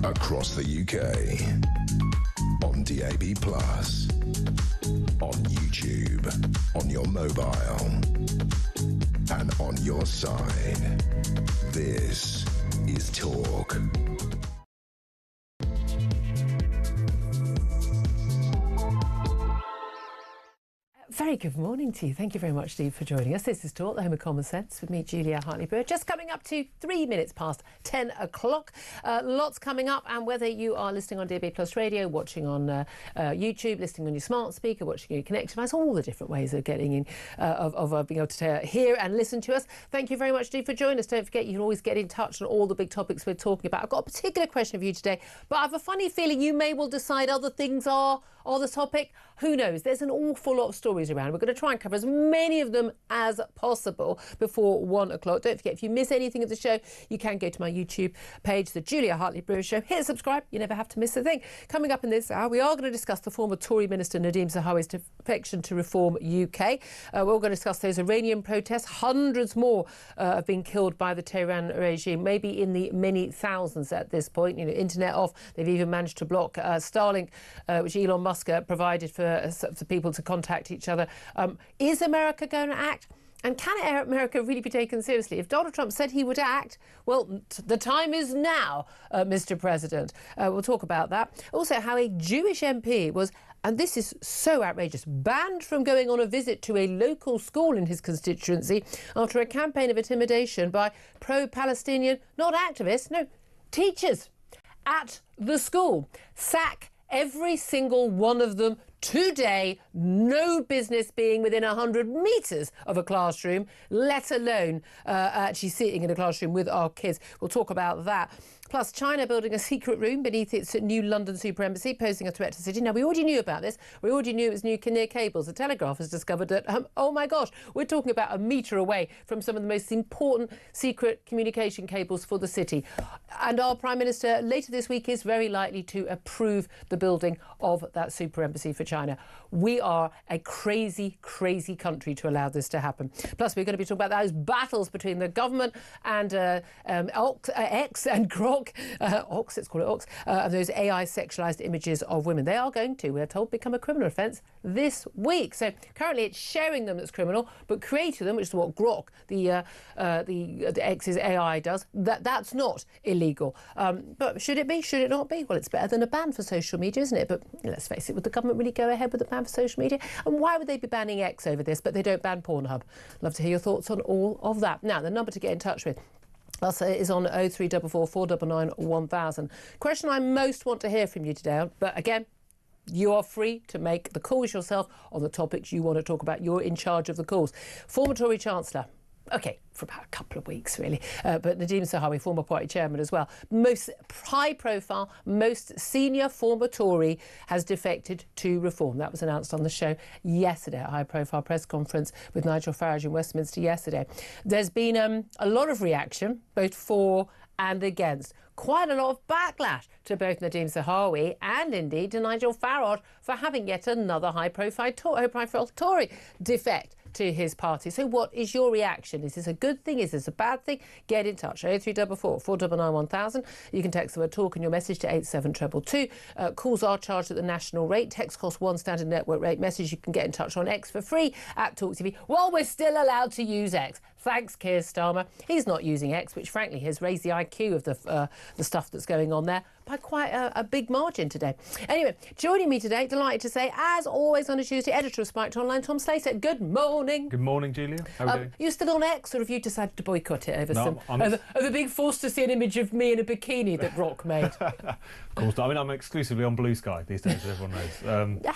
across the UK, on DAB+, on YouTube, on your mobile, and on your side. This is Talk. Very good morning to you. Thank you very much, Steve, for joining us. This is Talk, the home of common sense, with me, Julia Hartley-Brewer. Just coming up to 3 minutes past 10 o'clock. Lots coming up, and whether you are listening on DAB+ radio, watching on YouTube, listening on your smart speaker, watching on your connected device, all the different ways of getting in, of being able to hear and listen to us. Thank you very much, Steve, for joining us. Don't forget, you can always get in touch on all the big topics we're talking about. I've got a particular question for you today, but I have a funny feeling you may well decide other things are the topic. Who knows? There's an awful lot of stories around. We're going to try and cover as many of them as possible before 1 o'clock. Don't forget, if you miss anything of the show, you can go to my YouTube page, The Julia Hartley-Brewer Show. Hit subscribe. You never have to miss a thing. Coming up in this hour, we are going to discuss the former Tory Minister Nadhim Zahawi's defection to Reform UK. We're going to discuss those Iranian protests. Hundreds more have been killed by the Tehran regime, maybe in the many thousands at this point. You know, internet off. They've even managed to block Starlink, which Elon Musk provided for people to contact each other. Is America going to act? And can America really be taken seriously? If Donald Trump said he would act, well, the time is now, Mr. President. We'll talk about that. Also, how a Jewish MP was, and this is so outrageous, banned from going on a visit to a local school in his constituency after a campaign of intimidation by pro-Palestinian, not activists, no, teachers at the school. Sack every single one of them today. No business being within 100 metres of a classroom, let alone actually sitting in a classroom with our kids. We'll talk about that. Plus, China building a secret room beneath its new London super embassy, posing a threat to the city. Now, we already knew about this. We already knew it was nuclear cables. The Telegraph has discovered that, oh my gosh, we're talking about a metre away from some of the most important secret communication cables for the city. And our Prime Minister later this week is very likely to approve the building of that super embassy for China. We are a crazy, crazy country to allow this to happen. Plus, we're going to be talking about those battles between the government and X and Grok. Ox, let's call it Ox, those AI sexualised images of women. They are going to, we're told, become a criminal offence this week. So currently it's sharing them that's criminal, but creating them, which is what Grok, the X's AI does, that's not illegal. But should it be? Should it not be? Well, it's better than a ban for social media, isn't it? But let's face it, would the government really go ahead with a ban for social media? And why would they be banning X over this, but they don't ban Pornhub? Love to hear your thoughts on all of that. Now, the number to get in touch with us is on 0344 499 1000. Question I most want to hear from you today, but again, you are free to make the calls yourself on the topics you want to talk about. You're in charge of the calls. Former Tory Chancellor. OK, for about a couple of weeks, really. But Nadhim Zahawi, former party chairman as well. Most high-profile, most senior former Tory has defected to Reform. That was announced on the show yesterday, a high-profile press conference with Nigel Farage in Westminster yesterday. There's been a lot of reaction, both for and against. Quite a lot of backlash to both Nadhim Zahawi and indeed to Nigel Farage for having yet another high-profile Tory defect to his party. So what is your reaction? Is this a good thing? Is this a bad thing? Get in touch. 0344 499 1000. You can text the word talk in your message to 87222. Calls are charged at the national rate. Text costs one standard network rate. Message you can get in touch on X for free at talkTV while we're still allowed to use X. Thanks, Keir Starmer. He's not using X, which frankly has raised the IQ of the stuff that's going on there by quite a big margin today. Anyway, joining me today, delighted to say, as always on a Tuesday, editor of Spiked Online, Tom Slater. Good morning. Good morning, Julia. How are you doing? Are you still on X, or have you decided to boycott it over being forced to see an image of me in a bikini that Rock made? Of course not. I mean, I'm exclusively on Blue Sky these days, as everyone knows.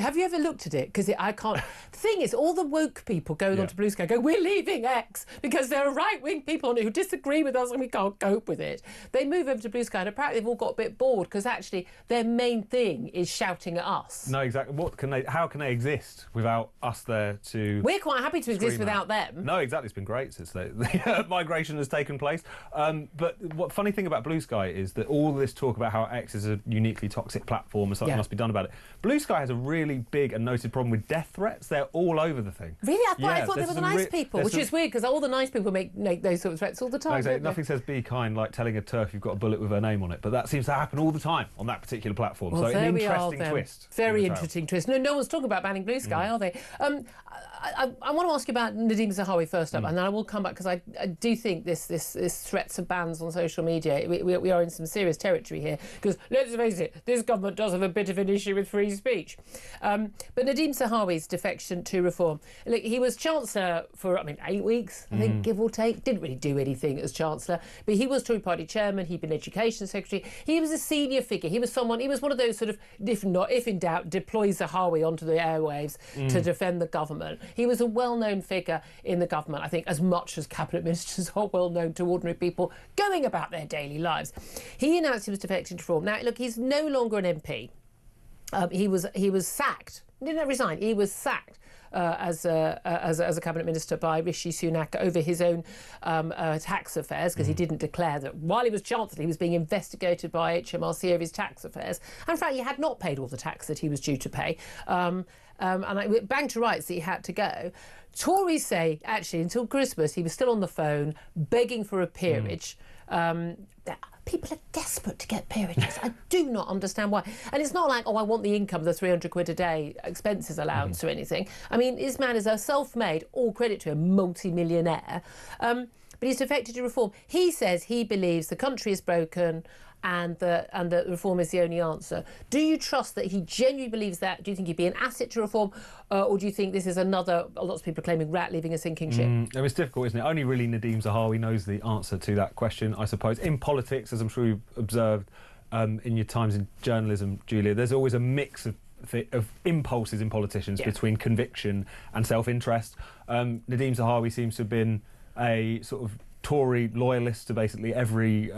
Have you ever looked at it? Because I can't. The thing is, all the woke people going onto Blue Sky go, we're leaving X because there are right-wing people on it who disagree with us and we can't cope with it. They move over to Blue Sky and apparently they've all got a bit bored because actually their main thing is shouting at us. No, exactly. How can they exist without us there to... We're quite happy to exist without them. No, exactly. It's been great since the migration has taken place. But what funny thing about Blue Sky is that all this talk about how X is a uniquely toxic platform and something must be done about it. Blue Sky has a really big and noted problem with death threats. They're all over the thing. Really? I thought they were the nice people. Would is weird because all the nice people make those sort of threats all the time. Exactly. Nothing says be kind like telling a turf you've got a bullet with her name on it, but that seems to happen all the time on that particular platform. Well, so an interesting twist. Very interesting twist. No one's talking about banning Blue Sky, are they? I want to ask you about Nadeem Zahawi first up, and then I will come back because I do think this threats of bans on social media, we are in some serious territory here, because let's face it, this government does have a bit of an issue with free speech. But Nadeem Zahawi's defection to reform. Look, he was Chancellor for, 8 weeks, I think, give or take. Didn't really do anything as Chancellor, but he was Tory Party Chairman, he'd been Education Secretary. He was a senior figure. He was one of those sort of, if in doubt, deploy Zahawi onto the airwaves to defend the government. He was a well-known figure in the government, I think, as much as cabinet ministers are well-known to ordinary people going about their daily lives. He announced he was defecting to reform. Now, look, he's no longer an MP. He was sacked. He didn't resign. He was sacked as a cabinet minister by Rishi Sunak over his own tax affairs, because he didn't declare that while he was Chancellor he was being investigated by HMRC over his tax affairs. And in fact, he had not paid all the tax that he was due to pay. And it banged to rights that he had to go. Tories say, actually, until Christmas, he was still on the phone begging for a peerage. People are desperate to get peerages. I do not understand why. And it's not like, I want the income, the 300 quid a day expenses allowance or anything. This man is a self-made, all credit to him, multi-millionaire. But he's defected to reform. He says he believes the country is broken and that reform is the only answer. Do you trust that he genuinely believes that? Do you think he'd be an asset to reform? Or do you think this is another, lots of people are claiming, rat leaving a sinking ship? It's difficult, isn't it? Only really Nadeem Zahawi knows the answer to that question, I suppose. In politics, as I'm sure you've observed in your times in journalism, Julia, there's always a mix of impulses in politicians between conviction and self-interest. Nadeem Zahawi seems to have been a sort of Tory loyalist to basically every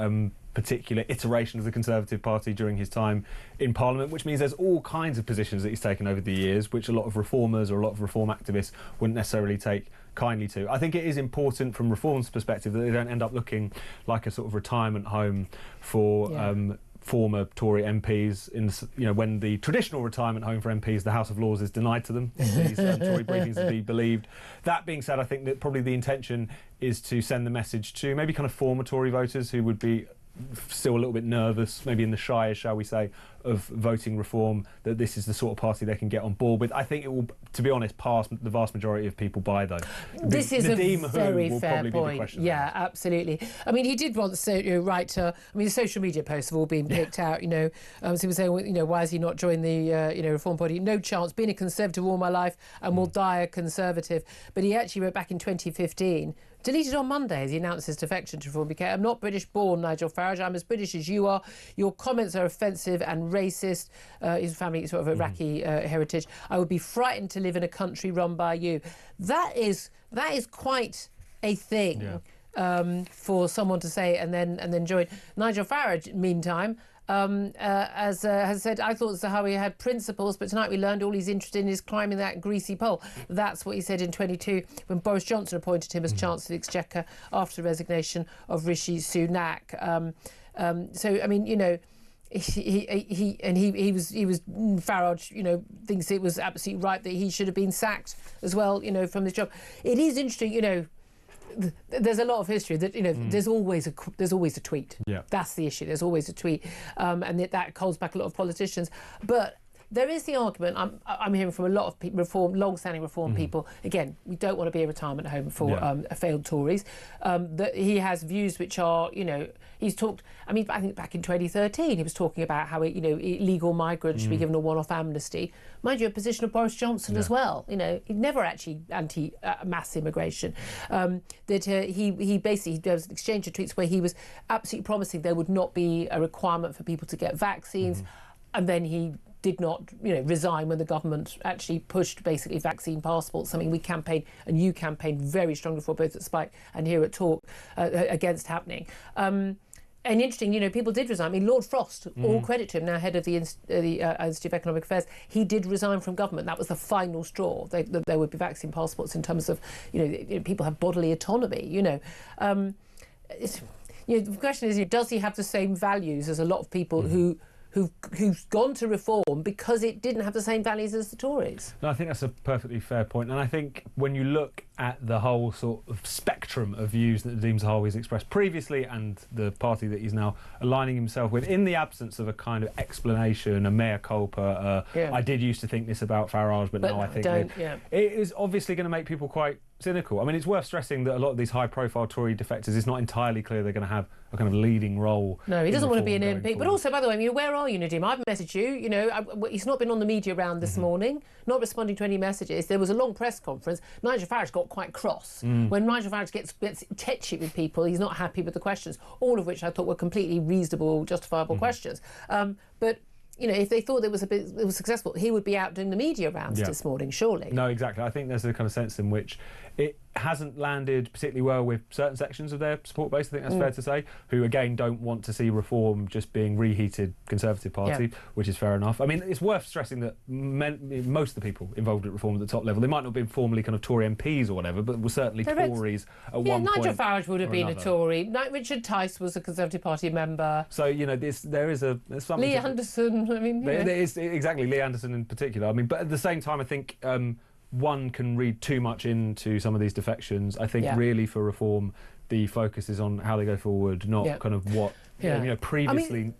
particular iteration of the Conservative Party during his time in Parliament, which means there's all kinds of positions that he's taken over the years, which a lot of reformers or a lot of reform activists wouldn't necessarily take kindly to. I think it is important from reform's perspective that they don't end up looking like a sort of retirement home for former Tory MPs. When the traditional retirement home for MPs, the House of Lords, is denied to them, these Tory briefings to be believed. That being said, I think that probably the intention is to send the message to maybe kind of former Tory voters who would be still a little bit nervous, maybe in the shires, shall we say, of voting reform, that this is the sort of party they can get on board with. I think it will, to be honest, pass the vast majority of people by, though. This is a very fair point. Yeah, absolutely. He did once write to... the social media posts have all been picked out, so he was saying, why has he not joined the, Reform Party? No chance. Been a Conservative all my life and will die a Conservative. But he actually wrote back in 2015... deleted on Monday as he announced his defection to Reform. I'm not British-born, Nigel Farage. I'm as British as you are. Your comments are offensive and racist. His family sort of Iraqi heritage. I would be frightened to live in a country run by you. That is quite a thing for someone to say and then join. Nigel Farage, meantime, has said, I thought Zahawi had principles, but tonight we learned all he's interested in is climbing that greasy pole. That's what he said in 22 when Boris Johnson appointed him as Chancellor of the Exchequer after the resignation of Rishi Sunak. Farage, thinks it was absolutely right that he should have been sacked as well, from this job. It is interesting, there's a lot of history that there's always a tweet. That's the issue. There's always a tweet, and that calls back a lot of politicians. But there is the argument I'm hearing from a lot of long-standing reform people. Again, we don't want to be a retirement home for failed Tories. That he has views which are, he's talked. I think back in 2013 he was talking about how illegal migrants should be given a one-off amnesty. Mind you, a position of Boris Johnson as well. He'd never actually anti-mass immigration. He basically, there was an exchange of tweets where he was absolutely promising there would not be a requirement for people to get vaccines, and then he did not, resign when the government actually pushed basically vaccine passports, something we campaigned and you campaigned very strongly for, both at Spike and here at Talk, against happening. And interesting, people did resign. Lord Frost, all credit to him, now head of the Institute of Economic Affairs, he did resign from government. That was the final straw. There would be vaccine passports in terms of, people have bodily autonomy, the question is, does he have the same values as a lot of people who've gone to reform because it didn't have the same values as the Tories? No, I think that's a perfectly fair point. And I think when you look at the whole sort of spectrum of views that Nadeem Zahawi's expressed previously and the party that he's now aligning himself with, in the absence of a kind of explanation, a mea culpa, I did used to think this about Farage, but now I think it is obviously going to make people quite cynical. I mean, it's worth stressing that a lot of these high-profile Tory defectors, it's not entirely clear they're going to have a kind of leading role. No, he doesn't want to be an MP. But also, by the way, where are you, Nadeem? I've messaged you. He's not been on the media round this morning, not responding to any messages. There was a long press conference. Nigel Farage got quite cross. When Nigel Farage gets tetchy with people, he's not happy with the questions, all of which I thought were completely reasonable, justifiable questions. But if they thought it was successful, he would be out doing the media rounds this morning, surely. No, exactly. I think there's a kind of sense in which it hasn't landed particularly well with certain sections of their support base, I think that's fair to say, who again don't want to see reform just being reheated Conservative Party, which is fair enough. I mean, it's worth stressing that most of the people involved at reform at the top level, they might not have been formally kind of Tory MPs or whatever, but were certainly Tories at one point. Nigel Farage would have been a Tory. Richard Tice was a Conservative Party member. So, there's something... Lee Anderson, There is, exactly, Lee Anderson in particular. I mean, but at the same time, I think... one can read too much into some of these defections. I think really for reform, the focus is on how they go forward, not kind of what previously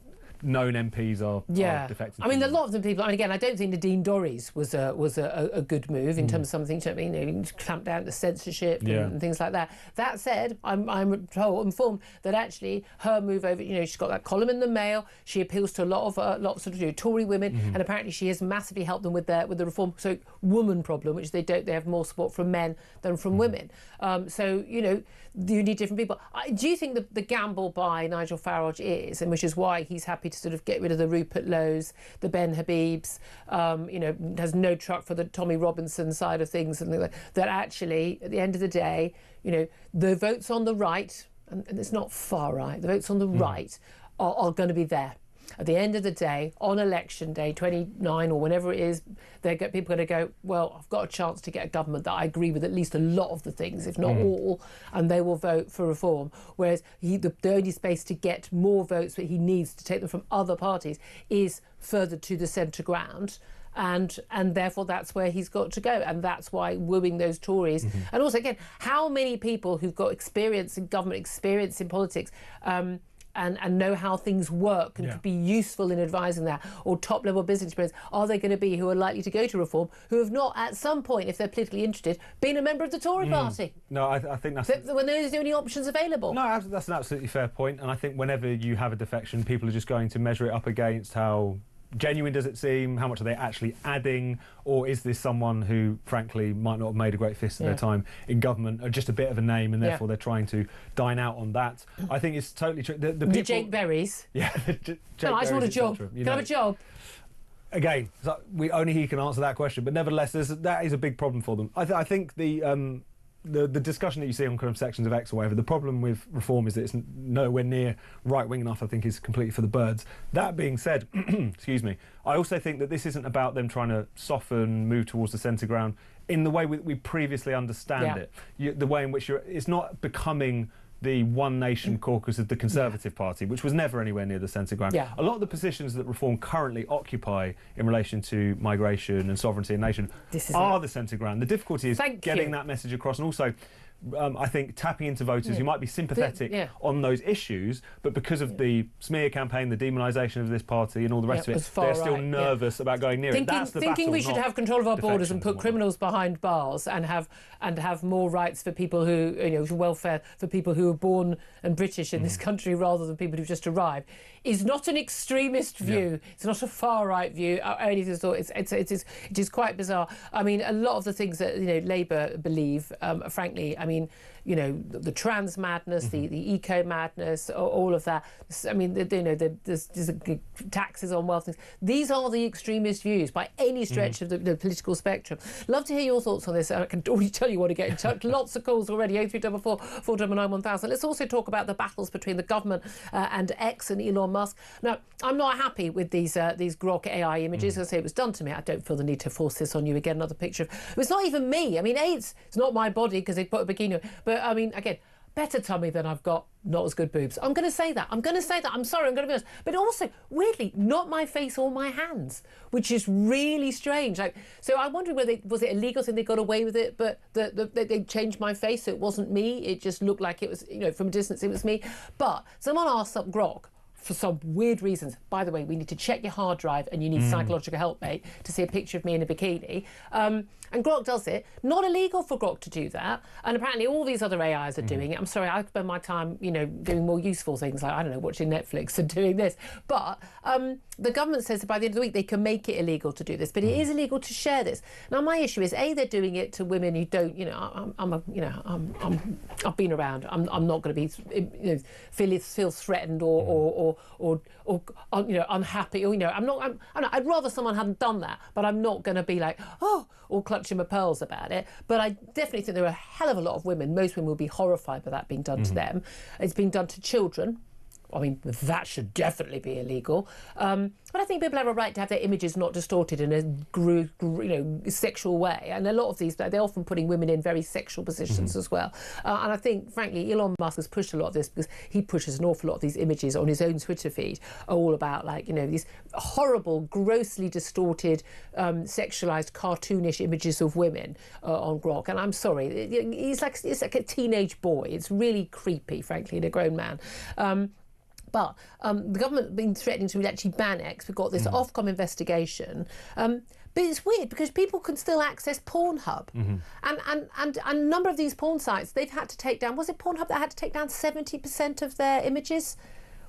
known MPs are defecting. I mean, a lot of the people, and again, I don't think Nadine Dorries was a good move in terms of something, clamp down the censorship and things like that. That said, I'm informed that actually her move over, she's got that column in the Mail, she appeals to a lot of sort of Tory women, and apparently she has massively helped them with the reform woman problem, which they have more support from men than from women. You need different people. Do you think the gamble by Nigel Farage is, and which is why he's happy to sort of get rid of the Rupert Lowe's, the Ben Habibs, has no truck for the Tommy Robinson side of things, and that actually, at the end of the day, the votes on the right, and it's not far right, the votes on the right are going to be there. At the end of the day, on election day, 29 or whenever it is, people are going to go, well, I've got a chance to get a government that I agree with at least a lot of the things, if not all, and they will vote for reform. Whereas the only space to get more votes that he needs to take them from other parties is further to the centre ground. And therefore that's where he's got to go, and that's why wooing those Tories. And also, again, how many people who've got experience in government, experience in politics, and know how things work and could be useful in advising that, or top-level business experience, are they going to be who are likely to go to reform, who have not, at some point, if they're politically interested, been a member of the Tory party? No, I think that's... When those are the only options available. No, that's an absolutely fair point, and I think whenever you have a defection, people are just going to measure it up against how genuine does it seem, how much are they actually adding, or is this someone who, frankly, might not have made a great fist of their time in government, or just a bit of a name, and therefore they're trying to dine out on that. I think it's totally true. The people, Jake Berries. Yeah. No, I just want a job. Can I have a job? Again, only he can answer that question, but nevertheless, that is a big problem for them. I think the discussion that you see on kind of sections of X or whatever, the problem with reform is that it's nowhere near right-wing enough, I think, is completely for the birds. That being said, excuse me, I also think that this isn't about them trying to soften, move towards the centre ground in the way we previously understand it. The way in which it's not becoming the One Nation caucus of the Conservative Party, which was never anywhere near the centre ground. A lot of the positions that Reform currently occupy in relation to migration and sovereignty and nation are the centre ground. The difficulty is getting that message across, and also I think tapping into voters who might be sympathetic on those issues, but because of the smear campaign, the demonisation of this party and all the rest of it, they're still nervous about going near it. That's the thinking battle, we should have control of our borders and put criminals behind bars and have more rights for people who, welfare for people who are born and British in this country rather than people who've just arrived, is not an extremist view. It's not a far right view. It is quite bizarre. I mean, a lot of the things that Labour believe, frankly, I mean, the trans madness, the eco madness, all of that. I mean, there's taxes on wealth. These are the extremist views by any stretch of the political spectrum. Love to hear your thoughts on this. I can already tell you want to get in touch. Lots of calls already. 0344 499 1000. Let's also talk about the battles between the government and X and Elon Musk. Now, I'm not happy with these grok AI images. As I say, it was done to me. I don't feel the need to force this on you again. Another picture. It's not even me. I mean, it's not my body because they put a bikini on. But I mean, again, better tummy than I've got not as good boobs. I'm going to say that. I'm sorry, I'm going to be honest. But also, weirdly, not my face or my hands, which is really strange. Like, so I'm wondering whether was it illegal and they got away with it, but they changed my face so it wasn't me. It just looked like it was, from a distance it was me. But someone asked up Grok for some weird reasons. By the way, we need to check your hard drive and you need psychological help, mate, to see a picture of me in a bikini. And Grok does it. Not illegal for Grok to do that. And apparently all these other AIs are doing it. I'm sorry, I spend my time, doing more useful things like, I don't know, watching Netflix and doing this. But the government says that by the end of the week they can make it illegal to do this, but it is illegal to share this. Now my issue is, A, they're doing it to women who don't, I've been around. I'm not going to be, feel threatened or unhappy, I'd rather someone hadn't done that, but I'm not going to be like, or clutching my pearls about it. But I definitely think there are a hell of a lot of women, most women will be horrified by that being done to them. It's being done to children. I mean, that should definitely be illegal. But I think people have a right to have their images not distorted in a sexual way. And a lot of these, they're often putting women in very sexual positions as well. And I think, frankly, Elon Musk has pushed a lot of this because he pushes an awful lot of these images on his own Twitter feed, all about, these horrible, grossly distorted, sexualised, cartoonish images of women on Grok. And I'm sorry, it's like a teenage boy. It's really creepy, frankly, in a grown man. But the government has been threatening to actually ban X. We've got this Ofcom investigation. But it's weird because people can still access Pornhub. And a number of these porn sites, they've had to take down, was it Pornhub that had to take down 70% of their images?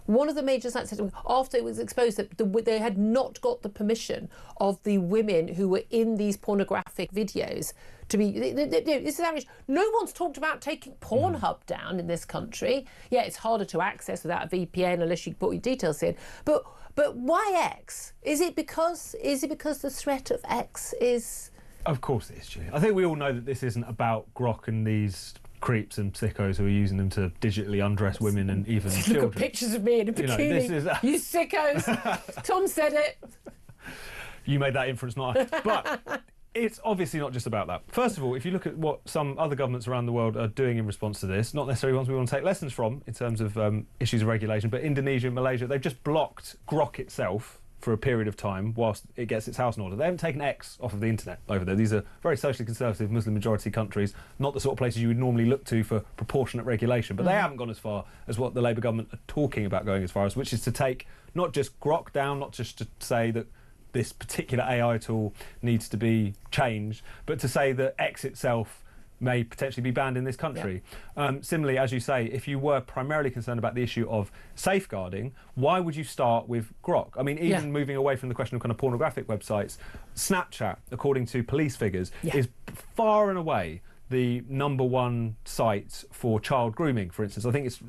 One of the major sites said after it was exposed that they had not got the permission of the women who were in these pornographic videos to be. This is outrageous. No one's talked about taking Pornhub down in this country. Yeah, it's harder to access without a VPN unless you put your details in. But why X? Is it because the threat of X is? Of course it is, Julia. I think we all know that this isn't about Grok and these creeps and sickos who are using them to digitally undress women and even children. Look at pictures of me in a bikini. You sickos. Tom said it. You made that inference, not I. But it's obviously not just about that. First of all, if you look at what some other governments around the world are doing in response to this, not necessarily ones we want to take lessons from in terms of issues of regulation, but Indonesia and Malaysia, they've just blocked Grok itself for a period of time whilst it gets its house in order. They haven't taken X off of the internet over there. These are very socially conservative Muslim majority countries, not the sort of places you would normally look to for proportionate regulation, but they haven't gone as far as what the Labour government are talking about going as far as, which is to take not just Grok down, not just to say that this particular AI tool needs to be changed, but to say that X itself may potentially be banned in this country. Similarly, as you say, if you were primarily concerned about the issue of safeguarding, why would you start with Grok? I mean, even moving away from the question of kind of pornographic websites, Snapchat, according to police figures, is far and away the #1 site for child grooming, for instance. I think it's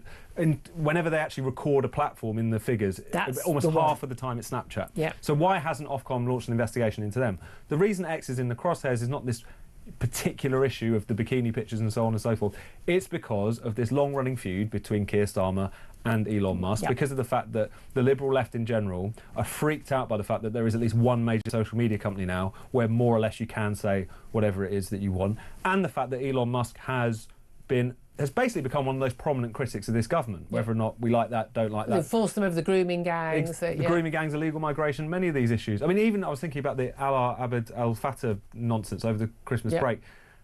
whenever they actually record a platform in the figures, almost half of the time it's Snapchat. So why hasn't Ofcom launched an investigation into them? The reason X is in the crosshairs is not this particular issue of the bikini pictures and so on and so forth. It's because of this long-running feud between Keir Starmer and Elon Musk, because of the fact that the liberal left in general are freaked out by the fact that there is at least one major social media company now where more or less you can say whatever it is that you want, and the fact that Elon Musk has basically become one of those prominent critics of this government, whether or not we like that, don't like that. They forced them over the grooming gangs. The grooming gangs, illegal migration, many of these issues. I mean, even I was thinking about the Alaa Abd al-Fattah nonsense over the Christmas break.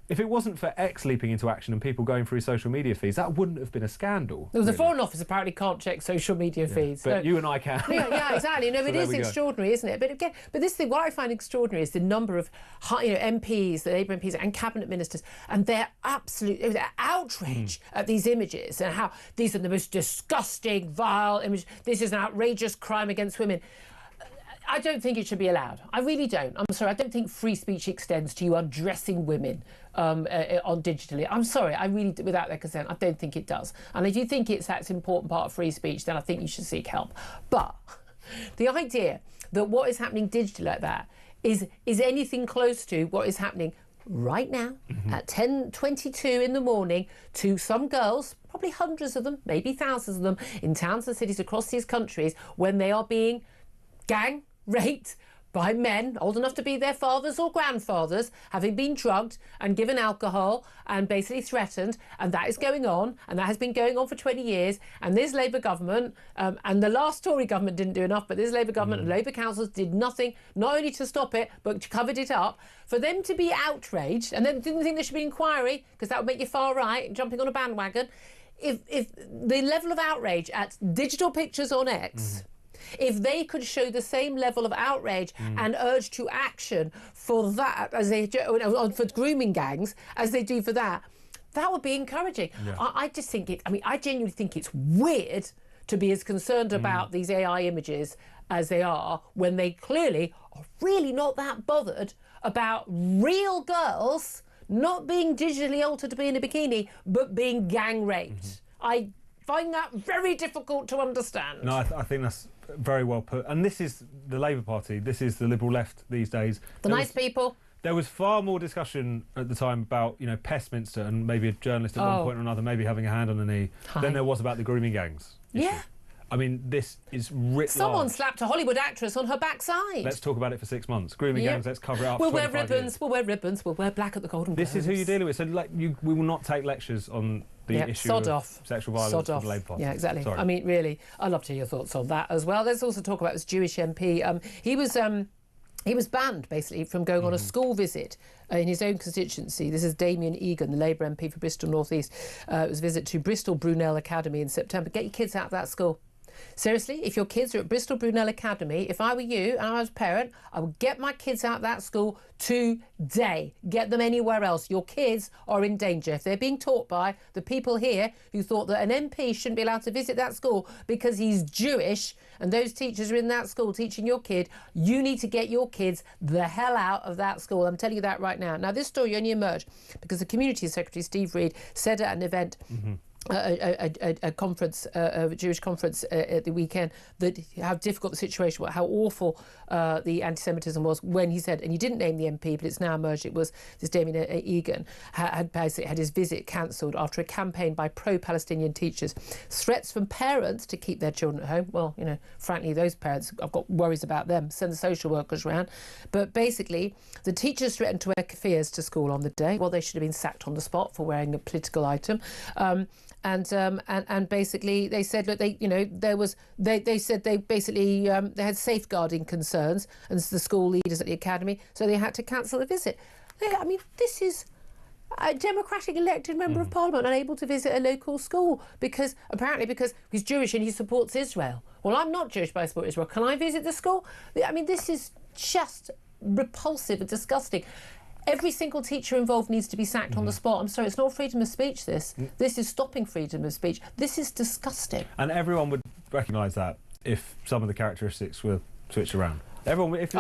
If it wasn't for X leaping into action and people going through social media feeds, that wouldn't have been a scandal. The Foreign Office apparently can't check social media feeds. But you and I can. Yeah, exactly. No, so it is extraordinary, isn't it? But again, this thing, what I find extraordinary is the number of MPs, the Labour MPs and cabinet ministers, and their outrage at these images and how these are the most disgusting, vile images. This is an outrageous crime against women. I don't think it should be allowed. I really don't. I'm sorry. I don't think free speech extends to you undressing women on digitally. I'm sorry. I really, without their consent, I don't think it does. And if you think that's an important part of free speech, then I think you should seek help. But the idea that what is happening digitally like that is anything close to what is happening right now at 10:22 in the morning to some girls, probably hundreds of them, maybe thousands of them, in towns and cities across these countries when they are being gang raped by men old enough to be their fathers or grandfathers, having been drugged and given alcohol and basically threatened, and that is going on, and that has been going on for 20 years, and this Labour government, and the last Tory government didn't do enough, but this Labour government and Labour councils did nothing, not only to stop it, but covered it up. For them to be outraged, and then didn't think there should be inquiry, because that would make you far right, jumping on a bandwagon. If the level of outrage at digital pictures on X, if they could show the same level of outrage and urge to action for that, as they do for grooming gangs, as they do for that, that would be encouraging. Yeah. I just think I genuinely think it's weird to be as concerned about these AI images as they are, when they clearly are really not that bothered about real girls not being digitally altered to be in a bikini, but being gang raped. I find that very difficult to understand. No, I think that's very well put. And this is the Labour Party. This is the Liberal left these days. People. There was far more discussion at the time about, Westminster and maybe a journalist at one point or another maybe having a hand on the knee than there was about the grooming gangs issue. Yeah. I mean, this is writ Someone large. slapped a Hollywood actress on her backside. Let's talk about it for 6 months. Grooming gangs, let's cover it up. We'll wear ribbons, we'll wear black at the Golden Globes. This is who you're dealing with. So, we will not take lectures on the issue of sexual violence of the Labour Party. Yeah, exactly. Sorry. I mean, really, I'd love to hear your thoughts on that as well. Let's also talk about this Jewish MP. He was banned, basically, from going on a school visit in his own constituency. This is Damien Egan, the Labour MP for Bristol North East. It was a visit to Bristol Brunel Academy in September. Get your kids out of that school. Seriously, if your kids are at Bristol Brunel Academy, if I were you and I was a parent, I would get my kids out of that school today. Get them anywhere else. Your kids are in danger. If they're being taught by the people here who thought that an MP shouldn't be allowed to visit that school because he's Jewish, and those teachers are in that school teaching your kid, you need to get your kids the hell out of that school. I'm telling you that right now. Now, this story only emerged because the Community Secretary, Steve Reed, said at an event... a conference, a Jewish conference at the weekend, that how difficult the situation was, how awful the anti-Semitism was, when he said, and he didn't name the MP, but it's now emerged, it was this Damien Egan, had basically had his visit cancelled after a campaign by pro-Palestinian teachers. Threats from parents to keep their children at home. Well, frankly, those parents, I've got worries about them. Send the social workers around. But basically, the teachers threatened to wear keffiyehs to school on the day. Well, they should have been sacked on the spot for wearing a political item. And basically they said that they said they basically they had safeguarding concerns, and the school leaders at the academy, so they had to cancel the visit. I mean, this is a democratic elected member of parliament unable to visit a local school because he's Jewish and he supports Israel. Well, I'm not Jewish, but I support Israel. Can I visit the school? I mean, this is just repulsive and disgusting. Every single teacher involved needs to be sacked on the spot. I'm sorry, it's not freedom of speech, this. This is stopping freedom of speech. This is disgusting. And everyone would recognise that if some of the characteristics were switched around. Everyone, if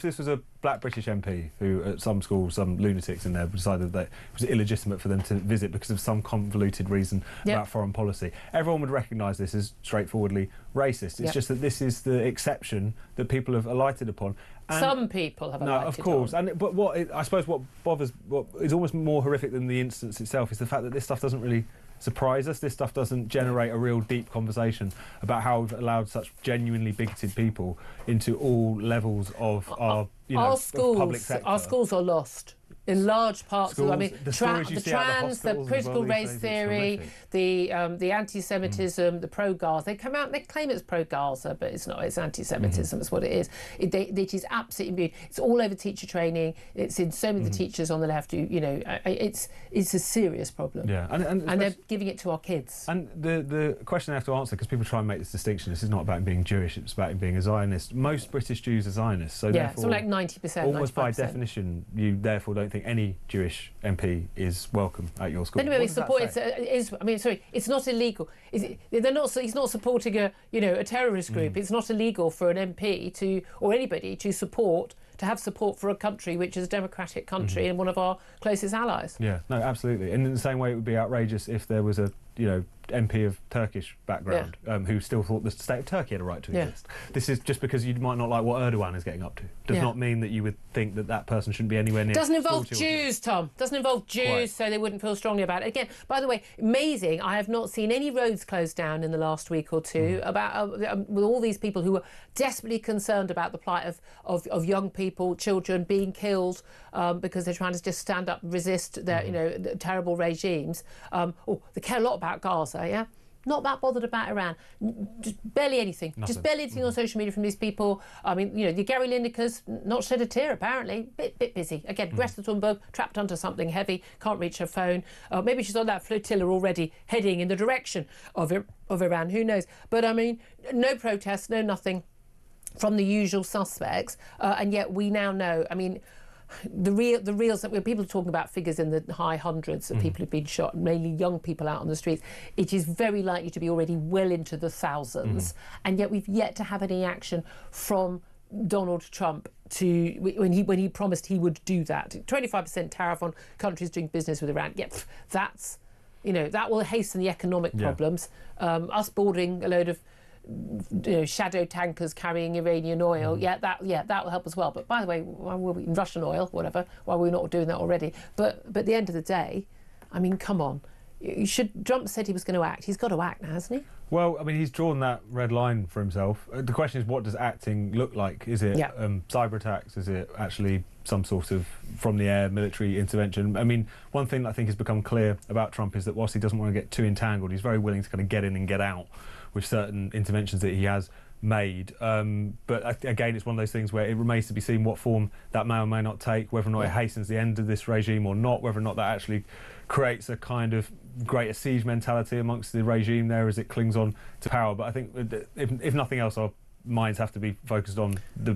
this was a black British MP who, at some school, some lunatics in there decided that it was illegitimate for them to visit because of some convoluted reason about foreign policy, everyone would recognise this as straightforwardly racist. It's just that this is the exception that people have alighted upon. And some people have alighted of course. on. But what is almost more horrific than the instance itself is the fact that this stuff doesn't really surprise us. This stuff doesn't generate a real deep conversation about how we've allowed such genuinely bigoted people into all levels of our public sector. Our schools are lost in large parts. Schools, the trans, the critical race theory, the anti-Semitism, the pro-Gaza. They come out and they claim it's pro-Gaza, but it's not. It's anti-Semitism. It's what it is. It is absolutely. It's all over teacher training. It's in so many of the teachers on the left who, it's a serious problem. Yeah, and they're giving it to our kids. And the question I have to answer, because people try and make this distinction, this is not about him being Jewish. It's about him being a Zionist. Most British Jews are Zionists, so therefore, so like 90%. almost 95%. by definition, you therefore don't think any Jewish MP is welcome at your school. Anyway, it's not illegal. He's not supporting a terrorist group. It's not illegal for an MP or anybody to have support for a country which is a democratic country and one of our closest allies. Yeah, no, absolutely. And in the same way, it would be outrageous if there was a MP of Turkish background who still thought the state of Turkey had a right to exist. This is just because you might not like what Erdogan is getting up to. Does not mean that you would think that that person shouldn't be anywhere near. Doesn't involve Jews, Tom. Doesn't involve Jews, so they wouldn't feel strongly about it. Again, by the way, amazing. I have not seen any roads closed down in the last week or two about with all these people who were desperately concerned about the plight of young people, children being killed because they're trying to just stand up and resist their the terrible regimes. They care a lot about Gaza, yeah? Not that bothered about Iran. Just barely anything. Nothing. Just barely anything on social media from these people. I mean, the Gary Linekers, not shed a tear, apparently. Bit busy. Again, Greta Thunberg, trapped under something heavy, can't reach her phone. Maybe she's on that flotilla already, heading in the direction of Iran. Who knows? But, I mean, no protests, no nothing from the usual suspects. And yet we now know, I mean, the reals that people are talking about figures in the high hundreds of people who've been shot, mainly young people out on the streets. It is very likely to be already well into the thousands, and yet we've yet to have any action from Donald Trump when he promised he would do that. 25% tariff on countries doing business with Iran. Yep, that's that will hasten the economic problems. Us boarding a load of shadow tankers carrying Iranian oil, that will help as well. But by the way, why were we Russian oil, whatever? Why were we not doing that already? But at the end of the day, I mean, come on. Trump said he was going to act. He's got to act now, hasn't he? Well, I mean, he's drawn that red line for himself. The question is, what does acting look like? Is it cyber attacks? Is it actually some sort of from-the-air military intervention? I mean, one thing that I think has become clear about Trump is that whilst he doesn't want to get too entangled, he's very willing to kind of get in and get out with certain interventions that he has made. But again, it's one of those things where it remains to be seen what form that may or may not take, whether or not it hastens the end of this regime or not, whether or not that actually creates a kind of greater siege mentality amongst the regime there as it clings on to power. But I think if nothing else, our minds have to be focused on the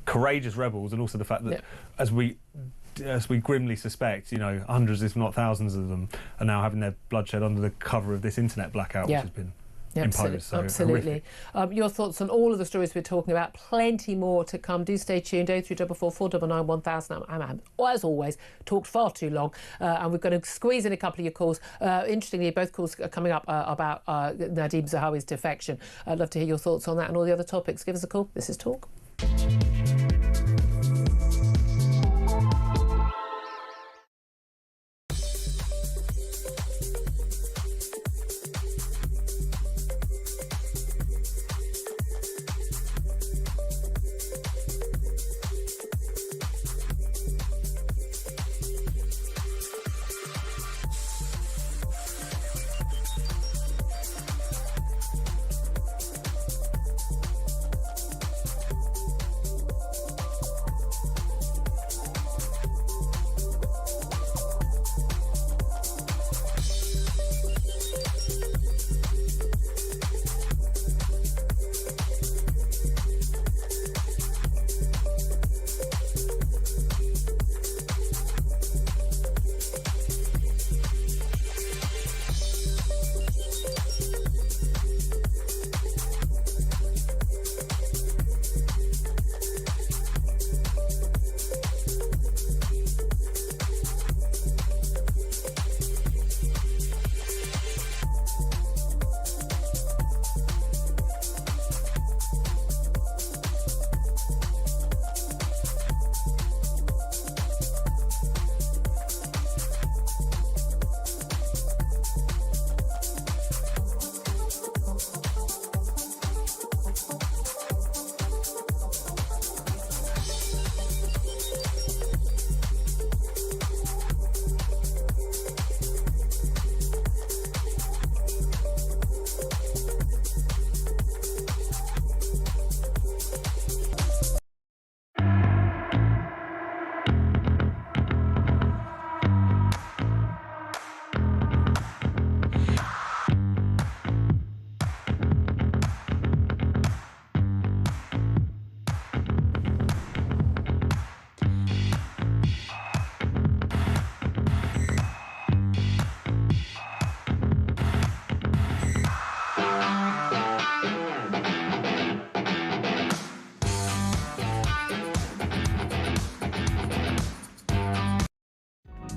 courageous rebels, and also the fact that as we grimly suspect, hundreds if not thousands of them are now having their bloodshed under the cover of this internet blackout which has been imposed. So absolutely. Your thoughts on all of the stories we're talking about, plenty more to come. Do stay tuned. 0344 499 1000. I'm as always talked far too long, and we're going to squeeze in a couple of your calls. Interestingly, both calls are coming up about Nadim Zahawi's defection. I'd love to hear your thoughts on that and all the other topics. Give us a call. This is Talk.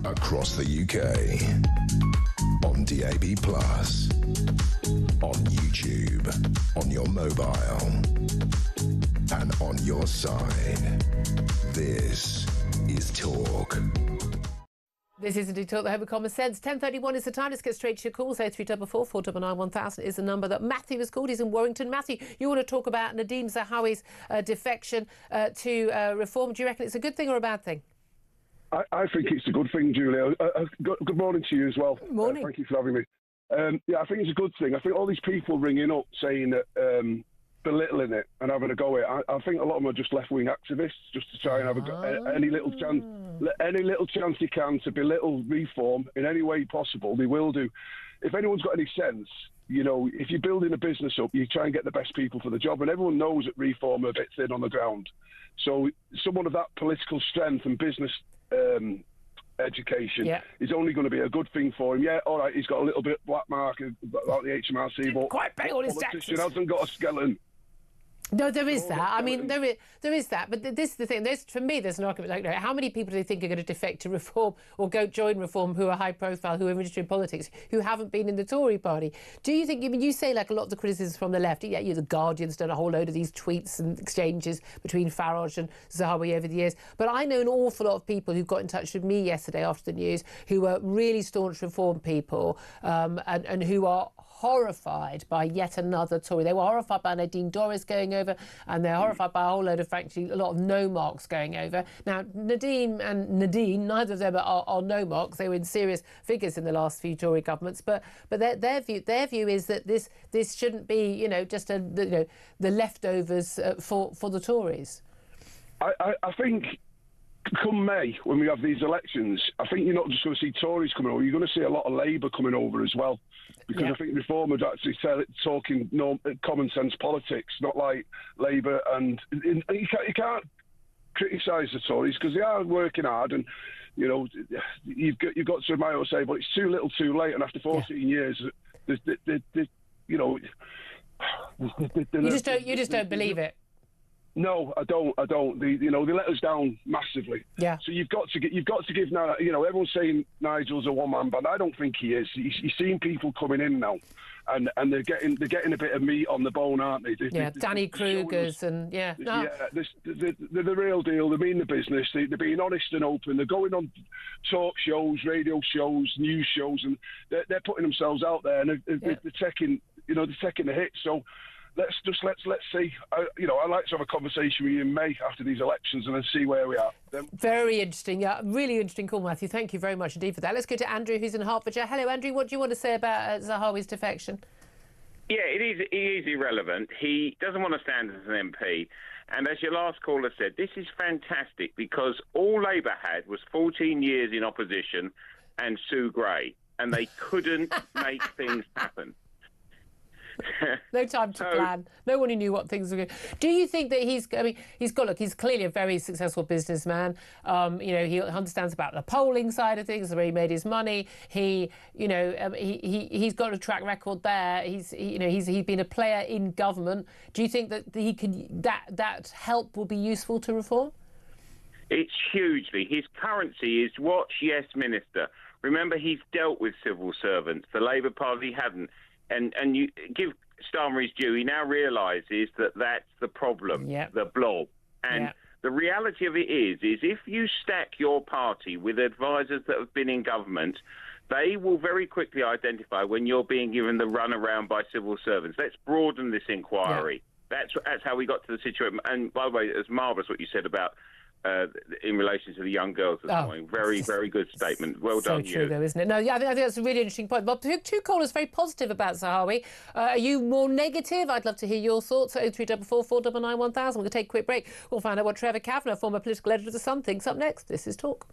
Across the UK, on DAB+, on YouTube, on your mobile, and on your side. This is Talk. This is Indeed Talk, the home of common sense. 10:31 is the time. Let's get straight to your calls. 0344 499 1000 is the number that Matthew has called. He's in Warrington. Matthew, you want to talk about Nadhim Zahawi's defection to reform. Do you reckon it's a good thing or a bad thing? I think it's a good thing, Julia. Good morning to you as well. Morning. Thank you for having me. Yeah, I think it's a good thing. I think all these people ringing up saying that, belittling it and having a go at it, I think a lot of them are just left-wing activists just to try and have any little chance they can to belittle reform in any way possible. They will do. If anyone's got any sense, you know, if you're building a business up, you try and get the best people for the job, and everyone knows that reform are a bit thin on the ground. So someone of that political strength and business education is only going to be a good thing for him. Yeah, all right, he's got a little bit black mark about the HMRC, but quite pay all his taxes. He hasn't got a skeleton. No, there is that. I mean, there is that. But this is the thing. For me, there's an argument. Like, how many people do you think are going to defect to reform or go join reform who are high profile, who are interested in politics, who haven't been in the Tory party? Do you think? I mean, you say like a lot of the criticisms from the left. Yeah, the Guardian's done a whole load of these tweets and exchanges between Farage and Zahawi over the years. But I know an awful lot of people who got in touch with me yesterday after the news, who were really staunch reform people, and who are horrified by yet another Tory. They were horrified by Nadine Dorries going over, and they're horrified by a whole load of, frankly, a lot of no-marks going over. Now, Nadine and Nadine, neither of them are no-marks. They were in serious figures in the last few Tory governments, but their view is that this shouldn't be, just the leftovers for the Tories. I think come May, when we have these elections, I think you're not just going to see Tories coming over, you're going to see a lot of Labour coming over as well. Because I think Reform are actually talking common sense politics, not like Labour. And you can't criticise the Tories because they are working hard, and you've got to admire what I say, but it's too little, too late. And after 14 years, you just don't believe it. No, I don't. They let us down massively. Yeah. So you've got to give now. Everyone's saying Nigel's a one-man band. I don't think he is. He's seen people coming in now, and they're getting a bit of meat on the bone, aren't they? Danny Kruger's and they're the real deal. They mean the business. They're being honest and open. They're going on talk shows, radio shows, news shows, and they're putting themselves out there, and they're taking the hit. So. Let's see. I'd like to have a conversation with you in May after these elections and then see where we are. Very interesting. Yeah, really interesting call, Matthew. Thank you very much indeed for that. Let's go to Andrew, who's in Hertfordshire. Hello, Andrew. What do you want to say about Zahawi's defection? Yeah, it is irrelevant. He doesn't want to stand as an MP. And as your last caller said, this is fantastic because all Labour had was 14 years in opposition and Sue Gray, and they couldn't make things happen. No time to plan. No one who knew what things were going. Do you think that he's clearly a very successful businessman. He understands about the polling side of things, where he made his money. He's got a track record there. He's been a player in government. Do you think that that help will be useful to reform? It's hugely. His currency is watch yes minister. Remember, he's dealt with civil servants. The Labour Party hadn't. And you give Starmer his due, he now realises that that's the problem, the blob. And the reality of it is if you stack your party with advisors that have been in government, they will very quickly identify when you're being given the runaround by civil servants. Let's broaden this inquiry. That's how we got to the situation. And by the way, it's marvellous what you said about in relation to the young girls this morning. Very, very good statement. Well done, so true, though, isn't it? No, I think that's a really interesting point. But two callers very positive about Zahawi. Are you more negative? I'd love to hear your thoughts. 0344 499 1000. We're going to take a quick break. We'll find out what Trevor Kavanagh, former political editor of The Sun, thinks up next. This is Talk.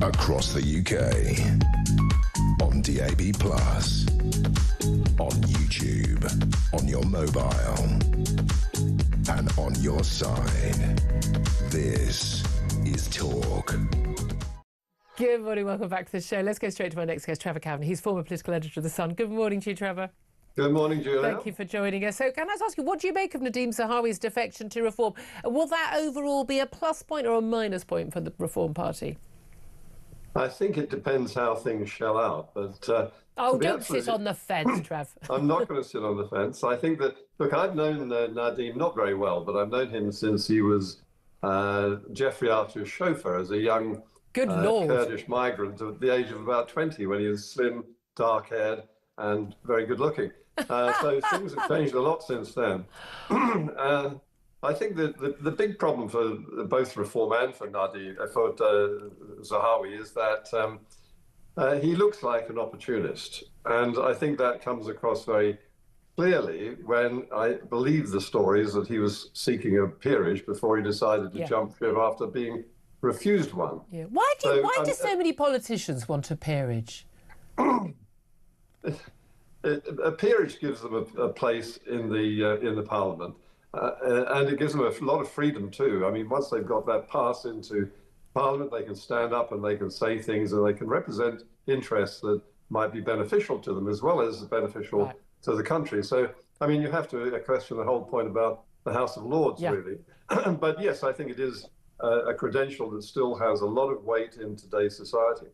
across the UK, on DAB+, on YouTube, on your mobile, and on your side. This is Talk. Good morning, welcome back to the show. Let's go straight to my next guest, Trevor Cavan. He's former political editor of The Sun. Good morning to you, Trevor. Good morning, Julia. Thank you for joining us. So can I just ask you, what do you make of Nadeem Zahawi's defection to Reform? Will that overall be a plus point or a minus point for the Reform Party? I think it depends how things shell out. But don't sit on the fence, Trev. I'm not going to sit on the fence. I think that, look, I've known Nadeem not very well, but I've known him since he was Jeffrey Archer's chauffeur as a young Kurdish migrant at the age of about 20, when he was slim, dark-haired, and very good-looking. So things have changed a lot since then. I think that the big problem for both Reform and for Nadeem, for Zahawi, is that he looks like an opportunist. And I think that comes across very clearly when I believe the stories that he was seeking a peerage before he decided to jump ship after being refused one. Yeah. Why do so many politicians want a peerage? A peerage gives them a place in the Parliament, and it gives them a lot of freedom too. I mean, once they've got that pass into Parliament, they can stand up and they can say things, and they can represent interests that might be beneficial to them as well as beneficial to the country. So, I mean, you have to question the whole point about the House of Lords, really. But yes, I think it is a credential that still has a lot of weight in today's society.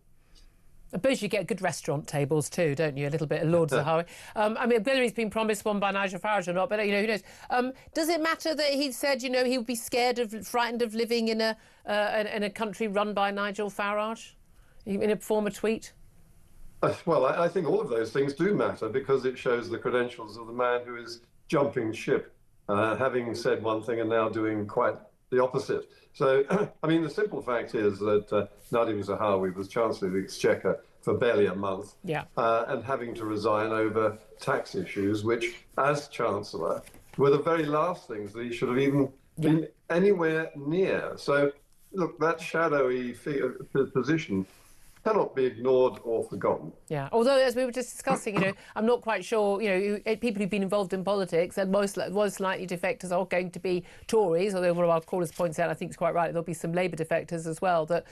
I suppose you get good restaurant tables too, don't you? A little bit of Lord Zahawi. I mean, whether he's been promised one by Nigel Farage or not, but who knows? Does it matter that he said, he would be frightened of living in a country run by Nigel Farage, in a former tweet? Well, I think all of those things do matter, because it shows the credentials of the man who is jumping ship, having said one thing and now doing quite the opposite. So, I mean, the simple fact is that Nadeem Zahawi was Chancellor of the Exchequer for barely a month, and having to resign over tax issues, which, as Chancellor, were the very last things that he should have even been anywhere near. So, look, that shadowy position cannot be ignored or forgotten. Yeah, although, as we were just discussing, I'm not quite sure, people who've been involved in politics and most likely defectors are going to be Tories, although one of our callers points out, I think it's quite right, there'll be some Labour defectors as well, that,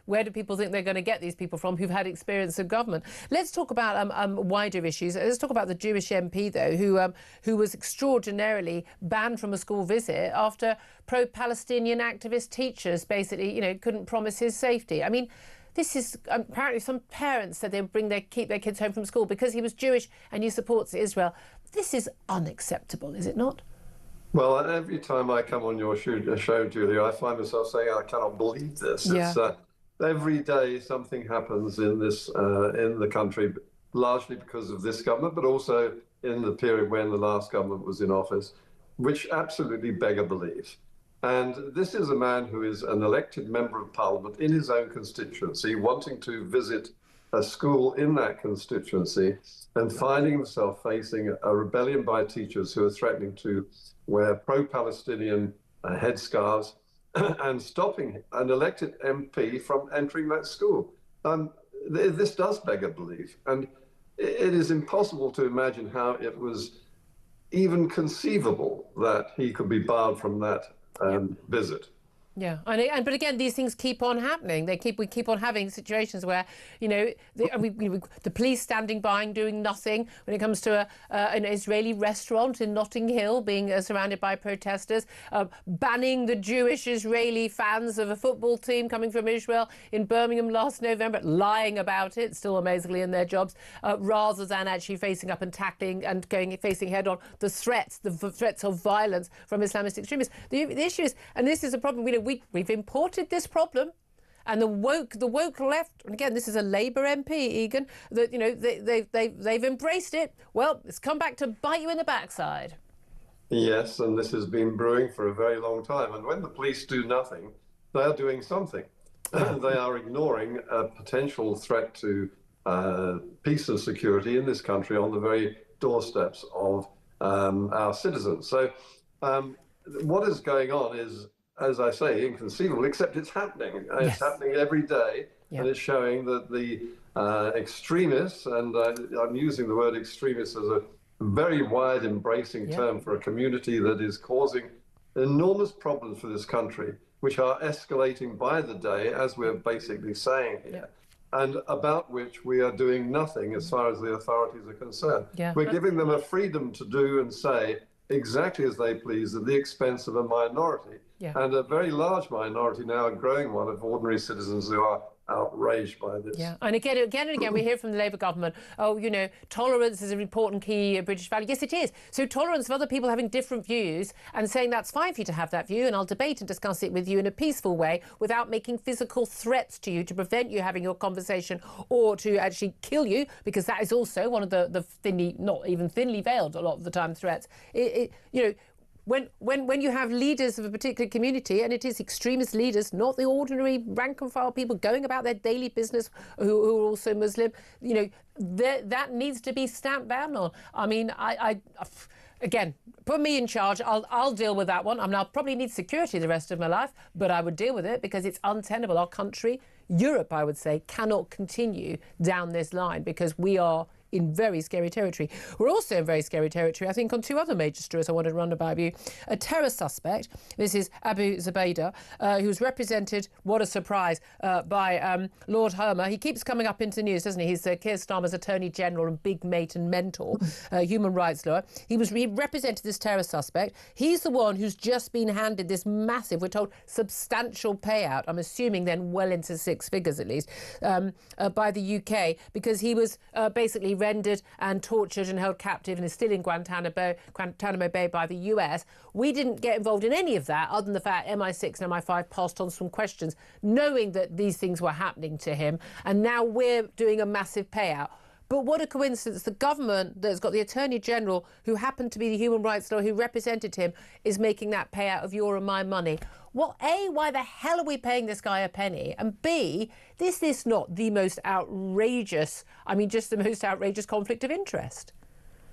where do people think they're going to get these people from who've had experience of government? Let's talk about wider issues. Let's talk about the Jewish MP, though, who was extraordinarily banned from a school visit after pro-Palestinian activist teachers basically, couldn't promise his safety. I mean, this is apparently some parents said they would keep their kids home from school because he was Jewish and he supports Israel. This is unacceptable, is it not? Well, every time I come on your show, Julia, I find myself saying, I cannot believe this. Yeah. It's, every day something happens in the country, largely because of this government, but also in the period when the last government was in office, which absolutely beggar belief. And this is a man who is an elected member of Parliament in his own constituency, wanting to visit a school in that constituency and finding himself facing a rebellion by teachers who are threatening to wear pro-Palestinian headscarves and stopping an elected MP from entering that school. This does beggar belief. And it is impossible to imagine how it was even conceivable that he could be barred from that visit. Yeah, but again, these things keep on happening. We keep on having situations where, the police standing by and doing nothing when it comes to an Israeli restaurant in Notting Hill being surrounded by protesters, banning the Jewish Israeli fans of a football team coming from Israel in Birmingham last November, lying about it, still amazingly in their jobs, rather than actually facing up and tackling and facing head on the threats of violence from Islamist extremists. The issue is, and this is a problem, we've imported this problem, and the woke left, and again, this is a Labour MP, Egan, that they've embraced it. Well, it's come back to bite you in the backside. Yes, and this has been brewing for a very long time. And when the police do nothing, they are doing something. They are ignoring a potential threat to peace and security in this country on the very doorsteps of our citizens. So what is going on is, as I say, inconceivable, except it's happening. It's happening every day. Yeah. and it's showing that the extremists, and I'm using the word extremists as a very wide embracing term for a community that is causing enormous problems for this country, which are escalating by the day, as we're basically saying here, and about which we are doing nothing as far as the authorities are concerned. We're giving them a freedom to do and say exactly as they please at the expense of a minority, and a very large minority now, a growing one, of ordinary citizens who are outraged by this. And again, we hear from the Labour government, oh, you know, tolerance is an important key British value. Yes, it is. So tolerance of other people having different views and saying that's fine for you to have that view, and I'll debate and discuss it with you in a peaceful way without making physical threats to you to prevent you having your conversation or to actually kill you, because that is also one of the thinly, not even thinly veiled a lot of the time, threats. You know, when you have leaders of a particular community, and it is extremist leaders, not the ordinary rank and file people going about their daily business who are also Muslim, you know, that needs to be stamped down on. I mean, again, put me in charge. I'll deal with that one. I mean, I'll probably need security the rest of my life, but I would deal with it because it's untenable. Our country, Europe, I would say, cannot continue down this line because we are in very scary territory. We're also in very scary territory, I think, on two other major stories I wanted to run about you. A terror suspect, this is Abu Zubaydah, who's represented, what a surprise, by Lord Hermer. He keeps coming up into the news, doesn't he? He's Keir Starmer's Attorney General and big mate and mentor, human rights lawyer. He represented this terror suspect. He's the one who's just been handed this massive, we're told, substantial payout, I'm assuming then well into six figures at least, by the UK, because he was basically rendered and tortured and held captive and is still in Guantanamo Bay by the US. We didn't get involved in any of that other than the fact MI6 and MI5 passed on some questions knowing that these things were happening to him, and now we're doing a massive payout. But what a coincidence, the government that's got the Attorney General, who happened to be the human rights lawyer who represented him, is making that payout of your and my money. Well, A, why the hell are we paying this guy a penny? And B, this is not the most outrageous, I mean, just the most outrageous conflict of interest.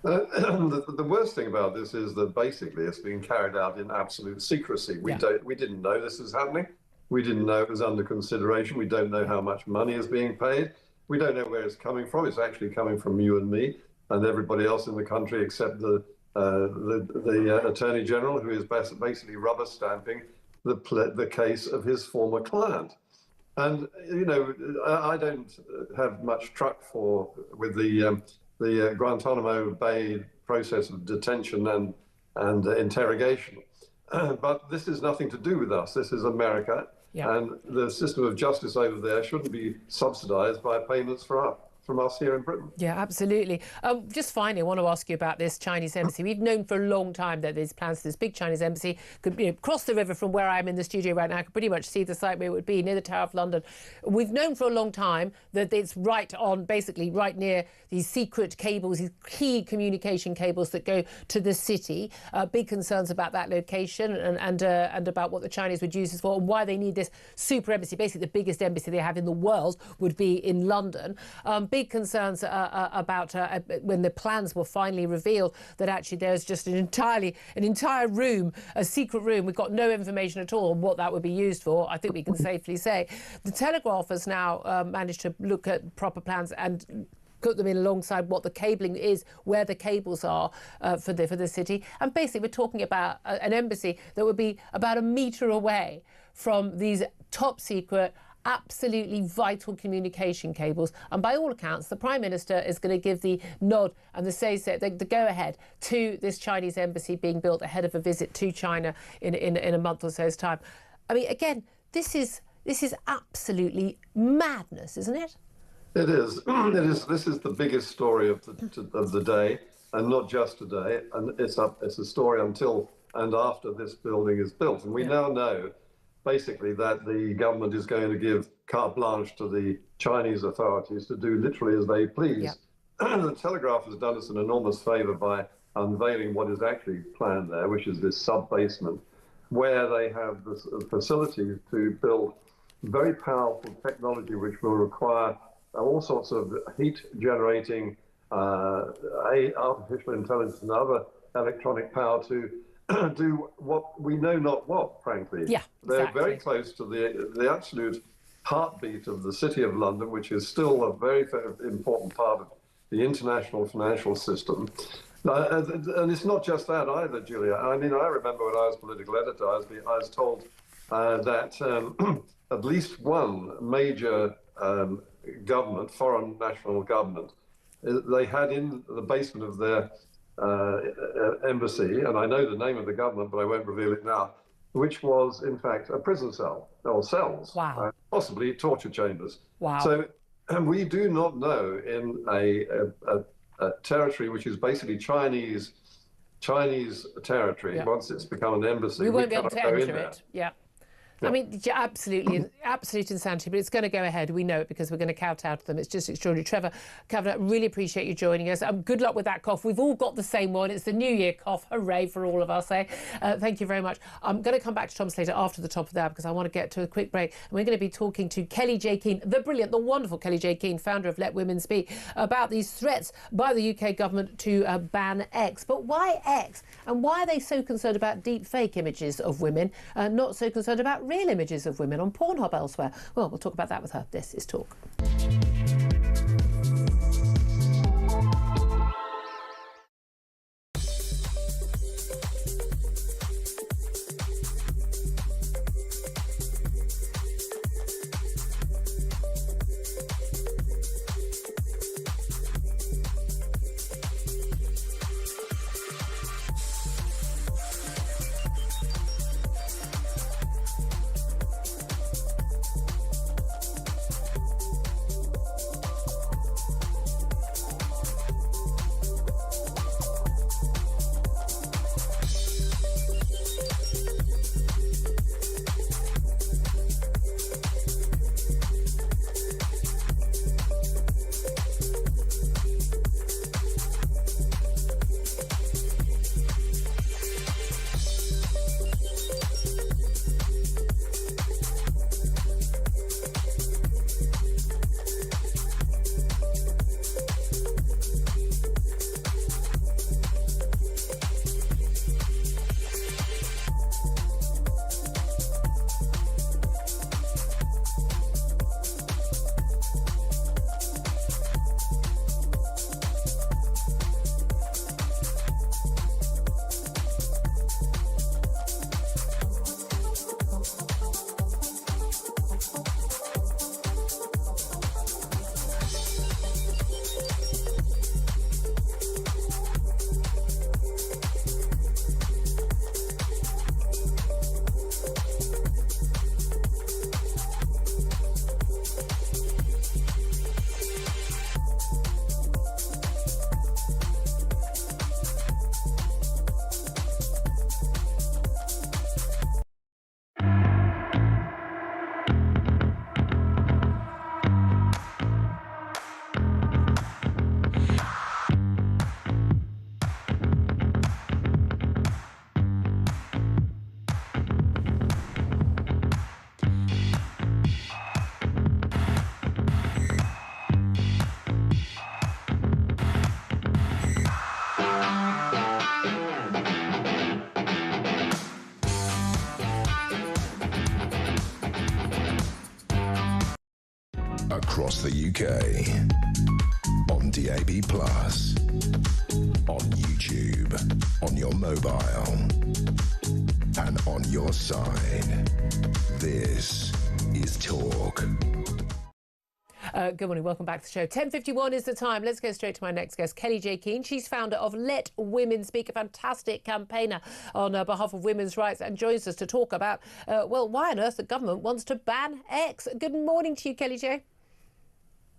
The worst thing about this is that basically it's being carried out in absolute secrecy. We didn't know this was happening. We didn't know it was under consideration. We don't know how much money is being paid. We don't know where it's coming from. It's actually coming from you and me and everybody else in the country except the Attorney General, who is basically rubber stamping the case of his former client. And, you know, I don't have much truck with the Guantanamo Bay process of detention and interrogation. But this is nothing to do with us. This is America. And the system of justice over there shouldn't be subsidised by payments from us here in Britain. Yeah, absolutely. Just finally, I want to ask you about this Chinese embassy. We've known for a long time that there's plans for this big Chinese embassy. Could cross the river from where I am in the studio right now. I could pretty much see the site where it would be, near the Tower of London. We've known for a long time that it's basically right near these secret cables, these key communication cables that go to the city. Big concerns about that location and about what the Chinese would use this for and why they need this super embassy. Basically, the biggest embassy they have in the world would be in London. Big concerns about when the plans were finally revealed that actually there's just an entire room, a secret room. We've got no information at all on what that would be used for. I think we can safely say the Telegraph has now managed to look at proper plans and put them in alongside what the cabling is, where the cables are for the city. And basically, we're talking about an embassy that would be about a metre away from these top secret, absolutely vital communication cables. And by all accounts, the Prime Minister is going to give the nod and the go-ahead to this Chinese embassy being built ahead of a visit to China in a month or so's time. I mean, again, this is absolutely madness, isn't it? It is. It is. This is the biggest story of the day, and not just today. And it's a story until and after this building is built. And we now know, basically, that the government is going to give carte blanche to the Chinese authorities to do literally as they please. The Telegraph has done us an enormous favour by unveiling what is actually planned there, which is this sub-basement, where they have the facilities to build very powerful technology which will require all sorts of heat-generating artificial intelligence and other electronic power to do what we know not what, frankly. Yeah, They're exactly. very close to the absolute heartbeat of the City of London, which is still a very, very important part of the international financial system. And it's not just that either, Julia. I mean, I remember when I was political editor, I was told that at least one major government, foreign national government, they had in the basement of their embassy, and I know the name of the government, but I won't reveal it now, which was in fact a prison cell, or cells, Wow. Possibly torture chambers. Wow. So we do not know in a territory which is basically Chinese territory. Yeah. Once it's become an embassy, we won't be able cannot to go in enter there. it. Yeah. I mean, absolute insanity, but it's going to go ahead. We know it because we're going to kowtow to them. It's just extraordinary. Trevor Kavanagh, really appreciate you joining us. Good luck with that cough. We've all got the same one. It's the New Year cough. Hooray for all of us, eh? Thank you very much. I'm going to come back to Tom Slater after the top of that because I want to get to a quick break. And we're going to be talking to Kelly J. Keane, the brilliant, the wonderful Kelly J. Keane, founder of Let Women Speak, about these threats by the UK government to ban X. But why X? And why are they so concerned about deep fake images of women, not so concerned about real images of women on Pornhub elsewhere? Well, we'll talk about that with her. This is Talk. Across the UK, on DAB+, on YouTube, on your mobile, and on your side. This is Talk. Good morning, welcome back to the show. 10:51 is the time. Let's go straight to my next guest, Kelly J. Keane. She's founder of Let Women Speak, a fantastic campaigner on behalf of women's rights, and joins us to talk about, well, why on earth the government wants to ban X. Good morning to you, Kelly J.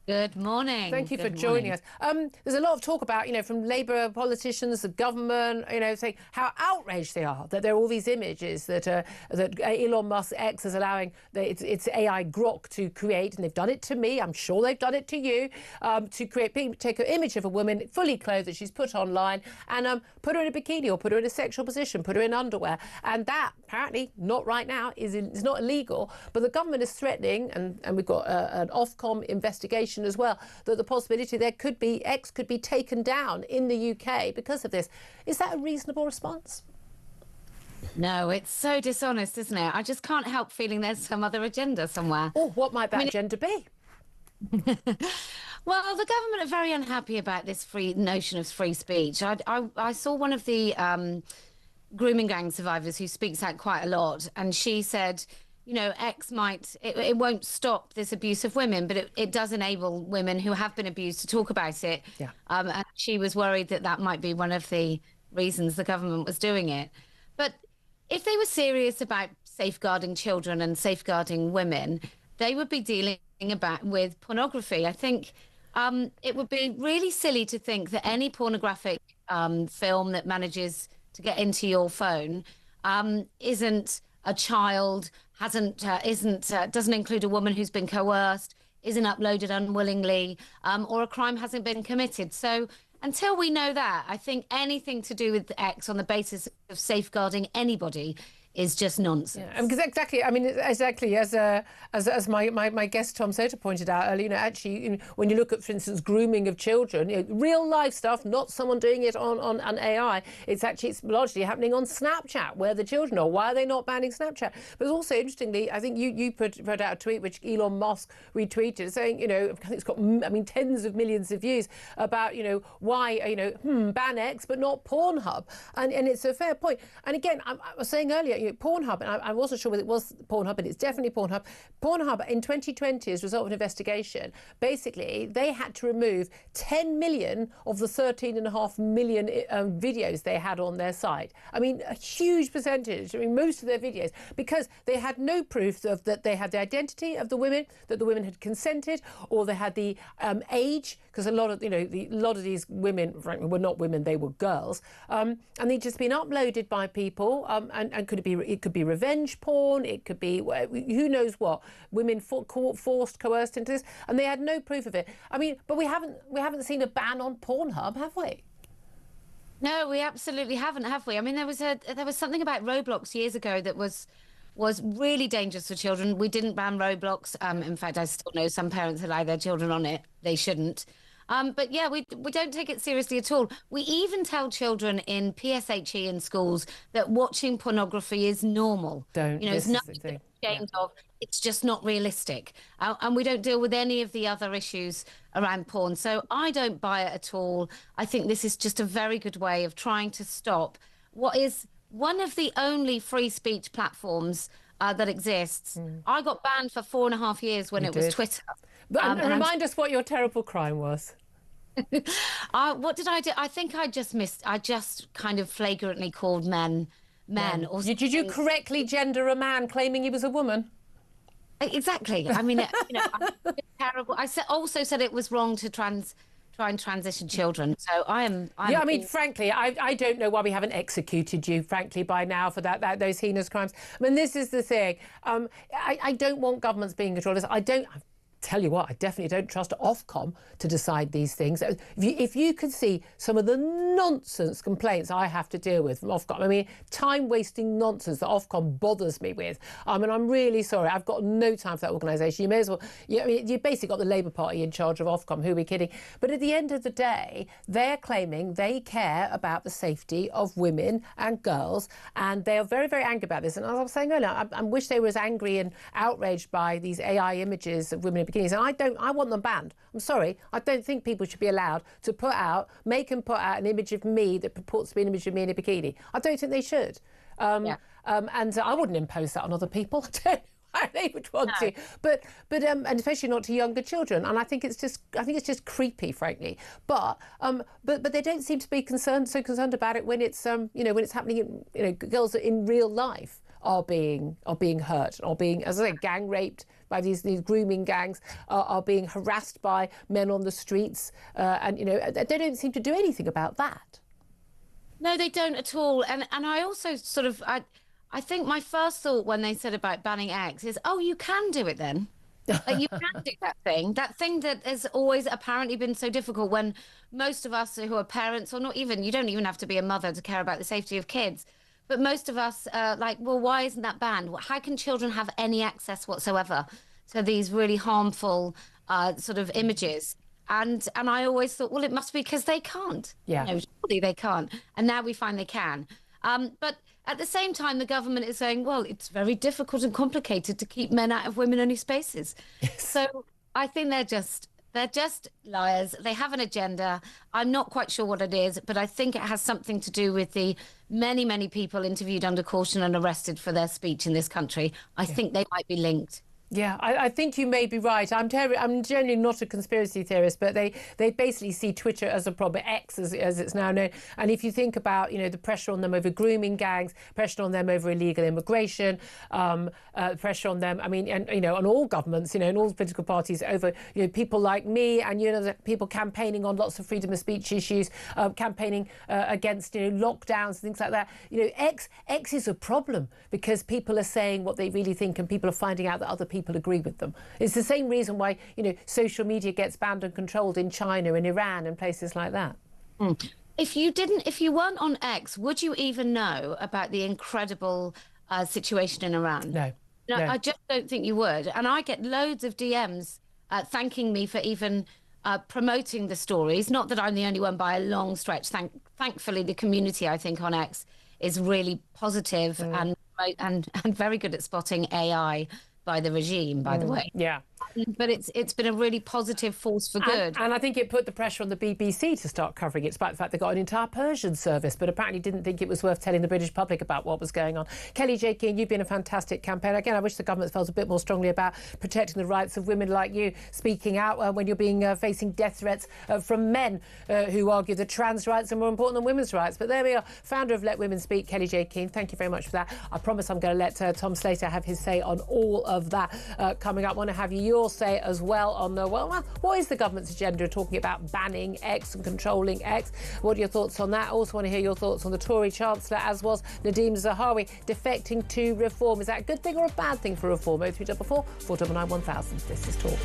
Good morning. Thank you for joining us. There's a lot of talk about, from Labour politicians, the government, saying how outraged they are that there are all these images that Elon Musk X is allowing its AI Grok to create, and they've done it to me. I'm sure they've done it to you, to take an image of a woman fully clothed that she's put online and put her in a bikini or put her in a sexual position, put her in underwear, and that apparently not right now is not illegal. But the government is threatening, and we've got an Ofcom investigation as well, that the possibility there could be X could be taken down in the UK because of this. Is that a reasonable response? No, it's so dishonest, isn't it? I just can't help feeling there's some other agenda somewhere. Oh, what might that agenda be? Well, the government are very unhappy about this free notion of free speech. I saw one of the grooming gang survivors who speaks out quite a lot, and she said, you know, it won't stop this abuse of women, but it does enable women who have been abused to talk about it. Yeah. And she was worried that that might be one of the reasons the government was doing it. But if they were serious about safeguarding children and safeguarding women, they would be dealing with pornography. I think it would be really silly to think that any pornographic film that manages to get into your phone isn't a child, doesn't include a woman who's been coerced, isn't uploaded unwillingly, or a crime hasn't been committed. So until we know that, I think anything to do with X on the basis of safeguarding anybody is just nonsense. Yeah, because exactly. I mean, exactly as my guest Tom Soter pointed out earlier. You know, actually, you know, when you look at, for instance, grooming of children, you know, real life stuff, not someone doing it on AI. It's largely happening on Snapchat, where the children are. Why are they not banning Snapchat? But also, interestingly, I think you put out a tweet which Elon Musk retweeted, saying, you know, I think it's got, I mean, tens of millions of views about, you know, why, you know, ban X but not Pornhub, and it's a fair point. And again, I was saying earlier, Pornhub, and I wasn't sure whether it was Pornhub, but it's definitely Pornhub. Pornhub in 2020, as a result of an investigation, basically they had to remove 10 million of the 13.5 million videos they had on their site. I mean, a huge percentage. I mean, most of their videos, because they had no proof of that they had the identity of the women, that the women had consented, or they had the age, because a lot of these women, frankly, were not women; they were girls, and they'd just been uploaded by people, and it could be revenge porn, it could be who knows what, women forced, coerced into this, and they had no proof of it. I mean, but we haven't seen a ban on Pornhub, have we? No, we absolutely haven't, have we? I mean, there was something about Roblox years ago that was really dangerous for children. We didn't ban Roblox. In fact, I still know some parents allow their children on it. They shouldn't. But yeah, we don't take it seriously at all. We even tell children in PSHE in schools that watching pornography is normal. It's nothing to be ashamed of. It's just not realistic. And we don't deal with any of the other issues around porn. So I don't buy it at all. I think this is just a very good way of trying to stop what is one of the only free speech platforms that exists. I got banned for 4.5 years when it was Twitter. But and remind us what your terrible crime was. What did I do? I think I just kind of flagrantly called men. Or did you correctly gender a man claiming he was a woman? Exactly. I mean, I'm terrible. I also said it was wrong to try and transition children. So I'm yeah, I mean, frankly, I don't know why we haven't executed you, frankly, by now for those heinous crimes. I mean, this is the thing. I don't want governments being in control of this. Tell you what, I definitely don't trust Ofcom to decide these things. If you could see some of the nonsense complaints I have to deal with from Ofcom, I mean, time-wasting nonsense that Ofcom bothers me with, and I'm really sorry, I've got no time for that organisation. You may as well, I mean, you basically got the Labour Party in charge of Ofcom, who are we kidding? But at the end of the day, they're claiming they care about the safety of women and girls, and they are very, very angry about this. And as I was saying earlier, I wish they were as angry and outraged by these AI images of women in bikinis. And I want them banned. I'm sorry. I don't think people should be allowed to make and put out an image of me that purports to be an image of me in a bikini. I don't think they should. And I wouldn't impose that on other people. I don't know why they would want to. But and especially not to younger children. And I think it's just creepy, frankly. But they don't seem to be so concerned about it when it's when it's happening in girls in real life are being hurt, or being, as I say, gang raped by these grooming gangs, are being harassed by men on the streets, and they don't seem to do anything about that. No, they don't at all. And I also sort of I think my first thought when they said about banning X is, oh, you can do it then. Like, you can do that thing that has always apparently been so difficult, when most of us who are parents, or not even, you don't even have to be a mother to care about the safety of kids. But most of us well, why isn't that banned? How can children have any access whatsoever to these really harmful sort of images? And I always thought, well, it must be because they can't. Yeah. Surely they can't. And now we find they can. But at the same time, the government is saying, well, it's very difficult and complicated to keep men out of women-only spaces. So I think they're just liars. They have an agenda. I'm not quite sure what it is, but I think it has something to do with the many, many people interviewed under caution and arrested for their speech in this country. I think they might be linked. Yeah, I think you may be right. I'm generally not a conspiracy theorist, but they basically see Twitter as a problem, X as it's now known. And if you think about, the pressure on them over grooming gangs, pressure on them over illegal immigration, pressure on them, on all governments, and all political parties over, people like me and, people campaigning on lots of freedom of speech issues, campaigning against, lockdowns and things like that. X is a problem because people are saying what they really think and people are finding out that other people agree with them. It's the same reason why, social media gets banned and controlled in China and Iran and places like that. If you weren't on X, would you even know about the incredible situation in Iran? No. I just don't think you would. And I get loads of DMs thanking me for even promoting the stories. Not that I'm the only one by a long stretch. Thankfully, the community, I think, on X is really positive and very good at spotting AI by the regime, by the way. Yeah. But it's been a really positive force for good. And I think it put the pressure on the BBC to start covering it, despite the fact they got an entire Persian service, but apparently didn't think it was worth telling the British public about what was going on. Kelly J. Keane, you've been a fantastic campaigner. Again, I wish the government felt a bit more strongly about protecting the rights of women like you, speaking out when you're being facing death threats from men who argue that trans rights are more important than women's rights. But there we are, founder of Let Women Speak, Kelly J. Keane. Thank you very much for that. I promise I'm going to let Tom Slater have his say on all of that coming up. I want to have your say as well on what is the government's agenda talking about banning X and controlling X? What are your thoughts on that? I also want to hear your thoughts on the Tory Chancellor, as was Nadeem Zahawi, defecting to reform. Is that a good thing or a bad thing for reform? 0344 499 1000. This is Talk.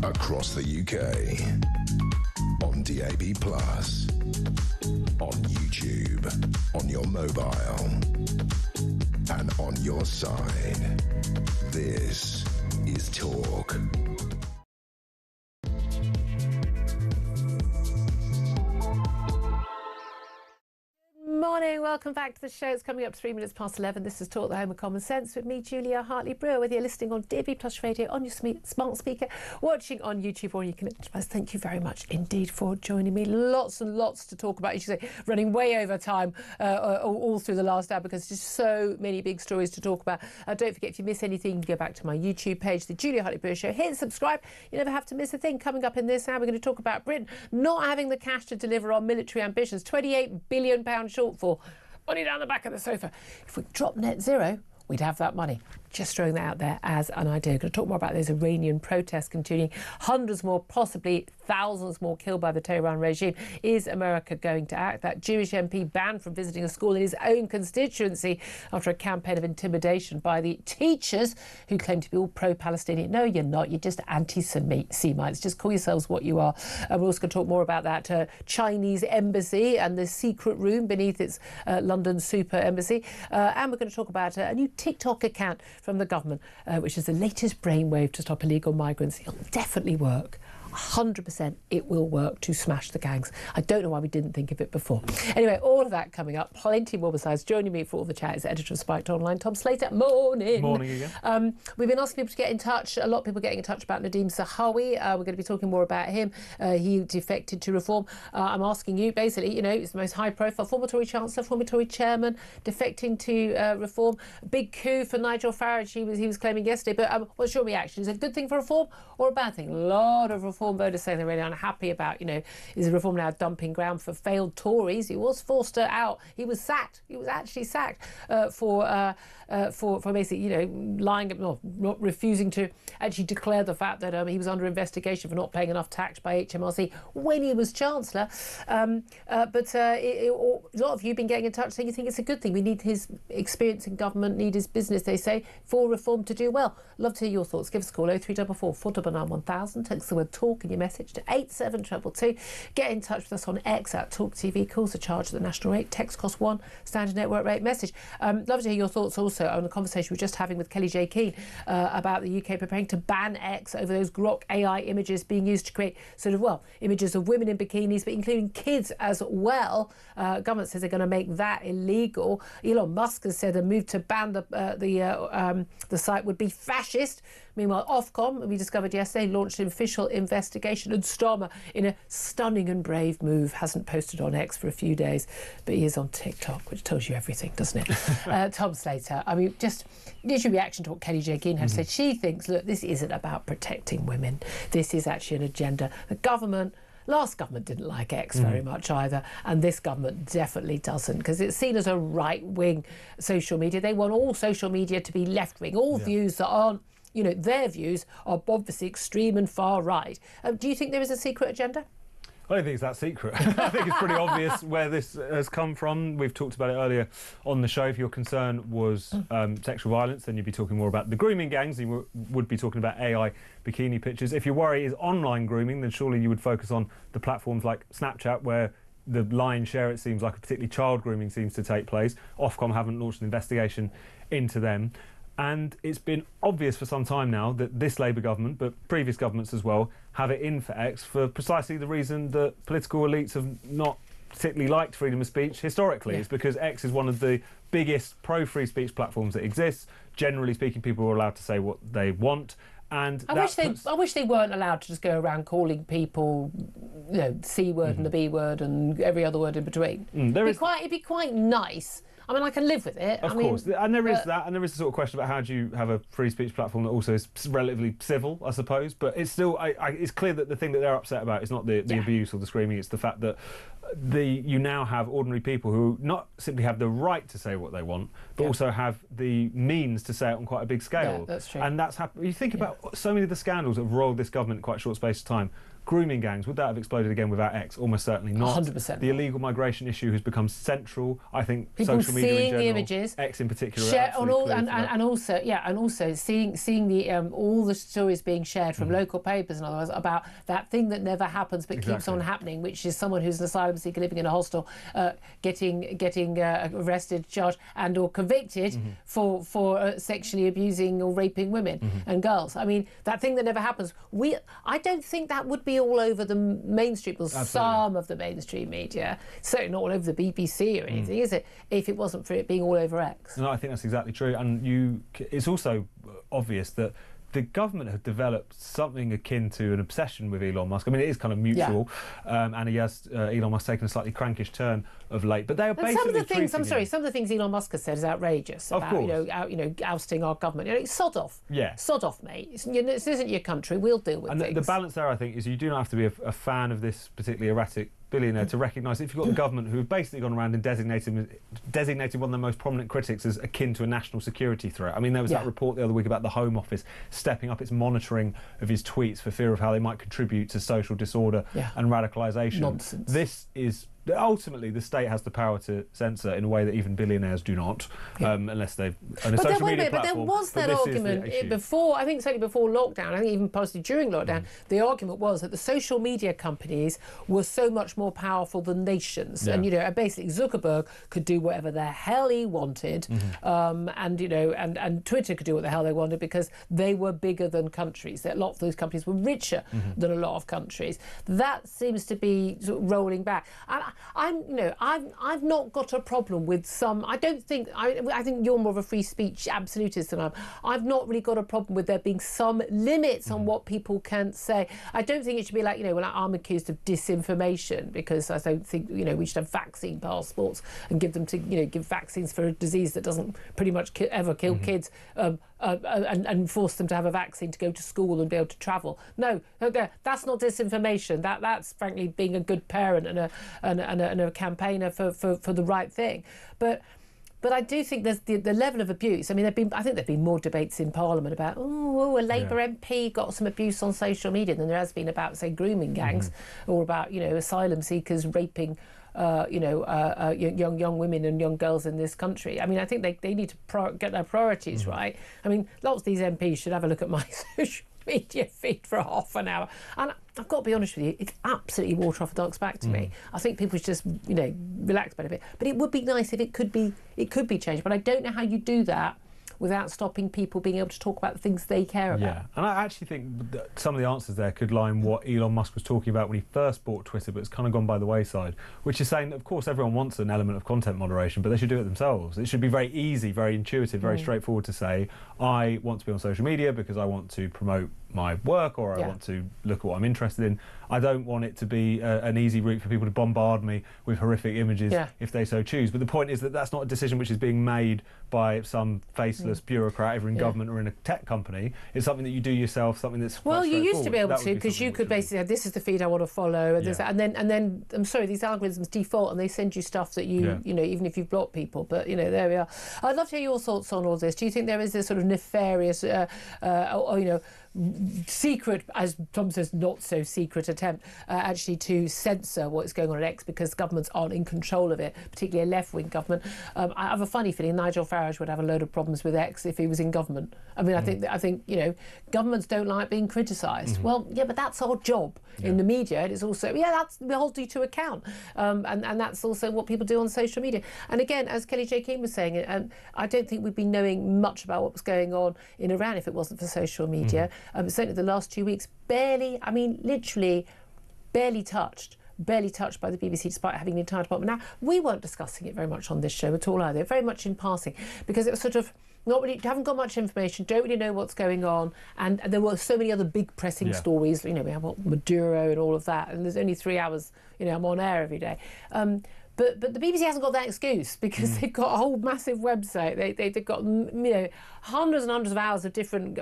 Across the UK, on DAB+, on YouTube, on your mobile, and on your side. This is Talk. Morning, welcome back to the show. It's coming up 3 minutes past 11. This is Talk, the Home of Common Sense with me, Julia Hartley-Brewer. Whether you're listening on DAB+ radio, on your smart speaker, watching on YouTube, or you can thank you very much indeed for joining me. Lots and lots to talk about. You should say running way over time all through the last hour because there's so many big stories to talk about. Don't forget, if you miss anything, you can go back to my YouTube page, the Julia Hartley-Brewer Show. Hit subscribe. You never have to miss a thing. Coming up in this hour, we're going to talk about Britain not having the cash to deliver on military ambitions. £28 billion shortfall. Money down the back of the sofa. If we drop net zero, we'd have that money. Just throwing that out there as an idea. Going to talk more about those Iranian protests continuing. Hundreds more, possibly thousands more killed by the Tehran regime. Is America going to act? That Jewish MP banned from visiting a school in his own constituency after a campaign of intimidation by the teachers who claim to be all pro-Palestinian. No, you're not. You're just anti-Semites. Just call yourselves what you are. We're also going to talk more about that Chinese embassy and the secret room beneath its London super embassy. And we're going to talk about a new TikTok account from the government, which is the latest brainwave to stop illegal migrants. It'll definitely work. 100% it will work to smash the gangs. I don't know why we didn't think of it before. Anyway, all of that coming up. Plenty more besides. Joining me for all the chat is editor of Spiked Online, Tom Slater. Morning. Morning again. We've been asking people to get in touch. A lot of people getting in touch about Nadeem Zahawi. We're going to be talking more about him. He defected to reform. I'm asking you, basically, you know, it's the most high-profile former Tory Chancellor, former Tory Chairman, defecting to reform. Big coup for Nigel Farage, he was claiming yesterday. But what's your reaction? Is it a good thing for reform or a bad thing? A lot of reform voters saying they're really unhappy about, you know, is reform now dumping ground for failed Tories? He was forced out. He was sacked. He was actually sacked for basically, you know, lying, not refusing to actually declare the fact that he was under investigation for not paying enough tax by HMRC when he was Chancellor. But a lot of you have been getting in touch saying you think it's a good thing. We need his experience in government, need his business, they say, for reform to do well. Love to hear your thoughts. Give us a call, 0344 499 1000. Text the word talk in your message to 87222. Get in touch with us on X at talkTV. Calls are charged at the national rate. Text cost £1, standard network rate message. Love to hear your thoughts also on the conversation we were just having with Kelly J. Keane about the UK preparing to ban X over those grok AI images being used to create images of women in bikinis, but including kids as well. Government says they're going to make that illegal. Elon Musk has said a move to ban the site would be fascist. Meanwhile, Ofcom, we discovered yesterday, launched an official investigation, and Starmer, in a stunning and brave move, hasn't posted on X for a few days, but he is on TikTok, which tells you everything, doesn't it? Tom Slater, I mean, just initial reaction to what Kelly J. Keane had said. She thinks, look, this isn't about protecting women. This is actually an agenda. The last government didn't like X very much either, and this government definitely doesn't, because it's seen as a right-wing social media. They want all social media to be left-wing, all views that aren't, you know, their views are obviously extreme and far right. Do you think there is a secret agenda? I don't think it's that secret. I think it's pretty obvious where this has come from. We've talked about it earlier on the show. If your concern was sexual violence, then you'd be talking more about the grooming gangs. You would be talking about AI bikini pictures. If your worry is online grooming, then surely you would focus on the platforms like Snapchat, where the lion's share, it seems like, particularly child grooming seems to take place. Ofcom haven't launched an investigation into them. And it's been obvious for some time now that this Labour government, but previous governments as well, have it in for X for precisely the reason that political elites have not particularly liked freedom of speech historically. It's because X is one of the biggest pro-free speech platforms that exists. Generally speaking, people are allowed to say what they want. And I wish they weren't allowed to just go around calling people, you know, C word and the B word and every other word in between. It'd be quite nice. I mean, I can live with it. Of course, and there is that, and there is the sort of question about how do you have a free speech platform that also is relatively civil, I suppose. But it's still, it's clear that the thing that they're upset about is not the abuse or the screaming. It's the fact that you now have ordinary people who not simply have the right to say what they want, but also have the means to say it on quite a big scale. Yeah, that's true. And that's happened. You think about so many of the scandals that have roiled this government in quite a short space of time. grooming gangs, would that have exploded again without X? Almost certainly not. 100% The illegal migration issue has become central. I think people social media in seeing general, the images, X in particular, share on all, and also seeing the all the stories being shared from local papers and others about that thing that never happens but keeps on happening, which is someone who's an asylum seeker living in a hostel getting arrested, charged and or convicted for sexually abusing or raping women and girls. I mean, that thing that never happens. I don't think that would be all over the mainstream, well, some of the mainstream media, certainly not all over the BBC or anything, is it? If it wasn't for it being all over X. No, I think that's exactly true. And it's also obvious that the government have developed something akin to an obsession with Elon Musk. I mean, it is kind of mutual, and Elon Musk taken a slightly crankish turn of late. But they are basically some of the things Elon Musk has said is outrageous about ousting our government. Sod off. Yeah. Sod off, mate. This isn't your country. We'll deal with things. The balance there, I think, is you do not have to be a fan of this particularly erratic billionaire to recognise if you've got the government who have basically gone around and designated one of their most prominent critics as akin to a national security threat. I mean, there was that report the other week about the Home Office stepping up its monitoring of his tweets for fear of how they might contribute to social disorder and radicalisation. Nonsense. This is... Ultimately, the state has the power to censor in a way that even billionaires do not, unless they've own a social media platform. But there was that argument before, I think certainly before lockdown, I think even possibly during lockdown, the argument was that the social media companies were so much more powerful than nations. And, basically Zuckerberg could do whatever the hell he wanted, and Twitter could do what the hell they wanted because they were bigger than countries. That a lot of those companies were richer than a lot of countries. That seems to be sort of rolling back. I've not got a problem with some. I think you're more of a free speech absolutist than I am. I've not really got a problem with there being some limits on what people can say. I don't think it should be like, I'm accused of disinformation because I don't think, we should have vaccine passports and give them to, give vaccines for a disease that doesn't pretty much ever kill kids and force them to have a vaccine to go to school and be able to travel. No, that's not disinformation. That's frankly being a good parent and a campaigner for the right thing. But I do think there's the level of abuse. I mean, I think there've been more debates in Parliament about a Labour MP got some abuse on social media than there has been about, say, grooming gangs or about asylum seekers raping young women and young girls in this country. I mean, I think they need to get their priorities right. I mean, lots of these MPs should have a look at my social media feed for half an hour. And I've got to be honest with you, it's absolutely water off a duck's back to me. I think people should just, relax about it a bit. But it would be nice if it could be changed. But I don't know how you do that without stopping people being able to talk about the things they care about. Yeah, and I actually think that some of the answers there could lie in what Elon Musk was talking about when he first bought Twitter, but it's kind of gone by the wayside, which is saying that, of course, everyone wants an element of content moderation, but they should do it themselves. It should be very easy, very intuitive, very straightforward to say, I want to be on social media because I want to promote my work or I want to look at what I'm interested in. I don't want it to be an easy route for people to bombard me with horrific images if they so choose. But the point is that that's not a decision which is being made by some faceless bureaucrat either in government or in a tech company. It's something that you do yourself, something that's well, you used to be able to, because you could basically say, this is the feed I want to follow, and, and then I'm sorry, these algorithms default and they send you stuff that you even if you've blocked people. But there we are. I'd love to hear your thoughts on all this. Do you think there is this sort of nefarious secret, as Tom says, not so secret attempt actually to censor what's going on at X because governments aren't in control of it, particularly a left-wing government? I have a funny feeling Nigel Farage would have a load of problems with X if he was in government. I mean, I think governments don't like being criticised. Well, but that's our job in the media. And it's also we hold you to account, and that's also what people do on social media. And again, as Kelly J. King was saying, I don't think we'd be knowing much about what was going on in Iran if it wasn't for social media. Certainly the last 2 weeks, literally barely touched by the BBC, despite having the entire department. Now, we weren't discussing it very much on this show at all either, very much in passing, because it was sort of not really, haven't got much information, don't really know what's going on, and there were so many other big pressing stories. We have Maduro and all of that, and there's only 3 hours, I'm on air every day. But the BBC hasn't got that excuse because they've got a whole massive website. They've got hundreds and hundreds of hours of different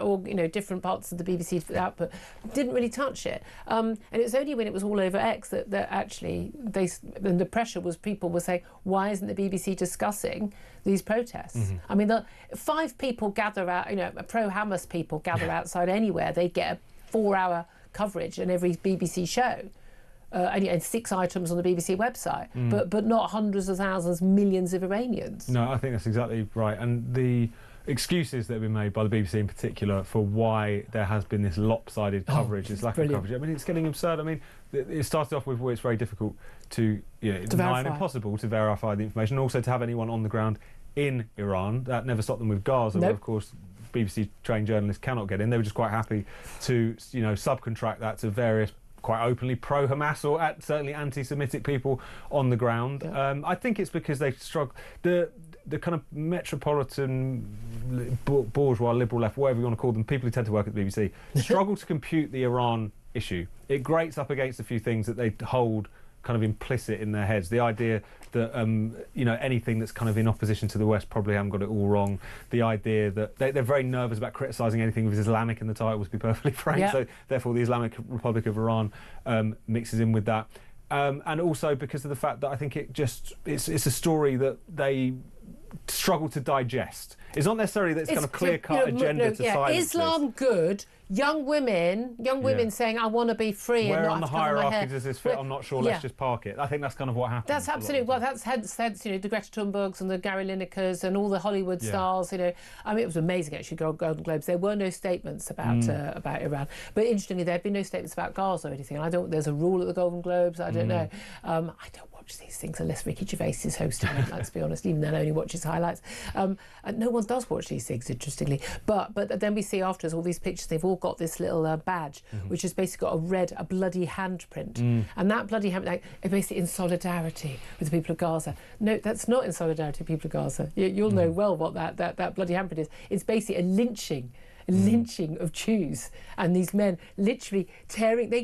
parts of the BBC output. Didn't really touch it, and it was only when it was all over X that actually the pressure was people were saying, why isn't the BBC discussing these protests? I mean, 5 people gather out, pro-Hamas people gather outside anywhere, they get a 4-hour coverage in every BBC show. And 6 items on the BBC website, but not hundreds of thousands, millions of Iranians. No, I think that's exactly right. And the excuses that have been made by the BBC in particular for why there has been this lopsided coverage, this lack of coverage, I mean, it's getting absurd. I mean, it started off with where it's very difficult to, nigh and impossible to verify the information, and also to have anyone on the ground in Iran. That never stopped them with Gaza, where, of course, BBC trained journalists cannot get in. They were just quite happy to, subcontract that to various quite openly pro-Hamas or certainly anti-Semitic people on the ground. Yeah. I think it's because they struggle. The kind of metropolitan bourgeois liberal left, whatever you want to call them, people who tend to work at the BBC, struggle to compute the Iran issue. It grates up against a few things that they hold kind of implicit in their heads. The idea that anything that's kind of in opposition to the West probably haven't got it all wrong. The idea that they're very nervous about criticising anything with Islamic in the title, to be perfectly frank. Yeah. So therefore the Islamic Republic of Iran mixes in with that. And also because of the fact that I think it's a story that they struggle to digest. It's not necessarily that it's kind of clear-cut agenda to silence Islam this. Good. Young women saying, I want to be free. Where and not on the hierarchy does this fit? I'm not sure. Let's just park it. I think that's kind of what happened. That's absolutely, well, that's the Greta Thunbergs and the Gary Linekers and all the Hollywood stars, I mean, it was amazing, actually, Golden Globes. There were no statements about Iran. But interestingly, there have been no statements about Gaza or anything. I don't, there's a rule at the Golden Globes, I don't know. I don't watch these things unless Ricky Gervais is hosting them, let's be honest. Even then, I only watches highlights. And no one does watch these things, interestingly. But then we see afterwards all these pictures, they've all got this little badge, which has basically got a bloody handprint. And that bloody handprint is basically in solidarity with the people of Gaza. No, that's not in solidarity with the people of Gaza. You'll know well what that bloody handprint is. It's basically a lynching of Jews, and these men literally tearing. They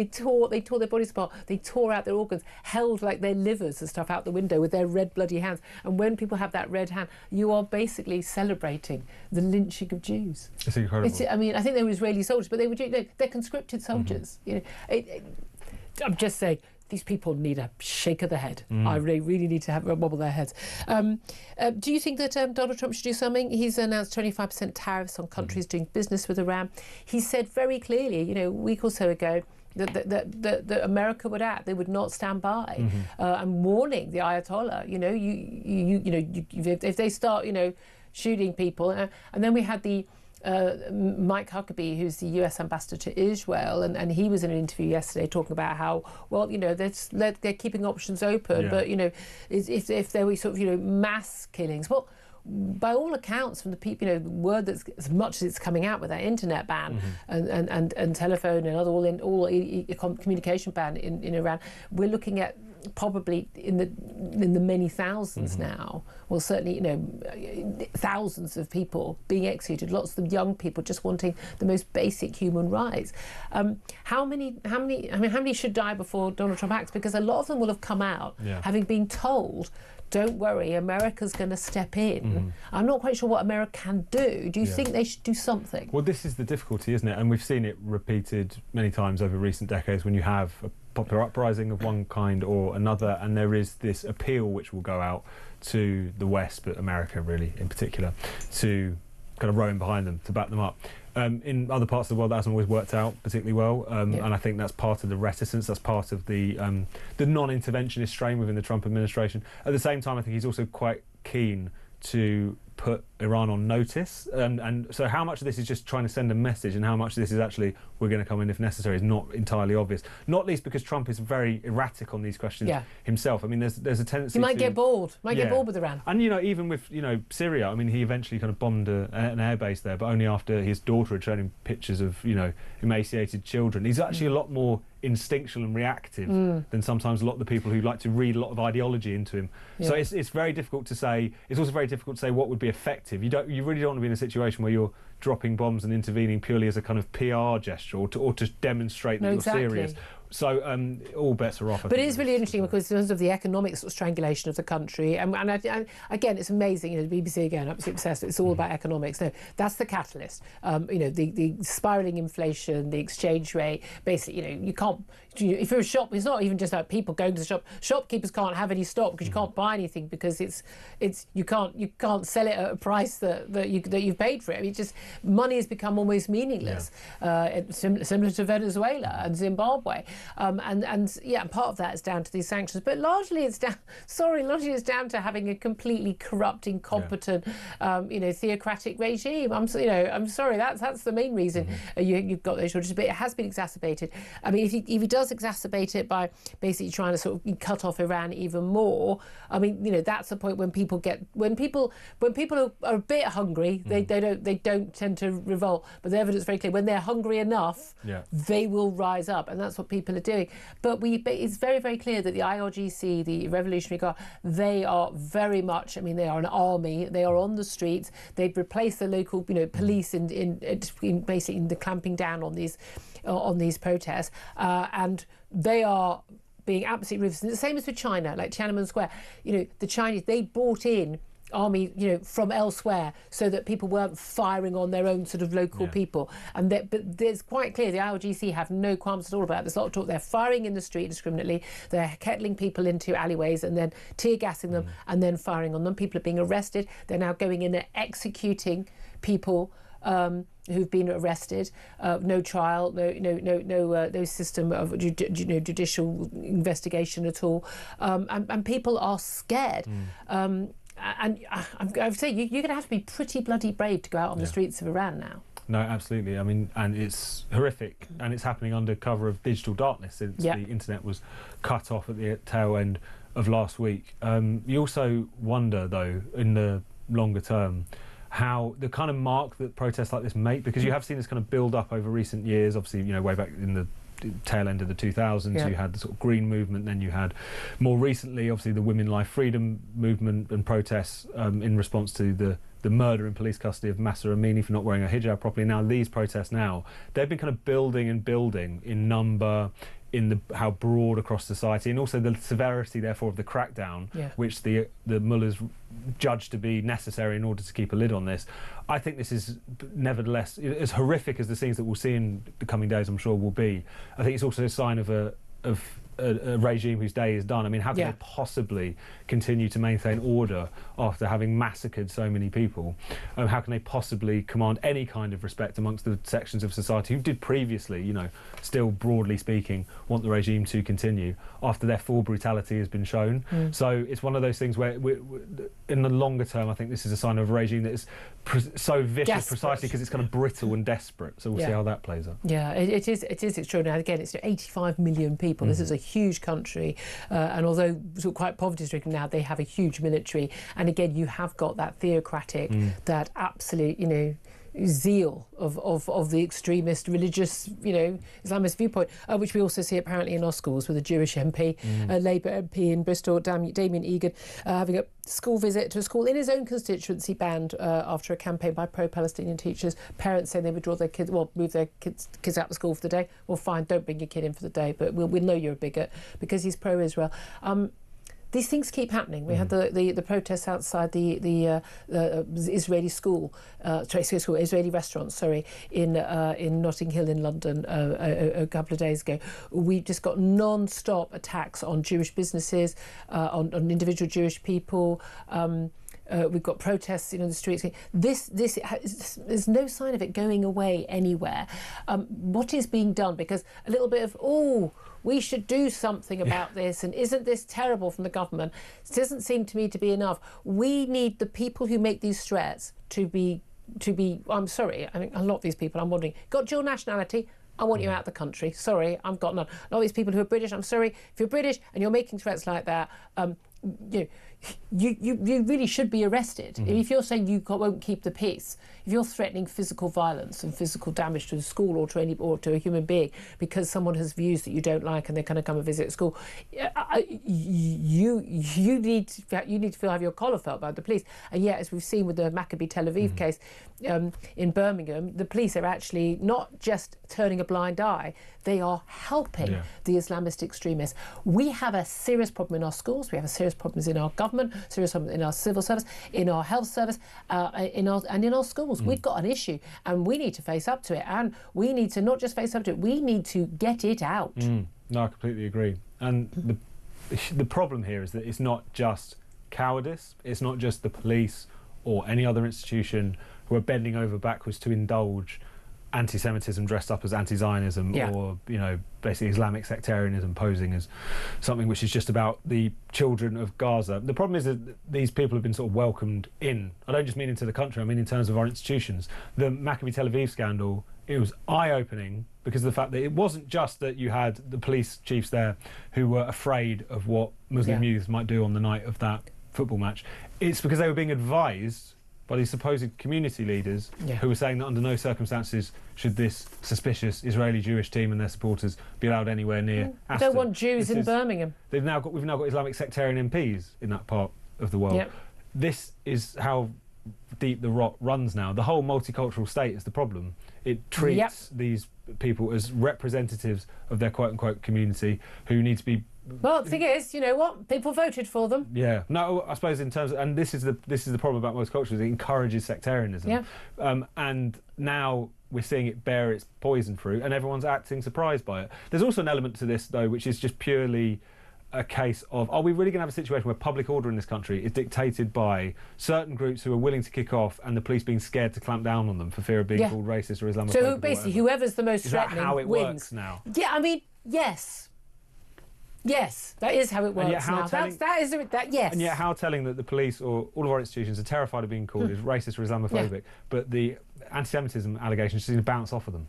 tore their bodies apart. They tore out their organs, held like their livers and stuff out the window with their red bloody hands. And when people have that red hand, you are basically celebrating the lynching of Jews. It's incredible. I think they were Israeli soldiers, but they're conscripted soldiers. I'm just saying. These people need a shake of the head. I really need to wobble their heads. Do you think that Donald Trump should do something? He's announced 25% tariffs on countries doing business with Iran. He said very clearly, a week or so ago, that America would act. They would not stand by. And warning the Ayatollah. If they start, shooting people. And then we had the Mike Huckabee, who's the US ambassador to Israel, and he was in an interview yesterday talking about how, well, they're keeping options open, but, if there were sort of, mass killings, well, by all accounts from the people, the word that's, as much as it's coming out with that internet ban and telephone and all communication ban in Iran, we're looking at probably in the many thousands now. Well, certainly, thousands of people being executed. Lots of young people just wanting the most basic human rights. How many should die before Donald Trump acts? Because a lot of them will have come out having been told, don't worry, America's going to step in. I'm not quite sure what America can do. Do you think they should do something? Well, this is the difficulty, isn't it? And we've seen it repeated many times over recent decades when you have a popular uprising of one kind or another, and there is this appeal which will go out to the West, but America really in particular, to kind of row in behind them, to back them up. In other parts of the world, that hasn't always worked out particularly well, and I think that's part of the reticence, that's part of the non-interventionist strain within the Trump administration. At the same time, I think he's also quite keen to put Iran on notice, and so how much of this is just trying to send a message and how much of this is actually we're going to come in if necessary is not entirely obvious, not least because Trump is very erratic on these questions himself. I mean, there's a tendency he might get bored with Iran, and even with Syria, I mean, he eventually kind of bombed an airbase there, but only after his daughter had shown him pictures of emaciated children. He's actually a lot more instinctual and reactive than sometimes a lot of the people who like to read a lot of ideology into him. So it's very difficult to say. It's also very difficult to say what would be effective. You really don't want to be in a situation where you're dropping bombs and intervening purely as a kind of PR gesture or to demonstrate that you're serious. So all bets are off. But it is really interesting because in terms of the economic sort of strangulation of the country, and again, it's amazing. The BBC again, absolutely obsessed. It's all about economics. No, that's the catalyst. The spiralling inflation, the exchange rate. Basically, you can't. if you're a shop, it's not even just about people going to the shop. Shopkeepers can't have any stock because you can't buy anything because you can't sell it at a price that you've paid for it. I mean, just money has become almost meaningless. Similar to Venezuela and Zimbabwe, and part of that is down to these sanctions, but largely it's down to having a completely corrupt, incompetent, theocratic regime. I'm sorry, that's the main reason you've got those shortages. But it has been exacerbated. I mean, if he does exacerbate it by basically trying to sort of cut off Iran even more, I mean, that's the point when people are a bit hungry, they don't tend to revolt. But the evidence is very clear: when they're hungry enough, they will rise up, and that's what people are doing. But it's very, very clear that the IRGC, the Revolutionary Guard, they are very much. I mean, they are an army. They are on the streets. They've replaced the local, police in basically in the clamping down on these protests, and they are being absolutely ruthless. And the same as with China, like Tiananmen Square. The Chinese, they brought in army, from elsewhere, so that people weren't firing on their own sort of local people. But there's quite clear the IRGC have no qualms at all about this. There's a lot of talk. They're firing in the street indiscriminately. They're kettling people into alleyways and then tear gassing them and then firing on them. People are being arrested. They're now going in and executing people who've been arrested. No trial, no system of judicial investigation at all, and people are scared. And I would say you're going to have to be pretty bloody brave to go out on the streets of Iran now. No, absolutely. I mean, and it's horrific, and it's happening under cover of digital darkness since the internet was cut off at the tail end of last week. You also wonder, though, in the longer term, how the kind of mark that protests like this make, because you have seen this kind of build up over recent years. Obviously, way back in the tail end of the 2000s, you had the sort of green movement, then you had more recently obviously the women life freedom movement and protests in response to the murder in police custody of Mahsa Amini for not wearing a hijab properly. Now these protests they've been kind of building in number, in how broad across society, and also the severity therefore of the crackdown, which the mullahs judged to be necessary in order to keep a lid on this. I think this is nevertheless, as horrific as the scenes that we'll see in the coming days I'm sure will be, I think it's also a sign of a regime whose day is done. I mean, how can they possibly continue to maintain order after having massacred so many people? How can they possibly command any kind of respect amongst the sections of society who did previously, still broadly speaking, want the regime to continue after their full brutality has been shown? So it's one of those things where in the longer term, I think this is a sign of a regime that is so vicious precisely because it's kind of brittle and desperate. So we'll see how that plays out. Yeah, it is extraordinary. Again, it's 85 million people. This is a huge country, and although sort of quite poverty-stricken now, they have a huge military. And again, you have got that theocratic, that absolute, zeal of the extremist religious, Islamist viewpoint, which we also see apparently in our schools with a Jewish MP, a Labour MP in Bristol, Damien Egan, having a school visit to a school in his own constituency banned after a campaign by pro-Palestinian teachers. Parents saying they would move their kids out of school for the day. Well, fine, don't bring your kid in for the day, but we'll know you're a bigot because he's pro-Israel. These things keep happening. We had the protests outside the Israeli Israeli restaurant, in Notting Hill in London a couple of days ago. We just got non-stop attacks on Jewish businesses, on individual Jewish people. We've got protests in the streets. There's no sign of it going away anywhere. What is being done? Because a little bit of, we should do something about this, and isn't this terrible from the government? It doesn't seem to me to be enough. We need the people who make these threats to be. I'm sorry. I mean, a lot of these people. I'm wondering. Got dual nationality? I want you out of the country. Sorry, I've got none. A lot of these people who are British. I'm sorry. If you're British and you're making threats like that, you really should be arrested. If you're saying you won't keep the peace, if you're threatening physical violence and physical damage to the school or to a human being because someone has views that you don't like and they're going to come and visit school, you need to have your collar felt by the police. And yet, as we've seen with the Maccabi Tel Aviv case in Birmingham, the police are actually not just turning a blind eye, they are helping the Islamist extremists. We have a serious problem in our schools, we have a serious problems in our government, serious problems in our civil service, in our health service, in our schools. We've got an issue and we need to face up to it, and we need to not just face up to it, we need to get it out. No, I completely agree. And the problem here is that it's not just cowardice, it's not just the police or any other institution who are bending over backwards to indulge anti-Semitism dressed up as anti-Zionism, or, you know, basically Islamic sectarianism posing as something which is just about the children of Gaza. The problem is that these people have been sort of welcomed in. I don't just mean into the country, I mean in terms of our institutions. The Maccabi Tel Aviv scandal, it was eye-opening because of the fact that it wasn't just that you had the police chiefs there who were afraid of what Muslim youths might do on the night of that football match. It's because they were being advised by these supposed community leaders who were saying that under no circumstances should this suspicious Israeli Jewish team and their supporters be allowed anywhere near Aston. Don't want Jews in Birmingham. We've now got Islamic sectarian MPs in that part of the world. This is how deep the rot runs now. The whole multicultural state is the problem. It treats these people as representatives of their quote-unquote community who need to be... Well, the thing is, you know what? People voted for them. Yeah. No, I suppose in terms of... And this is the problem about most cultures. It encourages sectarianism. And now we're seeing it bear its poison fruit and everyone's acting surprised by it. There's also an element to this, though, which is just purely a case of, are we really going to have a situation where public order in this country is dictated by certain groups who are willing to kick off and the police being scared to clamp down on them for fear of being called racist or Islamophobic? So basically, whoever's the most threatening wins. Is that how it wins. works now? Yeah, I mean, yes. Yes, that is how it works now. Yes. And yet how telling that the police or all of our institutions are terrified of being called is racist or Islamophobic, but the anti-Semitism allegations seem to bounce off of them.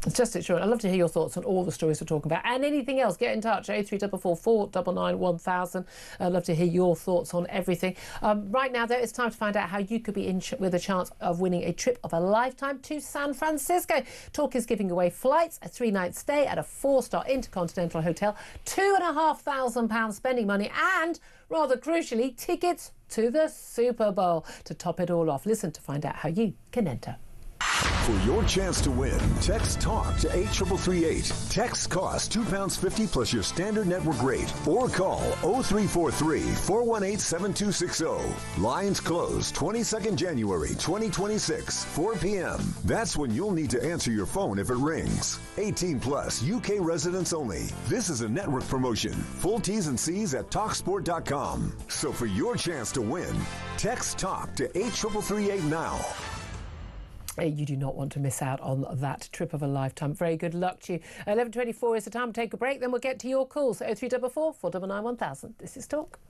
It's just it, sure. I'd love to hear your thoughts on all the stories we're talking about and anything else. Get in touch, 0344 499 1000. I'd love to hear your thoughts on everything. Right now, though, it's time to find out how you could be in with a chance of winning a trip of a lifetime to San Francisco. Talk is giving away flights, a 3-night stay at a 4-star Intercontinental Hotel, £2,500 spending money and, rather crucially, tickets to the Super Bowl. To top it all off, listen to find out how you can enter. For your chance to win, text TALK to 83338. Texts cost £2.50 plus your standard network rate. Or call 0343 418 7260. Lines close 22nd January 2026, 4 p.m. That's when you'll need to answer your phone if it rings. 18 plus, UK residents only. This is a network promotion. Full T's and C's at TalkSport.com. So for your chance to win, text TALK to 83338 now. You do not want to miss out on that trip of a lifetime. Very good luck to you. 11:24 is the time to take a break. Then we'll get to your calls. 0344 499 1000. This is Talk.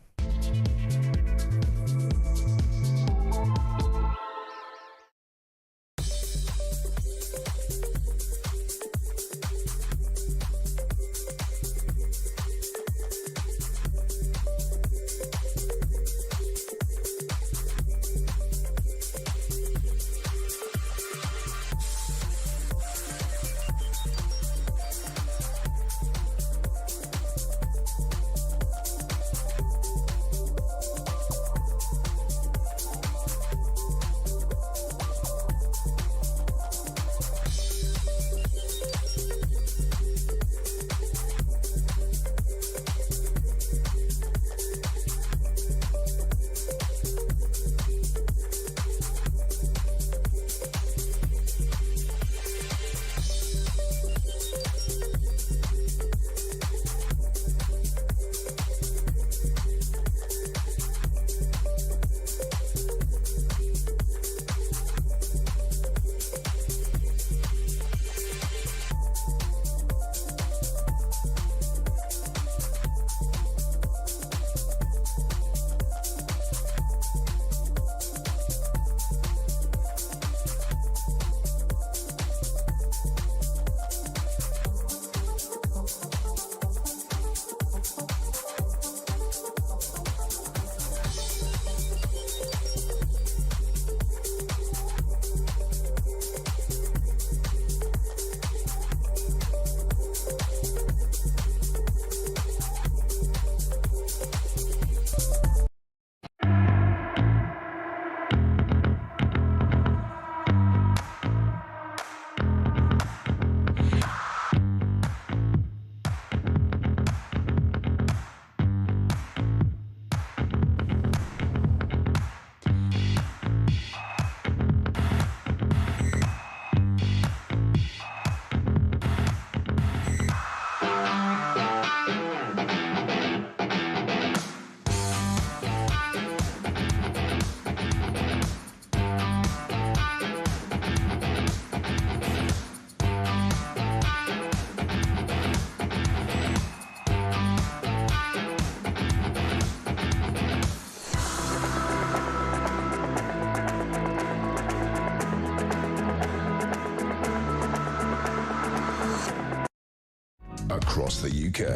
across the UK,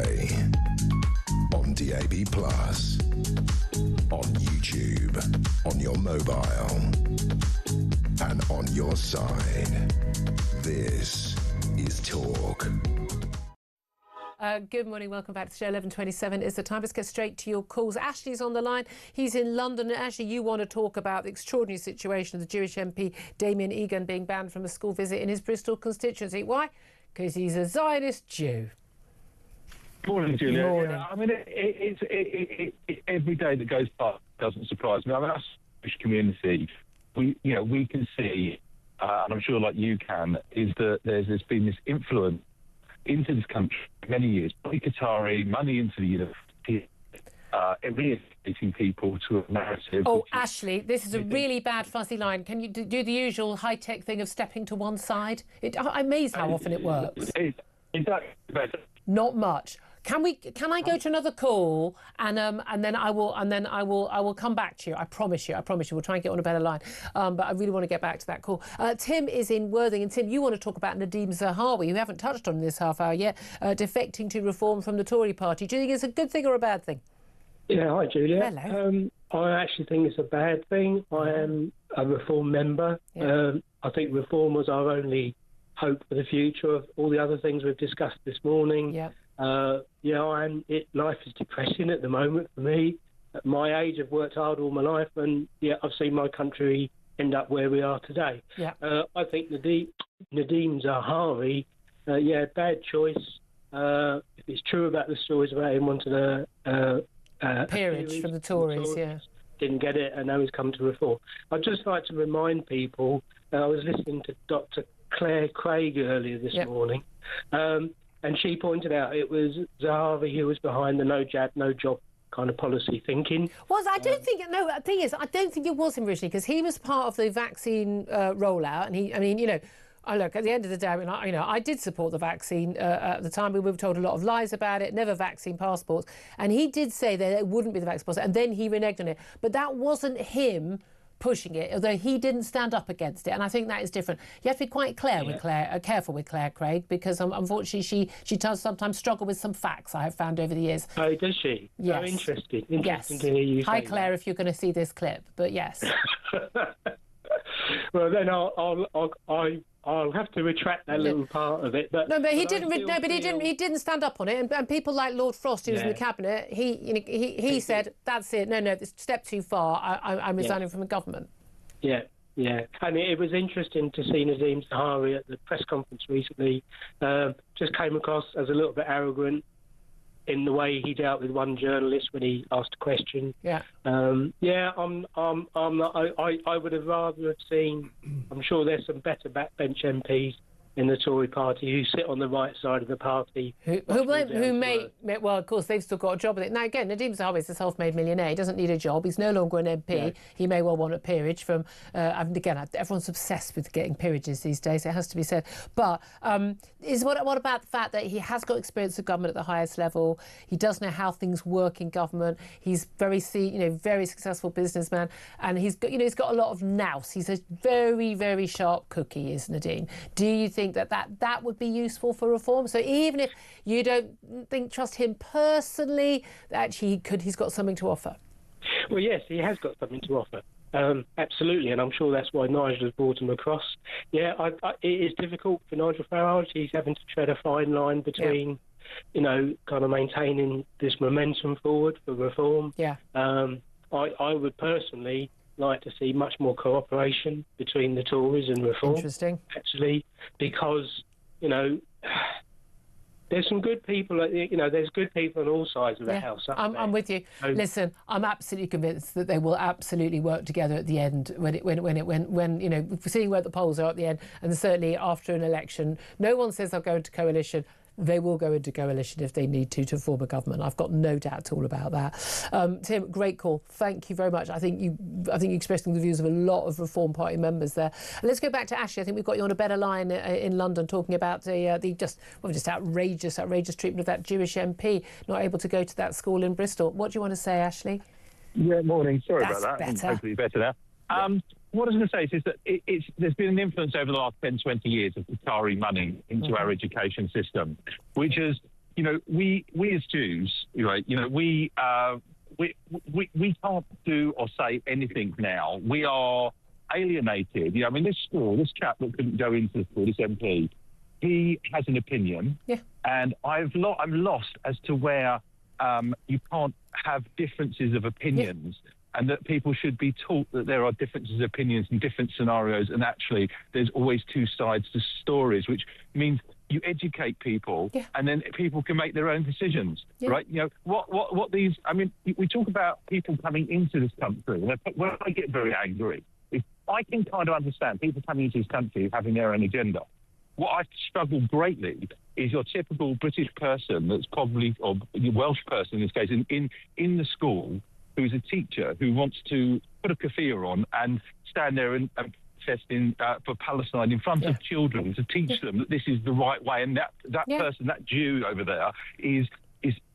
on DAB+, on YouTube, on your mobile, and on your side. This is Talk. Good morning, welcome back to the show. 11:27 is the time. Let's get straight to your calls. Ashley's on the line. He's in London. And Ashley, you want to talk about the extraordinary situation of the Jewish MP Damien Egan being banned from a school visit in his Bristol constituency. Why? Because he's a Zionist Jew. Morning, Julia. Morning. Yeah, I mean, it's every day that goes by doesn't surprise me. I mean, us Jewish community, we can see, and I'm sure like you can, is that there's been this influence into this country for many years, money Qatari, money into the university, re-educating people to a narrative. Oh, Ashley, this is a really bad fuzzy line. Can you do the usual high-tech thing of stepping to one side? I'm amazed how often it works. Is that better? Not much. Can I go to another call and then I will come back to you. I promise you. We'll try and get on a better line. But I really want to get back to that call. Tim is in Worthing, and Tim, you want to talk about Nadeem Zahawi, who haven't touched on this half hour yet, defecting to Reform from the Tory party. Do you think it's a good thing or a bad thing? Yeah, hi Julia. Hello. I actually think it's a bad thing. I am a Reform member. Yeah. I think Reform was our only hope for the future of all the other things we've discussed this morning. Yeah. Life is depressing at the moment for me. At my age, I've worked hard all my life, and I've seen my country end up where we are today. Yeah. I think Nadeem Zahawi, bad choice. If it's true about the stories about him wanting a peerage from the Tories, yeah. Didn't get it, and now he's come to Reform. I'd just like to remind people, I was listening to Dr. Claire Craig earlier this morning, and she pointed out it was Zahawi who was behind the no jab, no job kind of policy thinking. I don't think it was him originally, because he was part of the vaccine rollout, and look, at the end of the day, I did support the vaccine at the time. We were told a lot of lies about it, never vaccine passports, and he did say that it wouldn't be the vaccine passport, and then he reneged on it. But that wasn't him pushing it, although he didn't stand up against it, and I think that is different. You have to be quite careful with Claire Craig, because unfortunately she does sometimes struggle with some facts I have found over the years. Oh, does she? Yes. Oh, interesting Yes. to hear you Hi, say Claire, that. if you're going to see this clip, but yes. Well, then I'll have to retract that little part of it. But he didn't stand up on it, and people like Lord Frost, who was in the cabinet, he said, "That's it. No, it's a step too far. I'm resigning from the government." Yeah. And it was interesting to see Nadeem Zahawi at the press conference recently. Just came across as a little bit arrogant in the way he dealt with one journalist when he asked a question. Yeah. I would have rather have seen. I'm sure there's some better backbench MPs in the Tory party who sit on the right side of the party. Who may, well, of course, they've still got a job with it. Now, again, Nadeem Zahawi is a self-made millionaire. He doesn't need a job. He's no longer an MP. Yeah. He may well want a peerage from, everyone's obsessed with getting peerages these days, it has to be said. But what about the fact that he has got experience of government at the highest level? He does know how things work in government. He's very successful businessman, and he's got a lot of nous. He's a very, very sharp cookie, is Nadeem. Do you think that would be useful for Reform? So even if you don't trust him personally, actually he's got something to offer. Well, yes, he has got something to offer. Absolutely, and I'm sure that's why Nigel has brought him across. Yeah, it is difficult for Nigel Farage. He's having to tread a fine line between, kind of maintaining this momentum forward for Reform. Yeah. I would personally like to see much more cooperation between the Tories and Reform. Interesting. Actually, because, there's some good people, there's good people on all sides of the house. I'm with you. Listen, I'm absolutely convinced that they will absolutely work together at the end when seeing where the polls are at the end, and certainly after an election. No one says they'll go into coalition. They will go into coalition if they need to form a government. I've got no doubt at all about that. Tim, great call. Thank you very much. I think you're expressing the views of a lot of Reform Party members there. And let's go back to Ashley. I think we've got you on a better line in London, talking about the just outrageous treatment of that Jewish MP not able to go to that school in Bristol. What do you want to say, Ashley? Yeah, morning. Sorry That's about that. Better. Hopefully better now. What I was going to say is that there's been an influence over the last 10, 20 years of Qatari money into our education system, which has you know, we as Jews, right, you know, we can't do or say anything now. We are alienated. You know, I mean, this chap that couldn't go into the school, this MP, he has an opinion. Yeah. And I'm lost as to where you can't have differences of opinions. Yeah. And that people should be taught that there are differences of opinions in different scenarios, and actually there's always two sides to stories, which means you educate people, and then people can make their own decisions, right? You know, what these, I mean, we talk about people coming into this country, and when I get very angry, if I can kind of understand people coming into this country having their own agenda. What I struggle greatly is your typical British person that's probably, or Welsh person in this case, in the school, who's a teacher who wants to put a keffiyeh on and stand there and protest for Palestine in front of children to teach them that this is the right way, and that person, that Jew over there, is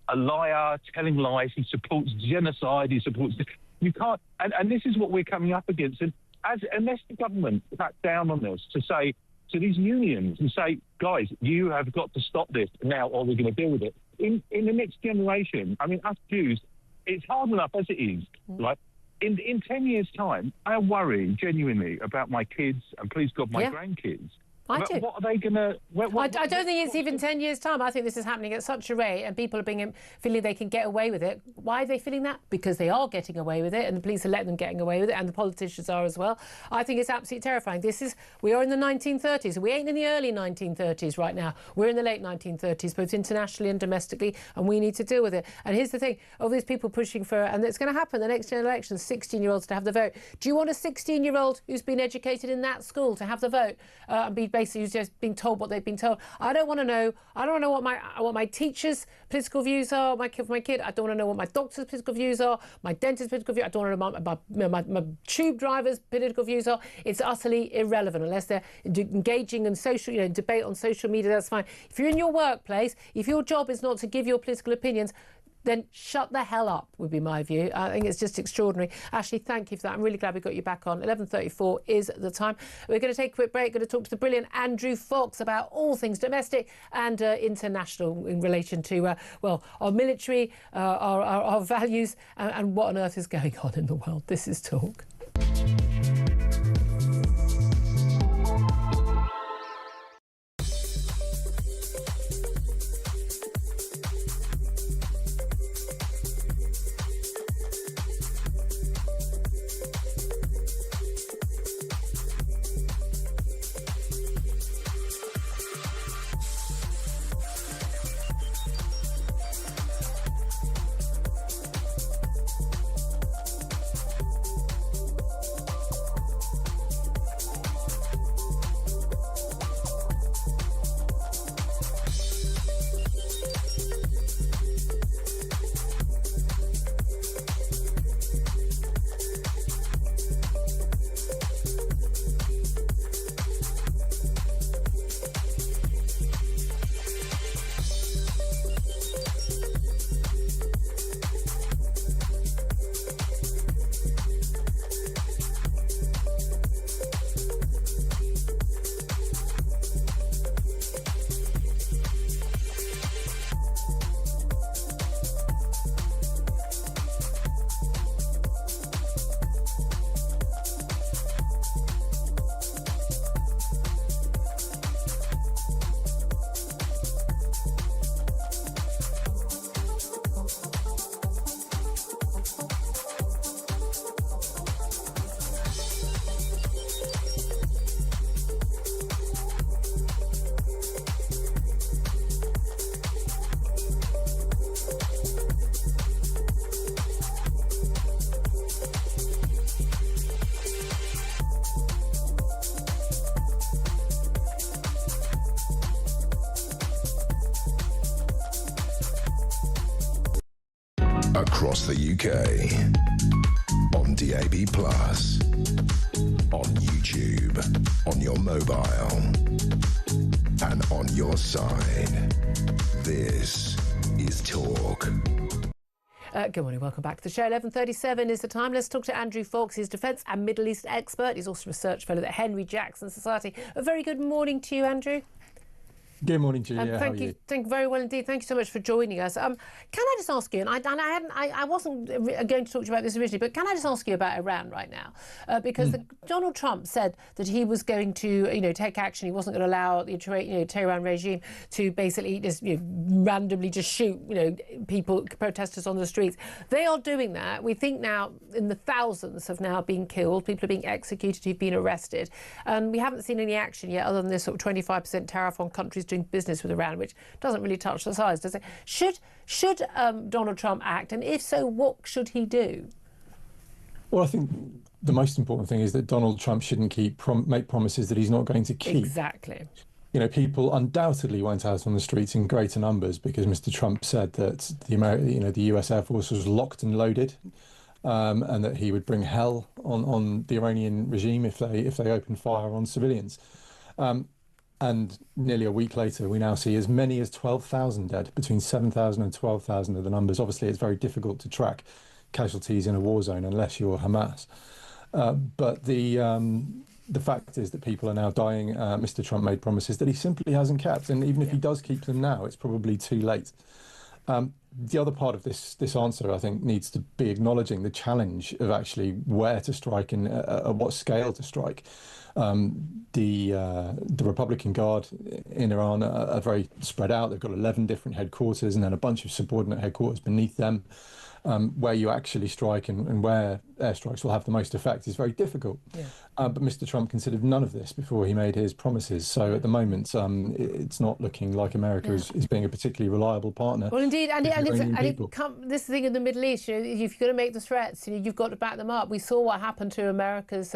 a liar, telling lies. He supports genocide. He supports. You can't, and this is what we're coming up against. And unless the government crack down on this to say to these unions and say, guys, you have got to stop this now, or we're going to deal with it. In the next generation, I mean, us Jews. It's hard enough as it is. Like in 10 years' time, I worry genuinely about my kids and, please God, my grandkids. I do. What are they going to... I don't think it's even 10 years' time. I think this is happening at such a rate, and people are feeling they can get away with it. Why are they feeling that? Because they are getting away with it, and the police are letting them getting away with it, and the politicians are as well. I think it's absolutely terrifying. We are in the 1930s. We ain't in the early 1930s right now. We're in the late 1930s, both internationally and domestically, and we need to deal with it. And here's the thing. All these people pushing for, and it's going to happen, the next general election, 16-year-olds to have the vote. Do you want a 16-year-old who's been educated in that school to have the vote and be basically who's just been told what they've been told? I don't want to know. I don't know what my teachers' political views are. My kid. I don't want to know what my doctor's political views are. My dentist's political views. I don't want to know my tube driver's political views are. It's utterly irrelevant unless they're engaging in social, debate on social media. That's fine. If you're in your workplace, if your job is not to give your political opinions, then shut the hell up, would be my view. I think it's just extraordinary. Ashley, thank you for that. I'm really glad we got you back on. 11:34 is the time. We're going to take a quick break. Going to talk to the brilliant Andrew Fox about all things domestic and international in relation to, our military, our values, and what on earth is going on in the world. This is Talk. Across the UK, on DAB+, on YouTube, on your mobile, and on your side. This is Talk. Good morning, welcome back to the show. 11:37 is the time. Let's talk to Andrew Fox. He's defence and Middle East expert. He's also a research fellow at Henry Jackson Society. A very good morning to you, Andrew. Good morning, Julia. How are you? Thank you very well indeed. Thank you so much for joining us. Can I just ask you, and I wasn't going to talk to you about this originally, but can I just ask you about Iran right now? Because Donald Trump said that he was going to, take action. He wasn't going to allow the Tehran regime to basically just randomly just shoot, people, protesters on the streets. They are doing that. We think now in the thousands have now been killed. People are being executed who've been arrested, and we haven't seen any action yet, other than this sort of 25% tariff on countries doing business with Iran, which doesn't really touch the size, does it? Should Donald Trump act, and if so, what should he do? Well, I think the most important thing is that Donald Trump shouldn't make promises that he's not going to keep. Exactly. People undoubtedly went out on the streets in greater numbers because Mr. Trump said that the US Air Force was locked and loaded, and that he would bring hell on the Iranian regime if they opened fire on civilians. And nearly a week later, we now see as many as 12,000 dead. Between 7,000 and 12,000 are the numbers. Obviously, it's very difficult to track casualties in a war zone unless you're Hamas. But the fact is that people are now dying. Mr. Trump made promises that he simply hasn't kept. And even if he does keep them now, it's probably too late. The other part of this answer, I think, needs to be acknowledging the challenge of actually where to strike and at what scale to strike. The Republican Guard in Iran are very spread out. They've got 11 different headquarters and then a bunch of subordinate headquarters beneath them. Where you actually strike and where airstrikes will have the most effect is very difficult. Yeah. But Mr. Trump considered none of this before he made his promises. So at the moment, it's not looking like America is being a particularly reliable partner. Well, indeed, this thing in the Middle East, if you're going to make the threats, you've got to back them up. We saw what happened to America's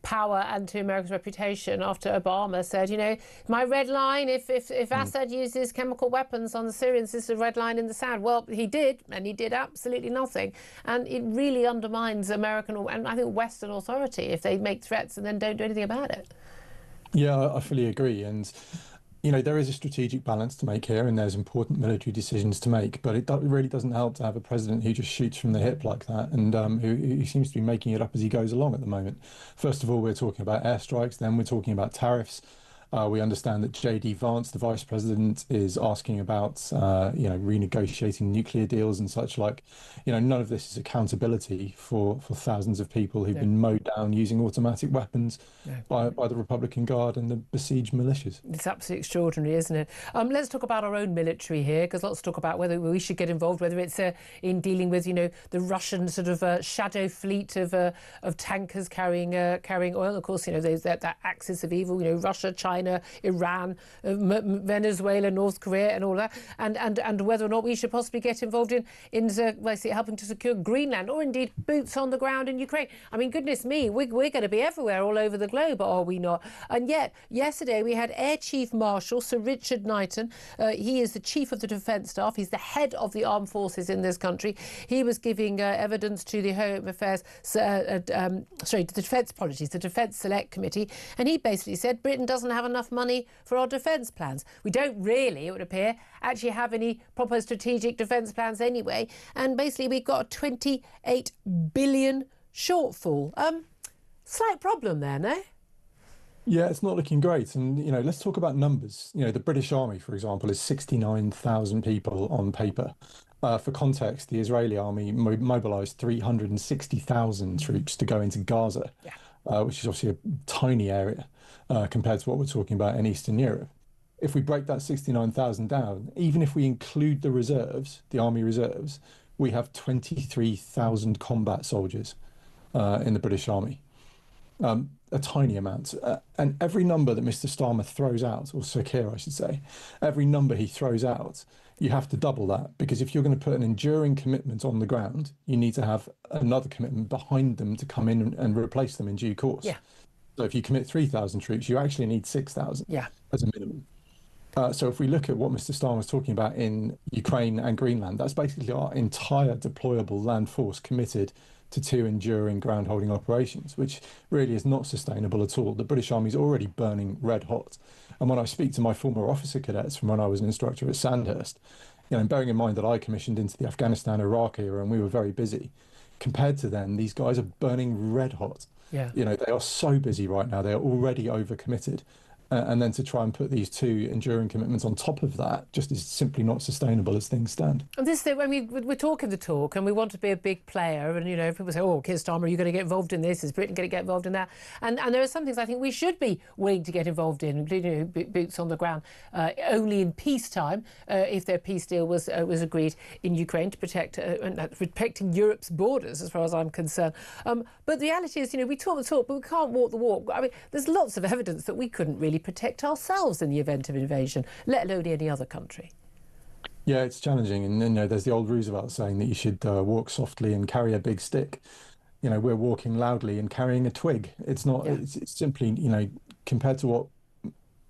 power and to America's reputation after Obama said, my red line, if Assad uses chemical weapons on the Syrians, this is a red line in the sand. Well, he did, and he did absolutely nothing. And it really undermines American and I think Western authority if they make threats and then don't do anything about it. Yeah, I fully agree. And, there is a strategic balance to make here and there's important military decisions to make. But it really doesn't help to have a president who just shoots from the hip like that and who seems to be making it up as he goes along at the moment. First of all, we're talking about airstrikes. Then we're talking about tariffs. We understand that J.D. Vance, the vice president, is asking about, renegotiating nuclear deals and such like. None of this is accountability for thousands of people who've been mowed down using automatic weapons by the Republican Guard and the besieged militias. It's absolutely extraordinary, isn't it? Let's talk about our own military here, because lots of talk about whether we should get involved, whether it's in dealing with, the Russian sort of shadow fleet of tankers carrying oil. Of course, that axis of evil, Russia, China, Iran, Venezuela, North Korea and all that, and whether or not we should possibly get involved in helping to secure Greenland or indeed boots on the ground in Ukraine. I mean, goodness me, we're going to be everywhere all over the globe, are we not? And yet, yesterday we had Air Chief Marshal Sir Richard Knighton. He is the Chief of the Defence Staff. He's the head of the armed forces in this country. He was giving evidence to the Home Affairs, the Defence Policies, the Defence Select Committee, and he basically said Britain doesn't have enough money for our defence plans. We don't really, it would appear, actually have any proper strategic defence plans anyway, and basically we've got a 28 billion shortfall. Slight problem there, no? Yeah, it's not looking great. And, let's talk about numbers. The British Army, for example, is 69,000 people on paper. For context, the Israeli army mobilised 360,000 troops to go into Gaza, which is obviously a tiny area compared to what we're talking about in Eastern Europe. If we break that 69,000 down, even if we include the reserves, the army reserves, we have 23,000 combat soldiers in the British Army. A tiny amount. And every number that Mr. Starmer throws out, or Sir Keir, I should say, every number he throws out, you have to double that, because if you're going to put an enduring commitment on the ground, you need to have another commitment behind them to come in and replace them in due course. Yeah. So if you commit 3,000 troops, you actually need 6,000 as a minimum. So if we look at what Mr. Starmer was talking about in Ukraine and Greenland, that's basically our entire deployable land force committed to 2 enduring ground holding operations, which really is not sustainable at all. The British Army is already burning red hot. And when I speak to my former officer cadets from when I was an instructor at Sandhurst, and bearing in mind that I commissioned into the Afghanistan-Iraq era and we were very busy, compared to then, these guys are burning red hot. Yeah. They are so busy right now. They are already overcommitted. and then to try and put these two enduring commitments on top of that just is simply not sustainable as things stand. And this, I mean, we're talking the talk, and we want to be a big player. And, you know, people say, "Oh, Keir Starmer, are you going to get involved in this? Is Britain going to get involved in that?" And there are some things I think we should be willing to get involved in, including boots on the ground, only in peacetime, if their peace deal was agreed in Ukraine to protect protecting Europe's borders, as far as I'm concerned. But the reality is, you know, we talk the talk, but we can't walk the walk. I mean, there's lots of evidence that we couldn't really protect ourselves in the event of invasion, let alone any other country. Yeah, it's challenging, and you know, there's the old Roosevelt saying that you should walk softly and carry a big stick. You know, we're walking loudly and carrying a twig. It's not. Yeah. It's simply, you know, compared to what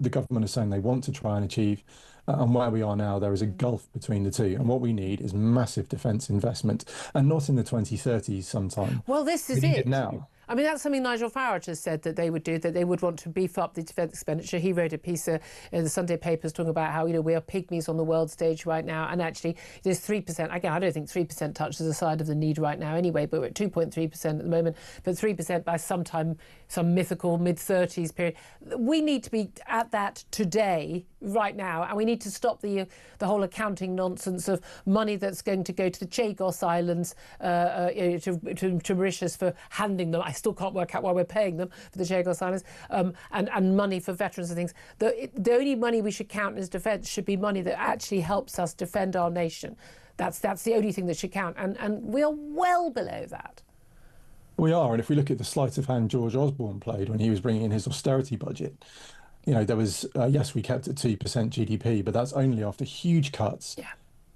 the government is saying they want to try and achieve, and where we are now, there is a gulf between the two. And what we need is massive defence investment, and not in the 2030s sometime. Well, this is we need it now. I mean, that's something Nigel Farage has said that they would do, that they would want to beef up the defence expenditure. He wrote a piece in the Sunday papers talking about how, you know, we are pygmies on the world stage right now. And actually, there's 3%. Again, I don't think 3% touches the side of the need right now anyway, but we're at 2.3% at the moment. But 3% by sometime, some mythical mid-30s period. We need to be at that today, right now, and we need to stop the whole accounting nonsense of money that's going to go to the Chagos Islands, to Mauritius for handing them. I still can't work out why we're paying them for the Chagos Islands, and money for veterans and things. The only money we should count as defence should be money that actually helps us defend our nation. That's the only thing that should count, and we are well below that. We are, and if we look at the sleight of hand George Osborne played when he was bringing in his austerity budget, you know, there was, yes, we kept at 2% GDP, but that's only after huge cuts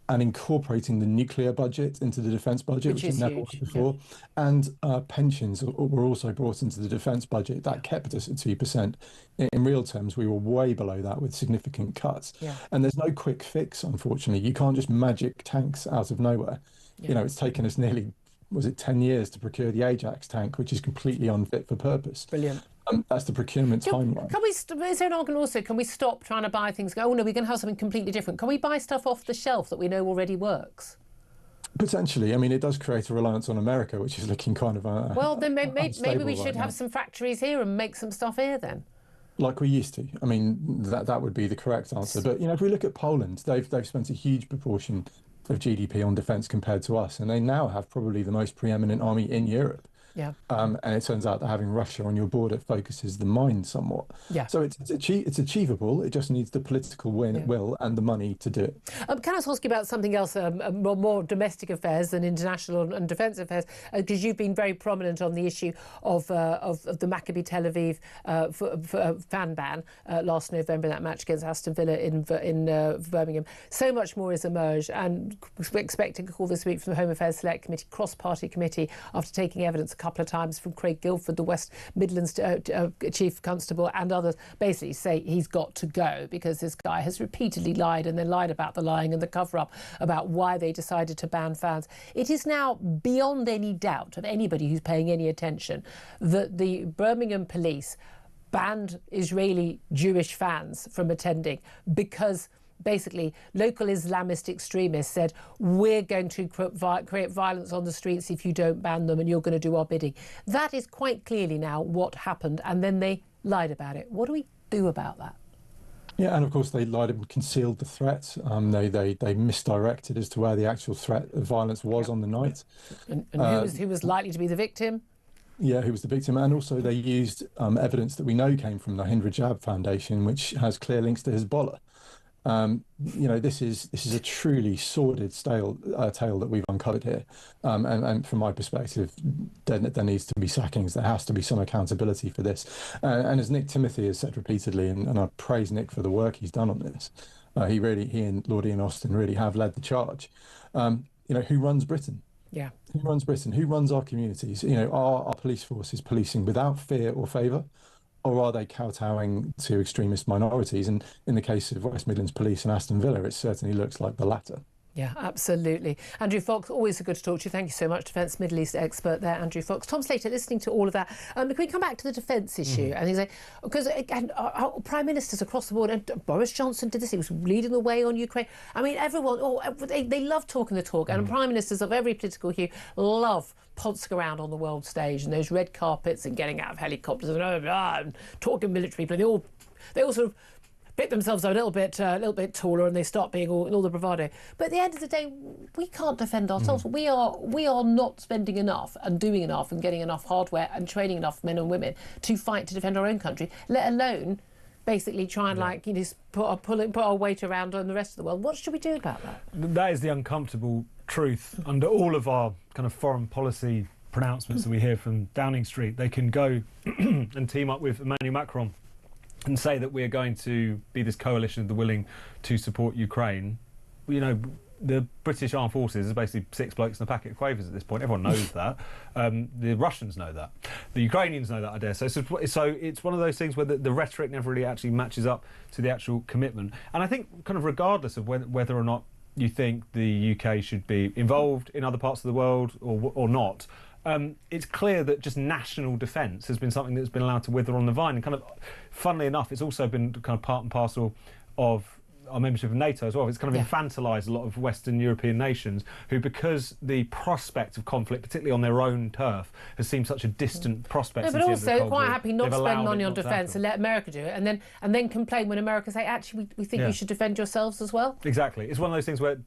and incorporating the nuclear budget into the defence budget, which is never was before. Yeah. And pensions were also brought into the defence budget. That kept us at 2%. In real terms, we were way below that with significant cuts. Yeah. And there's no quick fix, unfortunately. You can't just magic tanks out of nowhere. Yeah. You know, it's taken us nearly, was it 10 years to procure the Ajax tank, which is completely unfit for purpose. Brilliant. That's the procurement timeline. Is there an argument also, can we stop trying to buy things, oh no, we're going to have something completely different? Can we buy stuff off the shelf that we know already works? Potentially. I mean, it does create a reliance on America, which is looking kind of well, then maybe we should have some factories here and make some stuff here then. Like we used to. I mean, that would be the correct answer. But, you know, if we look at Poland, they've spent a huge proportion of GDP on defence compared to us, and they now have probably the most preeminent army in Europe. Yeah. And it turns out that having Russia on your border focuses the mind somewhat. Yeah. So it's achievable. It just needs the political will and the money to do it. Can I ask you about something else, more domestic affairs than international and defence affairs? Because you've been very prominent on the issue of the Maccabi Tel Aviv fan ban last November, that match against Aston Villa in Birmingham. So much more has emerged, and we're expecting a call this week from the Home Affairs Select Committee, cross-party committee, after taking evidence a couple of times from Craig Guildford, the West Midlands Chief Constable, and others, basically say he's got to go because this guy has repeatedly lied, and then lied about the lying and the cover-up about why they decided to ban fans. It is now beyond any doubt of anybody who's paying any attention that the Birmingham police banned Israeli Jewish fans from attending because basically local Islamist extremists said, we're going to create violence on the streets if you don't ban them, and you're going to do our bidding. That is quite clearly now what happened, and then they lied about it. What do we do about that? Yeah, and of course they lied and concealed the threat. They misdirected as to where the actual threat of violence was on the night. And who was likely to be the victim? Yeah, who was the victim, and also they used evidence that we know came from the Hind Rajab Foundation, which has clear links to Hezbollah. You know, this is a truly sordid tale that we've uncovered here, and from my perspective, there needs to be sackings. There has to be some accountability for this. And as Nick Timothy has said repeatedly, and I praise Nick for the work he's done on this, he and Lord Ian Austin really have led the charge. You know, who runs Britain? Yeah. Who runs Britain? Who runs our communities? You know, are our police forces policing without fear or favour? Or are they kowtowing to extremist minorities? And in the case of West Midlands Police and Aston Villa, it certainly looks like the latter. Yeah, absolutely. Andrew Fox, always a good to talk to you. Thank you so much, Defence Middle East expert there, Andrew Fox. Tom Slater, listening to all of that, can we come back to the defence issue? And he's like, because again, our prime ministers across the board, and Boris Johnson did this, he was leading the way on Ukraine. I mean, everyone, they love talking the talk, and prime ministers of every political hue love pouncing around on the world stage and those red carpets and getting out of helicopters and talking military people, and they all they all sort of pick themselves up a little bit taller, and they start being all the bravado. But at the end of the day, we can't defend ourselves. We are not spending enough and doing enough and getting enough hardware and training enough men and women to fight to defend our own country, let alone basically try and put our weight around on the rest of the world. What should we do about that? That is the uncomfortable truth under all of our kind of foreign policy pronouncements that we hear from Downing Street. They can go and team up with Emmanuel Macron and say that we are going to be this coalition of the willing to support Ukraine. You know, the British Armed Forces is basically 6 blokes in a packet of quavers at this point. Everyone knows that. The Russians know that. The Ukrainians know that, I dare say. So it's one of those things where the rhetoric never really actually matches up to the actual commitment. And I think kind of regardless of whether or not you think the UK should be involved in other parts of the world or not, it's clear that just national defence has been something that's been allowed to wither on the vine. And kind of, funnily enough, it's also been kind of part and parcel of our membership of NATO as well. It's kind of infantilised a lot of Western European nations who, because the prospect of conflict, particularly on their own turf, has seemed such a distant prospect. No, but also quite happy not to spend money on defence and let America do it, and then complain when America say, actually, we think you should defend yourselves as well. Exactly. It's one of those things where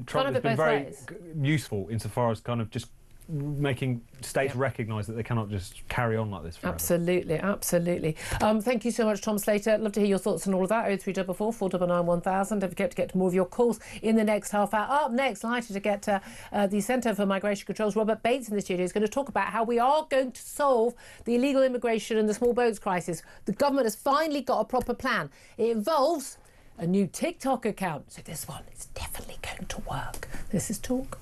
Trump has been very useful insofar as kind of just making states recognise that they cannot just carry on like this forever. Absolutely. Thank you so much, Tom Slater. I'd love to hear your thoughts on all of that. 0344 499 1000. Don't forget to get more of your calls in the next half hour. Up next, delighted to get the Centre for Migration Control's Robert Bates in the studio. He's going to talk about how we are going to solve the illegal immigration and the small boats crisis. The government has finally got a proper plan. It involves a new TikTok account. So this one is definitely going to work. This is Talk.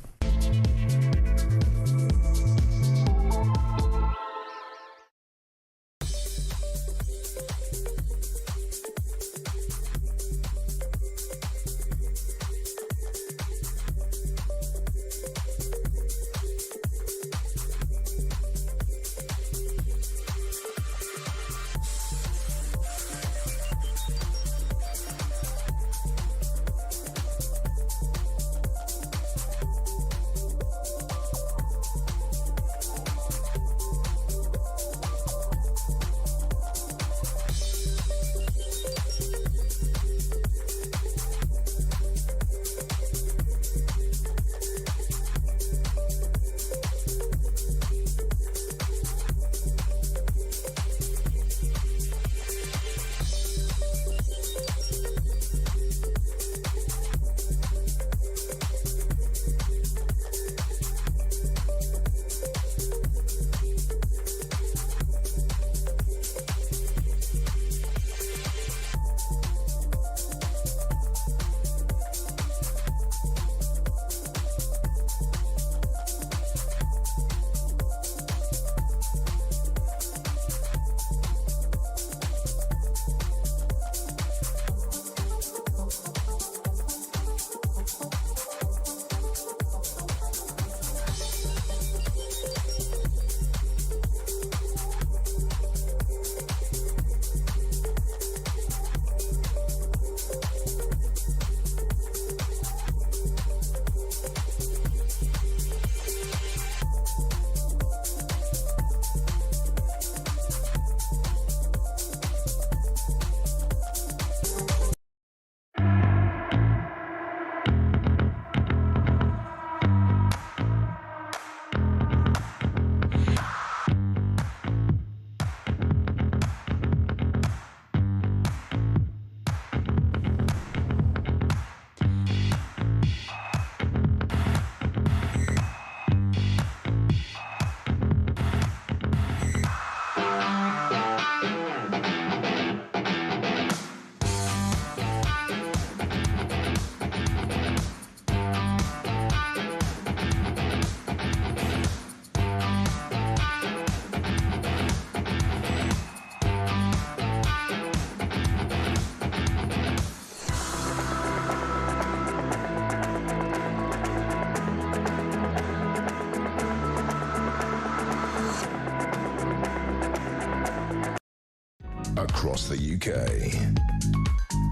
Across the UK,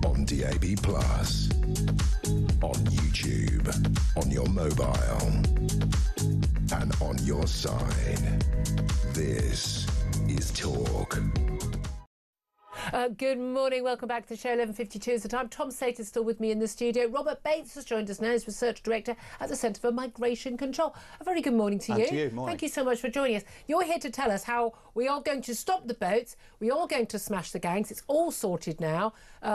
on DAB+, on YouTube, on your mobile, and on your side. This is Talk. Good morning, welcome back to the show. 11:52 is the time. Tom Slater's still with me in the studio. Robert Bates has joined us now. He's Research Director at the Centre for Migration Control. A very good morning to you. And to you, morning. Thank you so much for joining us. You're here to tell us how we are going to stop the boats, we are going to smash the gangs. It's all sorted now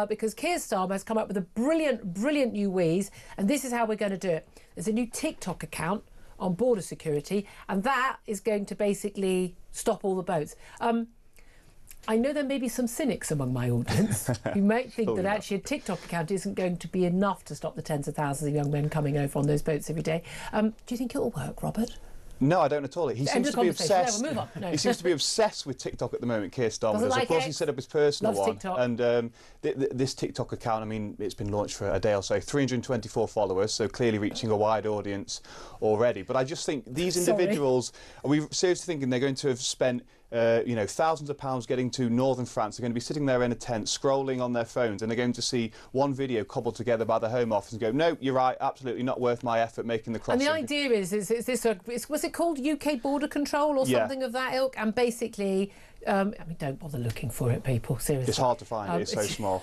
because Keir Starmer has come up with a brilliant new wheeze, and this is how we're going to do it. There's a new TikTok account on border security, and that is going to basically stop all the boats. I know there may be some cynics among my audience who might think that actually a TikTok account isn't going to be enough to stop the tens of thousands of young men coming over on those boats every day. Do you think it'll work, Robert? No, I don't at all. He seems to be obsessed. No, we'll move on. No. He seems to be obsessed with TikTok at the moment, Keir Starmer does. Like of course, it. he set up his personal Loves one. TikTok. And this TikTok account, I mean, it's been launched for a day or so. 324 followers, so clearly reaching a wide audience already. But I just think these individuals, are we seriously thinking they're going to have spent thousands of pounds getting to northern France? They're going to be sitting there in a tent, scrolling on their phones, and they're going to see one video cobbled together by the Home Office and go, no, you're right, absolutely not worth my effort making the crossing. And the idea is this, was it called UK Border Control or something of that ilk? And basically, I mean, don't bother looking for it, people, seriously. It's hard to find, it's so small.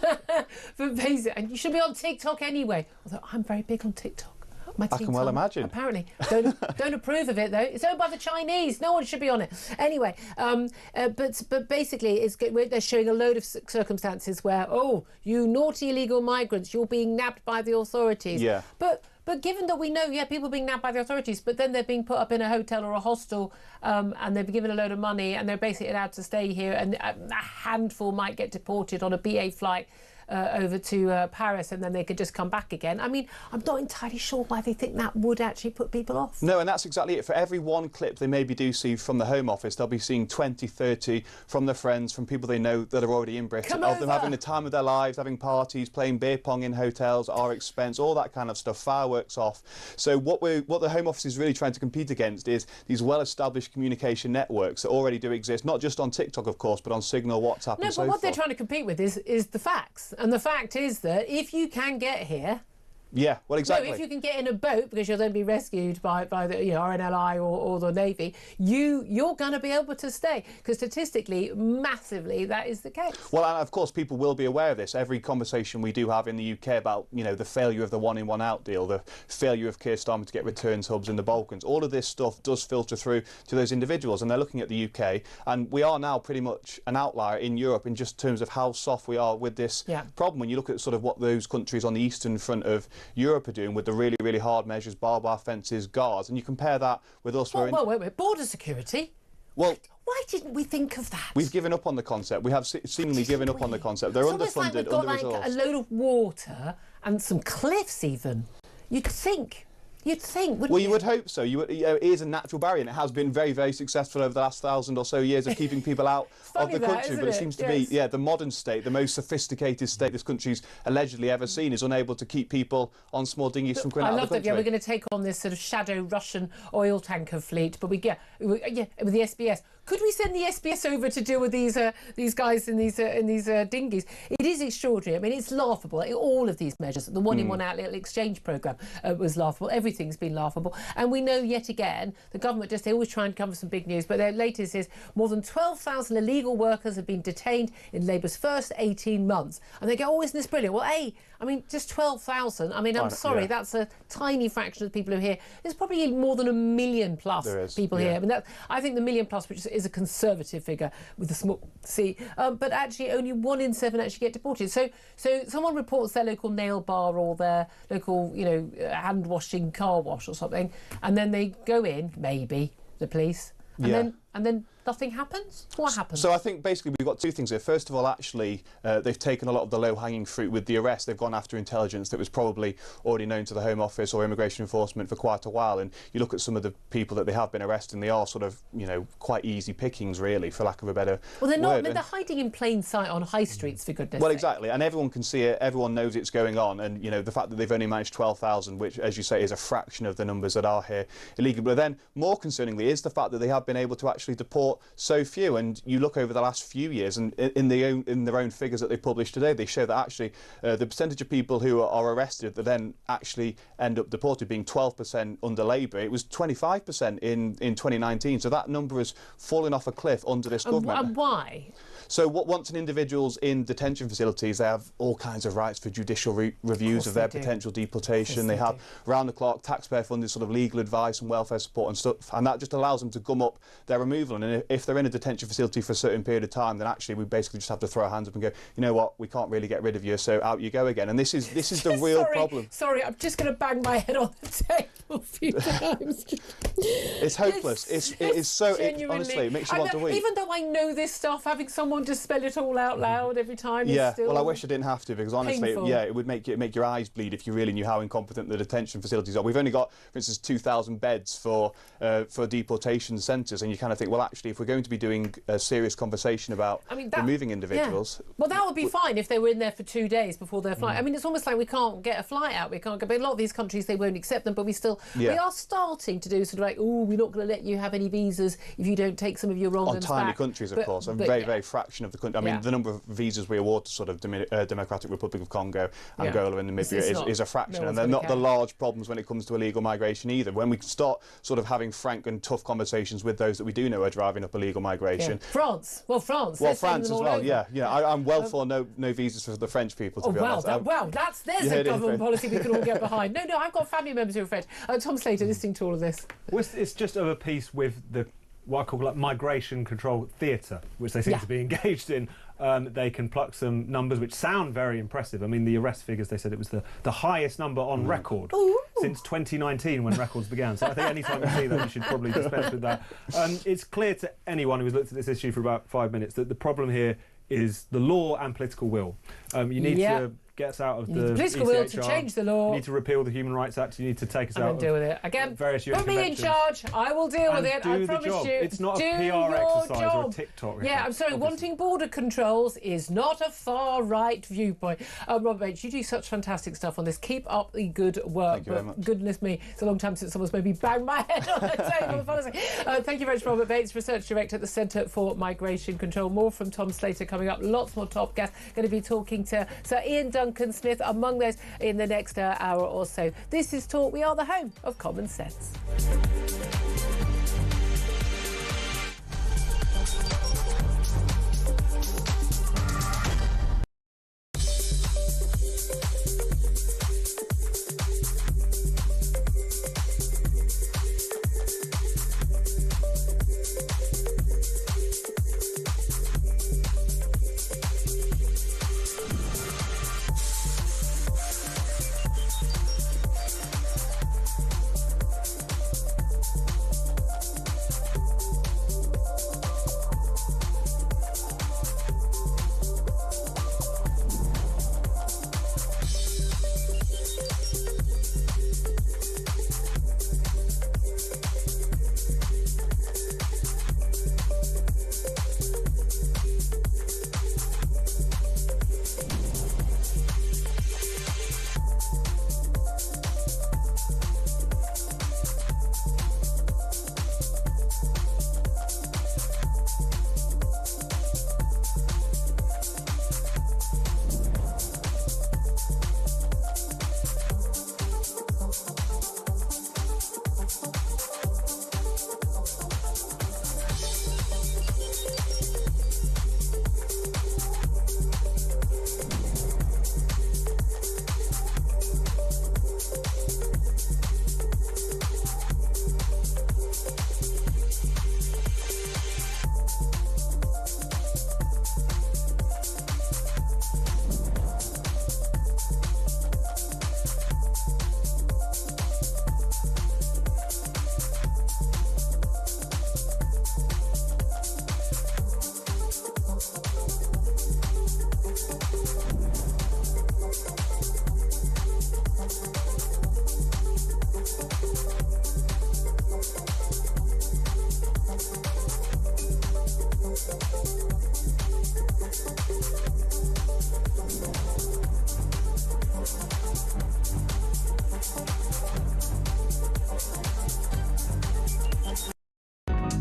But basically, and you should be on TikTok anyway. Although I'm very big on TikTok. I can well imagine. Apparently. Don't approve of it, though. It's owned by the Chinese. No one should be on it. Anyway, but basically, they're showing a load of circumstances where, oh, you naughty illegal migrants, you're being nabbed by the authorities. Yeah. But given that we know, people are being nabbed by the authorities, but then they're being put up in a hotel or a hostel and they're given a load of money and they're basically allowed to stay here, and a handful might get deported on a BA flight over to Paris, and then they could just come back again. I mean, I'm not entirely sure why they think that would actually put people off. No, and that's exactly it. For every one clip they maybe do see from the Home Office, they'll be seeing 20, 30 from their friends, from people they know that are already in Britain, of them having the time of their lives, having parties, playing beer pong in hotels at our expense, all that kind of stuff, fireworks off. So what the Home Office is really trying to compete against is these well-established communication networks that already do exist, not just on TikTok, of course, but on Signal, WhatsApp, and so forth. No, but what they're trying to compete with is the facts. And the fact is that if you can get here... Yeah, well, exactly. No, if you can get in a boat, because you'll then be rescued by the RNLI or the Navy, you're going to be able to stay. Because statistically, massively, that is the case. Well, and of course, people will be aware of this. Every conversation we do have in the UK about, the failure of the one-in, one-out deal, the failure of Keir Starmer to get returns hubs in the Balkans, all of this stuff does filter through to those individuals, and they're looking at the UK. And we are now pretty much an outlier in Europe in just terms of how soft we are with this problem. When you look at sort of what those countries on the eastern front of Europe are doing with the really, really hard measures, barbed wire fences, guards, and you compare that with us. Wait, border security? Well, why didn't we think of that? We've given up on the concept. We have seemingly given up on the concept. They're underfunded, under-resourced. Like a load of water and some cliffs even. You'd think, wouldn't you? Well, you would hope so. It is a natural barrier, and it has been very, very successful over the last 1,000 or so years of keeping people out of the country. But it seems to be, the modern state, the most sophisticated state this country's allegedly ever seen, is unable to keep people on small dinghies from coming out of the country. I love that. We're going to take on this sort of shadow Russian oil tanker fleet, but with the SBS. Could we send the SBS over to deal with these guys in these dinghies? It is extraordinary. I mean, it's laughable. All of these measures, the one-in, one-out little exchange programme was laughable. Everything's been laughable. And we know yet again, the government they always try and cover some big news, but their latest is more than 12,000 illegal workers have been detained in Labour's first 18 months. And they go, isn't this brilliant? Well, just 12,000. I mean, I'm sorry, that's a tiny fraction of the people who are here. There's probably more than 1 million plus people here. I mean, I think the million plus, which is a conservative figure with a small c, but actually only 1 in 7 actually get deported. So someone reports their local nail bar or their local, hand washing car wash or something, and then they go in, maybe the police, and then nothing happens? What happens? So I think basically we've got two things here. First of all, actually, they've taken a lot of the low-hanging fruit with the arrest. They've gone after intelligence that was probably already known to the Home Office or Immigration Enforcement for quite a while. And you look at some of the people that they have been arresting, they are sort of, quite easy pickings, really, for lack of a better Well, they're word. not. They're hiding in plain sight on high streets, for goodness sake. Well, exactly. And everyone can see it. Everyone knows it's going on. And, the fact that they've only managed 12,000, which, as you say, is a fraction of the numbers that are here illegally. But then, more concerningly, is the fact that they have been able to actually actually deport so few. And you look over the last few years, and in their own figures that they published today, they show that actually the percentage of people who are arrested that then actually end up deported being 12% under Labour. It was 25% in 2019. So that number has fallen off a cliff under this government. And why? So once an individual's in detention facilities, they have all kinds of rights for judicial reviews of their potential deportation. They have round-the-clock, taxpayer-funded sort of legal advice and welfare support and stuff, and that just allows them to gum up their removal. And if they're in a detention facility for a certain period of time, then actually we basically just have to throw our hands up and go, you know what, we can't really get rid of you, so out you go again. And this is the real problem. Sorry, I'm just going to bang my head on the table a few times. It's hopeless. It is so. Honestly, it makes you want to weep. Even though I know this stuff, having someone to spell it all out loud every time. Yeah, still well, I wish I didn't have to, because honestly, painful. yeah, it would make your eyes bleed if you really knew how incompetent the detention facilities are. We've only got, for instance, 2,000 beds for deportation centres, and you kind of think, well, actually, if we're going to be doing a serious conversation about removing individuals, well, that would be fine if they were in there for 2 days before their flight. I mean, it's almost like we can't get a flight out. We can't go. But a lot of these countries, they won't accept them. But we are starting to do sort of like, oh, we're not going to let you have any visas if you don't take some of your wrong'uns on tiny back. countries, of course, a very fraction of the country. I mean, the number of visas we award to sort of Democratic Republic of Congo, Angola and Namibia is a fraction, and they're not the large problems when it comes to illegal migration either. When we start sort of having frank and tough conversations with those that we do know are driving up illegal migration. France France as well. Over. Yeah. I'm well for no visas for the French people, to be honest. There's a government policy we can all get behind. No, I've got family members who are French. Tom Slater, listening to all of this. Well, it's just of a piece with what I call like migration control theatre, which they seem to be engaged in. They can pluck some numbers which sound very impressive. I mean, the arrest figures, they said it was the highest number on record since 2019 when records began. So I think any time you see that, you should probably dispense with that. It's clear to anyone who's looked at this issue for about 5 minutes that the problem here is the law and political will. You need to get us out of the political ECHR. will to change the law. You need to repeal the Human Rights Act. You need to take us out of deal with it. Again, various UN put me in charge. I will deal with it. I promise you. It's not a PR exercise or a TikTok. Yeah, I'm sorry. Obviously. Wanting border controls is not a far-right viewpoint. Robert Bates, you do such fantastic stuff on this. Keep up the good work. Thank you very much. Goodness me, it's a long time since someone's maybe banged my head on the table. Thank you very much, Robert Bates, Research Director at the Centre for Migration Control. More from Tom Slater coming up. Lots more top guests. Going to be talking to Sir Ian Duncan Smith, among those, in the next hour or so. This is Talk. We are the home of common sense.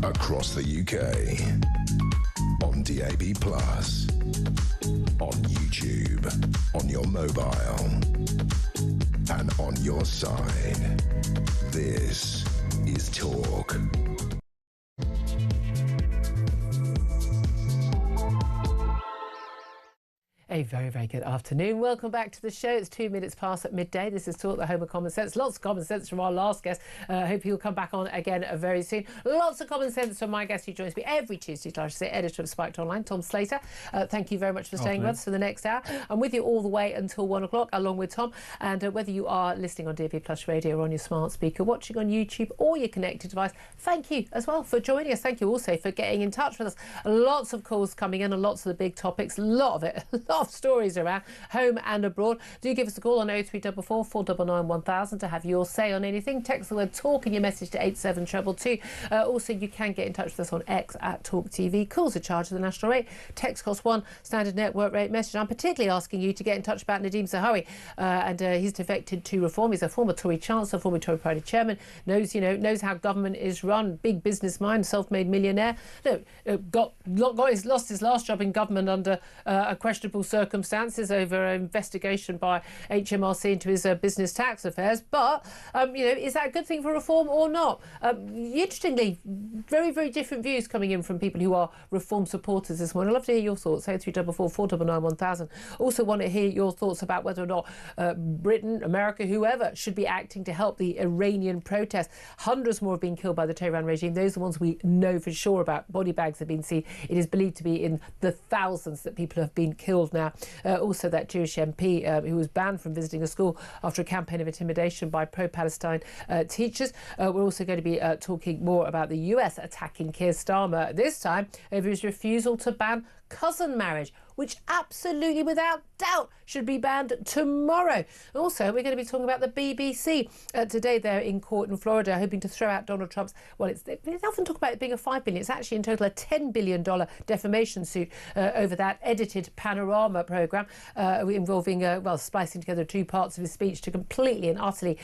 across the UK. On DAB+, on YouTube, on your mobile, and on your side. This is Talk. A very, very good afternoon. Welcome back to the show. It's 2 minutes past at midday. This is Talk, the home of common sense. Lots of common sense from our last guest. I hope he'll come back on again very soon. Lots of common sense from my guest who joins me every Tuesday, I should say, editor of Spiked Online, Tom Slater. Thank you very much for staying with us for the next hour. I'm with you all the way until 1 o'clock, along with Tom. And whether you are listening on DAB Plus Radio or on your smart speaker, watching on YouTube or your connected device, thank you as well for joining us. Thank you also for getting in touch with us. Lots of calls coming in and lots of the big topics. A lot of it. A lot of stories around home and abroad. Do give us a call on 0344 499 1000 to have your say on anything. Text the word talk in your message to 87222. Also, you can get in touch with us on X at talkTV. Calls are charged at the national rate. Text costs £1, standard network rate message. I'm particularly asking you to get in touch about Nadeem Zahawi and his defected to reform. He's a former Tory Chancellor, former Tory Party Chairman, knows how government is run, big business mind, self-made millionaire. Lost his last job in government under questionable circumstances over an investigation by HMRC into his business tax affairs. But, is that a good thing for reform or not? Interestingly, very, very different views coming in from people who are reform supporters this morning. I'd love to hear your thoughts. 0344 499 1000. Also want to hear your thoughts about whether or not Britain, America, whoever should be acting to help the Iranian protests. Hundreds more have been killed by the Tehran regime. Those are the ones we know for sure about. Body bags have been seen. It is believed to be in the thousands that people have been killed now. Also, that Jewish MP who was banned from visiting a school after a campaign of intimidation by pro-Palestine teachers. We're also going to be talking more about the US attacking Keir Starmer, this time over his refusal to ban cousin marriage, which absolutely, without doubt, should be banned tomorrow. Also, we're going to be talking about the BBC. Today, they're in court in Florida, hoping to throw out Donald Trump's, they often talk about it being a $5 billion. It's actually in total a $10 billion defamation suit over that edited Panorama programme involving, splicing together two parts of his speech to completely and utterly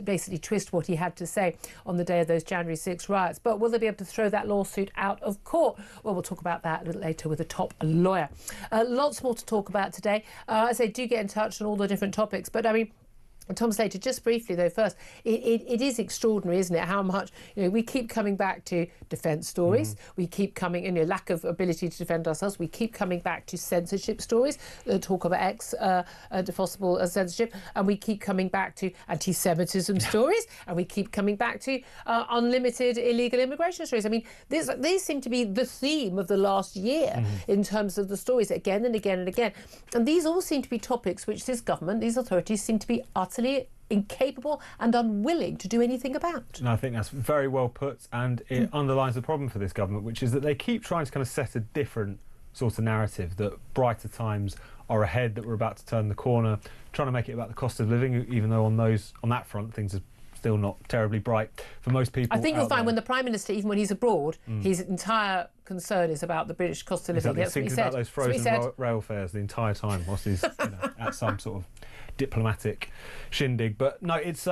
basically twist what he had to say on the day of those January 6 riots. But will they be able to throw that lawsuit out of court? Well, we'll talk about that a little later with a top lawyer. Lots more to talk about today. I say do get in touch on all the different topics, but I mean, Tom Slater, just briefly though, first, it is extraordinary, isn't it, how much we keep coming back to defence stories, we keep coming in lack of ability to defend ourselves, we keep coming back to censorship stories, talk about possible censorship, and we keep coming back to anti-Semitism stories, and we keep coming back to unlimited illegal immigration stories. I mean, these seem to be the theme of the last year in terms of the stories again and again and again, and these all seem to be topics which this government, these authorities seem to be utterly incapable and unwilling to do anything about. And I think that's very well put, and it underlines the problem for this government, which is that they keep trying to kind of set a different sort of narrative, that brighter times are ahead, that we're about to turn the corner, trying to make it about the cost of living, even though on that front things are still not terribly bright for most people. I think you'll find when the Prime Minister, even when he's abroad, his entire concern is about the British cost of living. Exactly. That's thinking about those frozen rail fares the entire time whilst he's at some sort of diplomatic shindig. But no, it's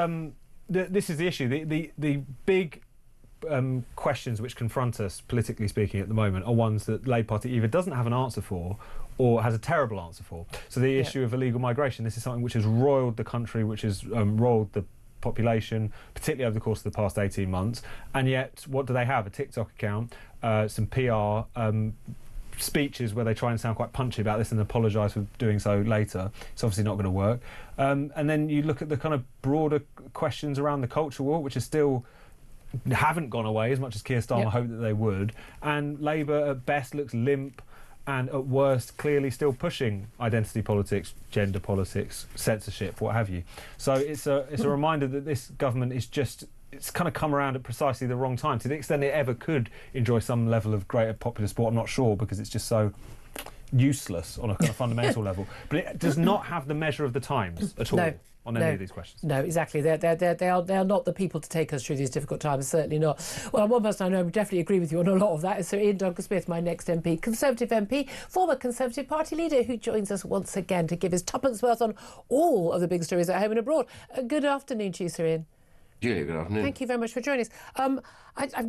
this is the issue. The big questions which confront us, politically speaking, at the moment, are ones that the Labour Party either doesn't have an answer for or has a terrible answer for. So the issue of illegal migration, this is something which has roiled the country, which has roiled the population, particularly over the course of the past 18 months. And yet, what do they have? A TikTok account, some PR speeches where they try and sound quite punchy about this and apologise for doing so later. It's obviously not going to work. And then you look at the kind of broader questions around the culture war, which is still haven't gone away as much as Keir Starmer hoped that they would. And Labour at best looks limp, and at worst clearly still pushing identity politics, gender politics, censorship, what have you. So it's a reminder that this government is it's kind of come around at precisely the wrong time. To the extent it ever could enjoy some level of greater popular support, I'm not sure, because it's just so useless on a kind of fundamental level. But it does not have the measure of the times at all. On any of these questions. No, exactly. They are not the people to take us through these difficult times, certainly not. Well, one person I know I would definitely agree with you on a lot of that is Sir Ian Duncan-Smith, my next MP, Conservative MP, former Conservative Party leader, who joins us once again to give his tuppence worth on all of the big stories at home and abroad. Good afternoon to you, Sir Ian. Julia, good afternoon. Thank you very much for joining us.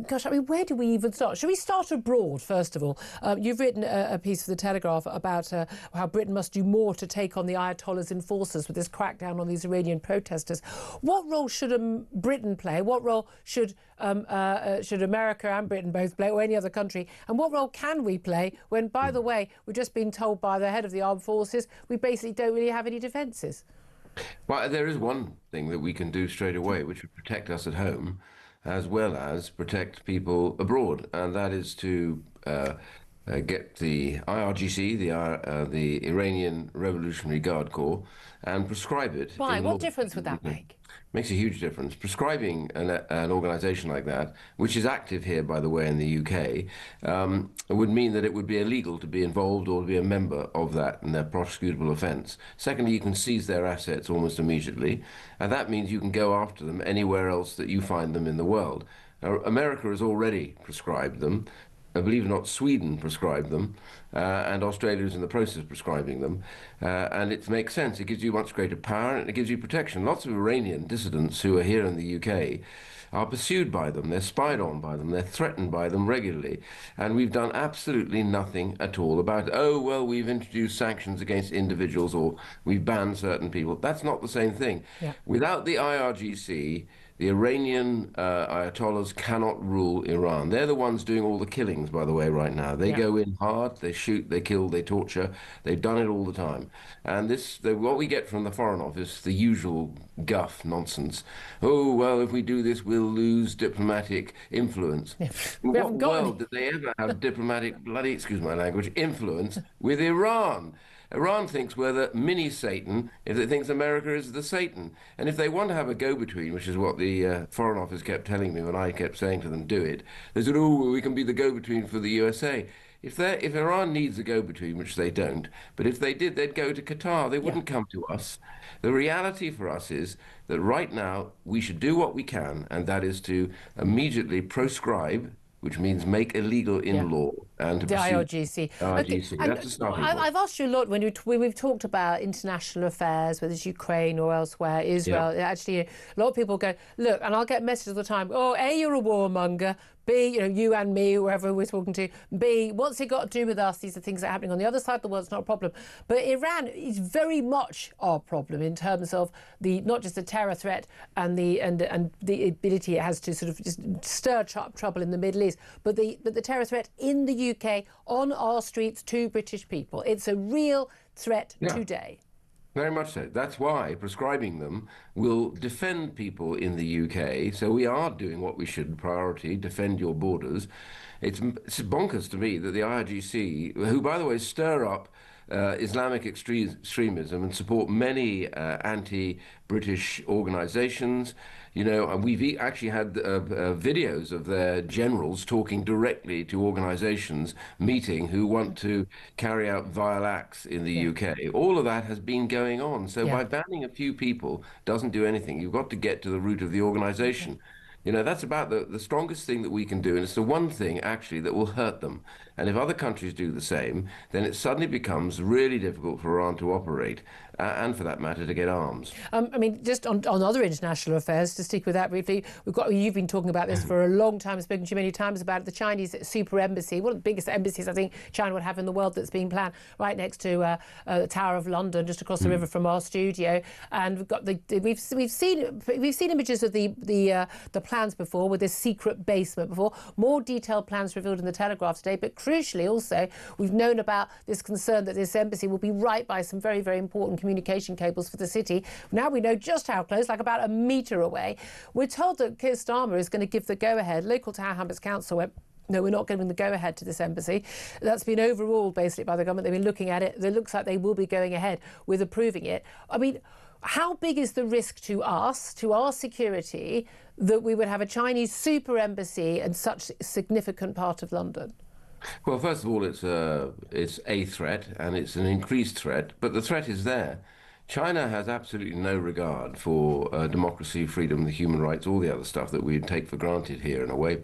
Gosh, I mean, where do we even start? Should we start abroad, first of all? You've written a piece for The Telegraph about how Britain must do more to take on the Ayatollah's enforcers with this crackdown on these Iranian protesters. What role should Britain play? What role should America and Britain both play, or any other country? And what role can we play when, by the way, we've just been told by the head of the armed forces we basically don't really have any defences? Well, there is one thing that we can do straight away, which would protect us at home, as well as protect people abroad, and that is to get the IRGC, the Iranian Revolutionary Guard Corps, and prescribe it. Why? What difference would that make? Makes a huge difference. Prescribing an organisation like that, which is active here, by the way, in the UK, would mean that it would be illegal to be involved or to be a member of that and their prosecutable offence. Secondly, you can seize their assets almost immediately, and that means you can go after them anywhere else that you find them in the world. Now, America has already prescribed them. Believe it or not, Sweden prescribed them, and Australia is in the process of prescribing them. And it makes sense. It gives you much greater power, and it gives you protection. Lots of Iranian dissidents who are here in the UK are pursued by them, they're spied on by them, they're threatened by them regularly, and we've done absolutely nothing at all about it. Oh, well, we've introduced sanctions against individuals, or we've banned certain people. That's not the same thing. Yeah. Without the IRGC, the Iranian Ayatollahs cannot rule Iran. They're the ones doing all the killings, by the way, right now. They go in hard, they shoot, they kill, they torture. They've done it all the time. And what we get from the Foreign Office, the usual guff nonsense. Oh, well, if we do this, we'll lose diplomatic influence. In what world did they ever have diplomatic, excuse my language, influence with Iran? Iran thinks we're the mini-Satan if it thinks America is the Satan. And if they want to have a go-between, which is what the Foreign Office kept telling me when I kept saying to them, do it, they said, oh, well, we can be the go-between for the USA. If Iran needs a go-between, which they don't, but if they did, they'd go to Qatar. They wouldn't come to us. The reality for us is that right now we should do what we can, and that is to immediately proscribe, which means make illegal in law, and to the IRGC. IRGC. That's a starting point. I've asked you a lot when we've talked about international affairs, whether it's Ukraine or elsewhere, Israel. Actually, a lot of people go, look, and I'll get messages all the time. Oh, A, you're a warmonger. B, you and me, whoever we're talking to. B, what's it got to do with us? These are things that are happening on the other side of the world. It's not a problem. But Iran is very much our problem in terms of not just the terror threat and the ability it has to sort of just stir trouble in the Middle East, but the terror threat in the UK on our streets to British people. It's a real threat today. Very much so. That's why prescribing them will defend people in the UK. So we are doing what we should, priority, defend your borders. It's bonkers to me that the IRGC, who, by the way, stir up Islamic extremism and support many anti-British organisations. And we've actually had videos of their generals talking directly to organisations meeting who want to carry out vile acts in the UK. All of that has been going on. So by banning a few people doesn't do anything. You've got to get to the root of the organisation. That's about the strongest thing that we can do, and it's the one thing, actually, that will hurt them. And if other countries do the same, then it suddenly becomes really difficult for Iran to operate, and for that matter, to get arms. I mean, just on other international affairs, to stick with that briefly, you've been talking about this for a long time, spoken to you many times about the Chinese super embassy, one of the biggest embassies I think China would have in the world, that's being planned right next to the Tower of London, just across the river from our studio. And we've got we've seen images of the plans before, with this secret basement before. More detailed plans revealed in the Telegraph today, but crucially also we've known about this concern that this embassy will be right by some very, very important communication cables for the city. Now we know just how close, like about a metre away. We're told that Keir Starmer is going to give the go-ahead. Local Tower Hamlets Council went, no, we're not giving the go-ahead to this embassy. That's been overruled basically by the government. They've been looking at it. It looks like they will be going ahead with approving it. I mean, how big is the risk to us, to our security, that we would have a Chinese super embassy in such a significant part of London? Well, first of all, it's a threat, and it's an increased threat, but the threat is there. China has absolutely no regard for democracy, freedom, the human rights, all the other stuff that we take for granted here in a way,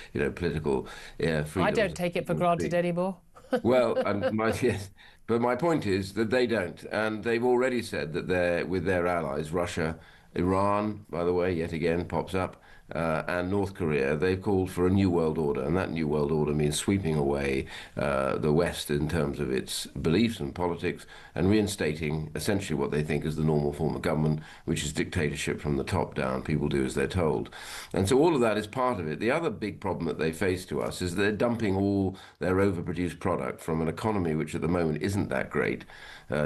political freedom. I don't take it for granted anymore. Well, but my point is that they don't, and they've already said that they're with their allies, Russia Iran, by the way, yet again pops up, and North Korea. They've called for a new world order, and that new world order means sweeping away the West in terms of its beliefs and politics, and reinstating essentially what they think is the normal form of government, which is dictatorship from the top down. People do as they're told. And so all of that is part of it. The other big problem that they face to us is they're dumping all their overproduced product from an economy which at the moment isn't that great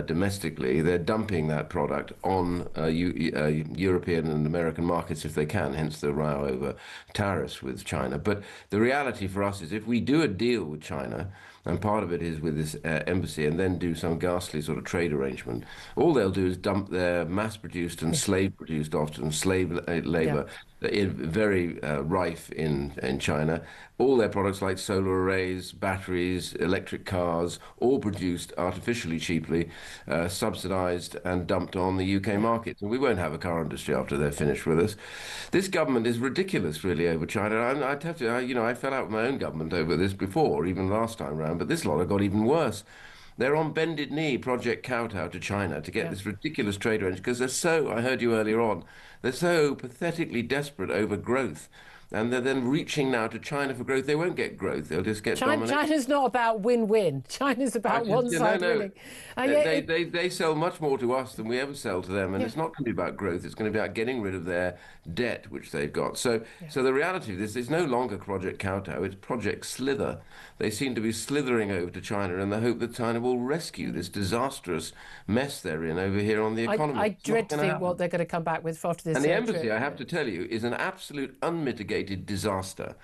domestically. They're dumping that product on European and American markets if they can, hence the row over tariffs with China. But the reality for us is if we do a deal with China, and part of it is with this embassy, and then do some ghastly sort of trade arrangement, all they'll do is dump their mass-produced and slave-produced, often slave labor, very rife in China. All their products like solar arrays, batteries, electric cars, all produced artificially cheaply, subsidized and dumped on the UK market. And we won't have a car industry after they're finished with us. This government is ridiculous, really, over China. I'd have to, I fell out with my own government over this before, even last time round, but this lot have got even worse. They're on bended knee, Project Kowtow to China to get this ridiculous trade arrangement, because they're so, I heard you earlier on, they're so pathetically desperate over growth. And they're then reaching now to China for growth. They won't get growth. They'll just get dominated. China's not about win-win. China's about one side winning. They sell much more to us than we ever sell to them. And it's not going to be about growth. It's going to be about getting rid of their debt, which they've got. So the reality of this is no longer Project Kowtow. It's Project Slither. They seem to be slithering over to China in the hope that China will rescue this disastrous mess they're in over here on the economy. I dread to think what they're going to come back with after this. And the embassy, I have to tell you, is an absolute unmitigated disaster.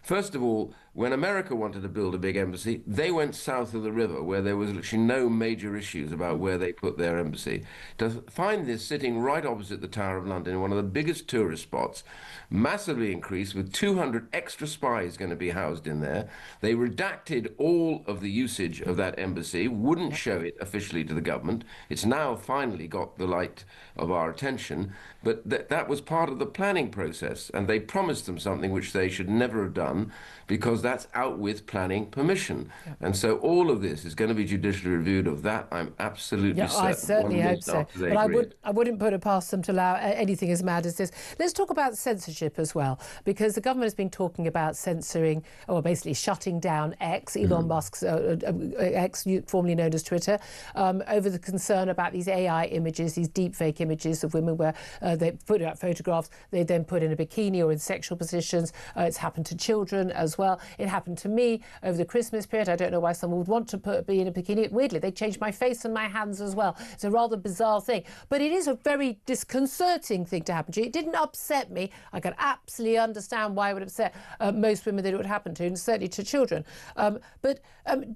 First of all, when America wanted to build a big embassy, they went south of the river where there was literally no major issues about where they put their embassy. To find this sitting right opposite the Tower of London, one of the biggest tourist spots, massively increased with 200 extra spies going to be housed in there. They redacted all of the usage of that embassy, wouldn't show it officially to the government. It's now finally got the light of our attention, but that was part of the planning process, and they promised them something which they should never have done, because that's out with planning permission. And so all of this is going to be judicially reviewed. Of that, I'm absolutely certain. I certainly hope so. But I wouldn't put it past them to allow anything as mad as this. Let's talk about censorship as well, because the government has been talking about censoring, or basically shutting down X, Elon Musk's X, formerly known as Twitter, over the concern about these AI images, these deepfake images of women where they put out photographs, they then put in a bikini or in sexual positions. It's happened to children as well. It happened to me over the Christmas period. I don't know why someone would want to be in a bikini. Weirdly, they changed my face and my hands as well. It's a rather bizarre thing, but it is a very disconcerting thing to happen to you. It didn't upset me. I can absolutely understand why it would upset most women that it would happen to, and certainly to children. But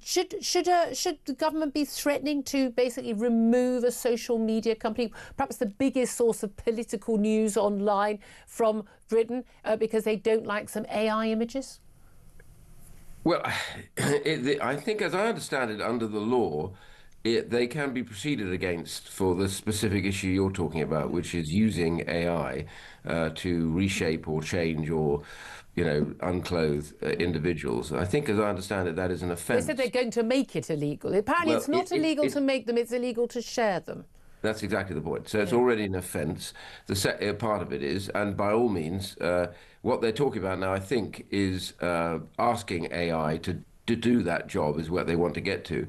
should the government be threatening to basically remove a social media company, perhaps the biggest source of political news online from Britain, because they don't like some AI images? Well, I think, as I understand it, under the law, they can be proceeded against for the specific issue you're talking about, which is using AI to reshape or change or, unclothe individuals. I think, as I understand it, that is an offence. They said they're going to make it illegal. Apparently, it's not illegal to make them; it's illegal to share them. That's exactly the point. So it's already an offence. The part of it is, and by all means, what they're talking about now, I think, is asking AI to do that job is what they want to get to.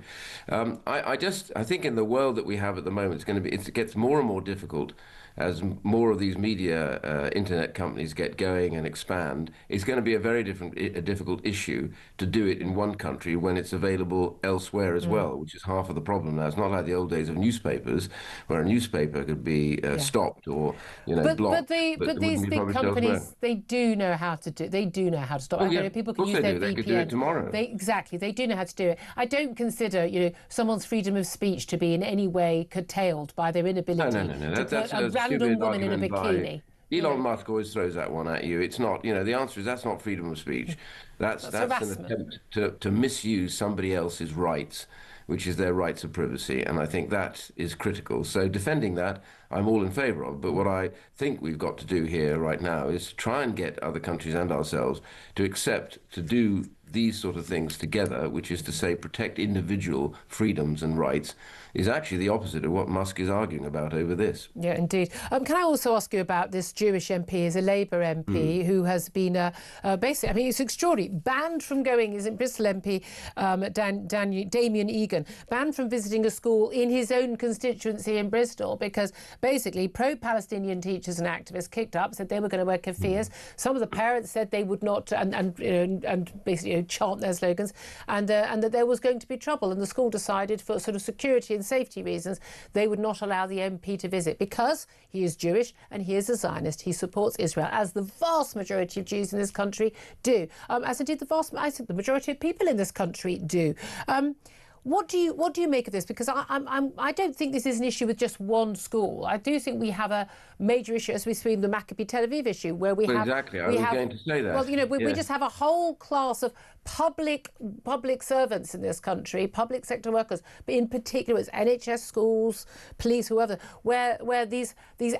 I think in the world that we have at the moment, it gets more and more difficult as more of these media internet companies get going and expand. It's going to be a very difficult issue to do it in one country when it's available elsewhere as well, which is half of the problem now. It's not like the old days of newspapers, where a newspaper could be stopped or blocked. But these big companies, they do know how to do. They do know how to stop. People can use their VPN. They could do it tomorrow. Exactly, they do know how to do it. I don't consider someone's freedom of speech to be in any way curtailed by their inability to put a random woman in a bikini. Elon Musk always throws that one at you. It's not, the answer is that's not freedom of speech. That's an attempt to misuse somebody else's rights, which is their rights of privacy, and I think that is critical. So defending that, I'm all in favour of. But what I think we've got to do here right now is try and get other countries and ourselves to accept to do these sort of things together, which is to say protect individual freedoms and rights, is actually the opposite of what Musk is arguing about over this. Yeah, indeed. Can I also ask you about this Jewish MP, is a Labour MP who has been basically, I mean, it's extraordinary, banned from going, is it Bristol MP, Damien Egan, banned from visiting a school in his own constituency in Bristol because basically pro-Palestinian teachers and activists kicked up, said they were going to wear keffiyehs. Some of the parents said they would not, and basically chant their slogans, and that there was going to be trouble. And the school decided, for sort of security and safety reasons, they would not allow the MP to visit because he is Jewish and he is a Zionist. He supports Israel, as the vast majority of Jews in this country do, as indeed the majority of people in this country do. What do you make of this? Because I don't think this is an issue with just one school. I do think we have a major issue, as we've seen the Maccabi Tel Aviv issue, where we have exactly. I was going to say that. Well, you know, we just have a whole class of public servants in this country, public sector workers, but in particular it's NHS, schools, police, whoever, where these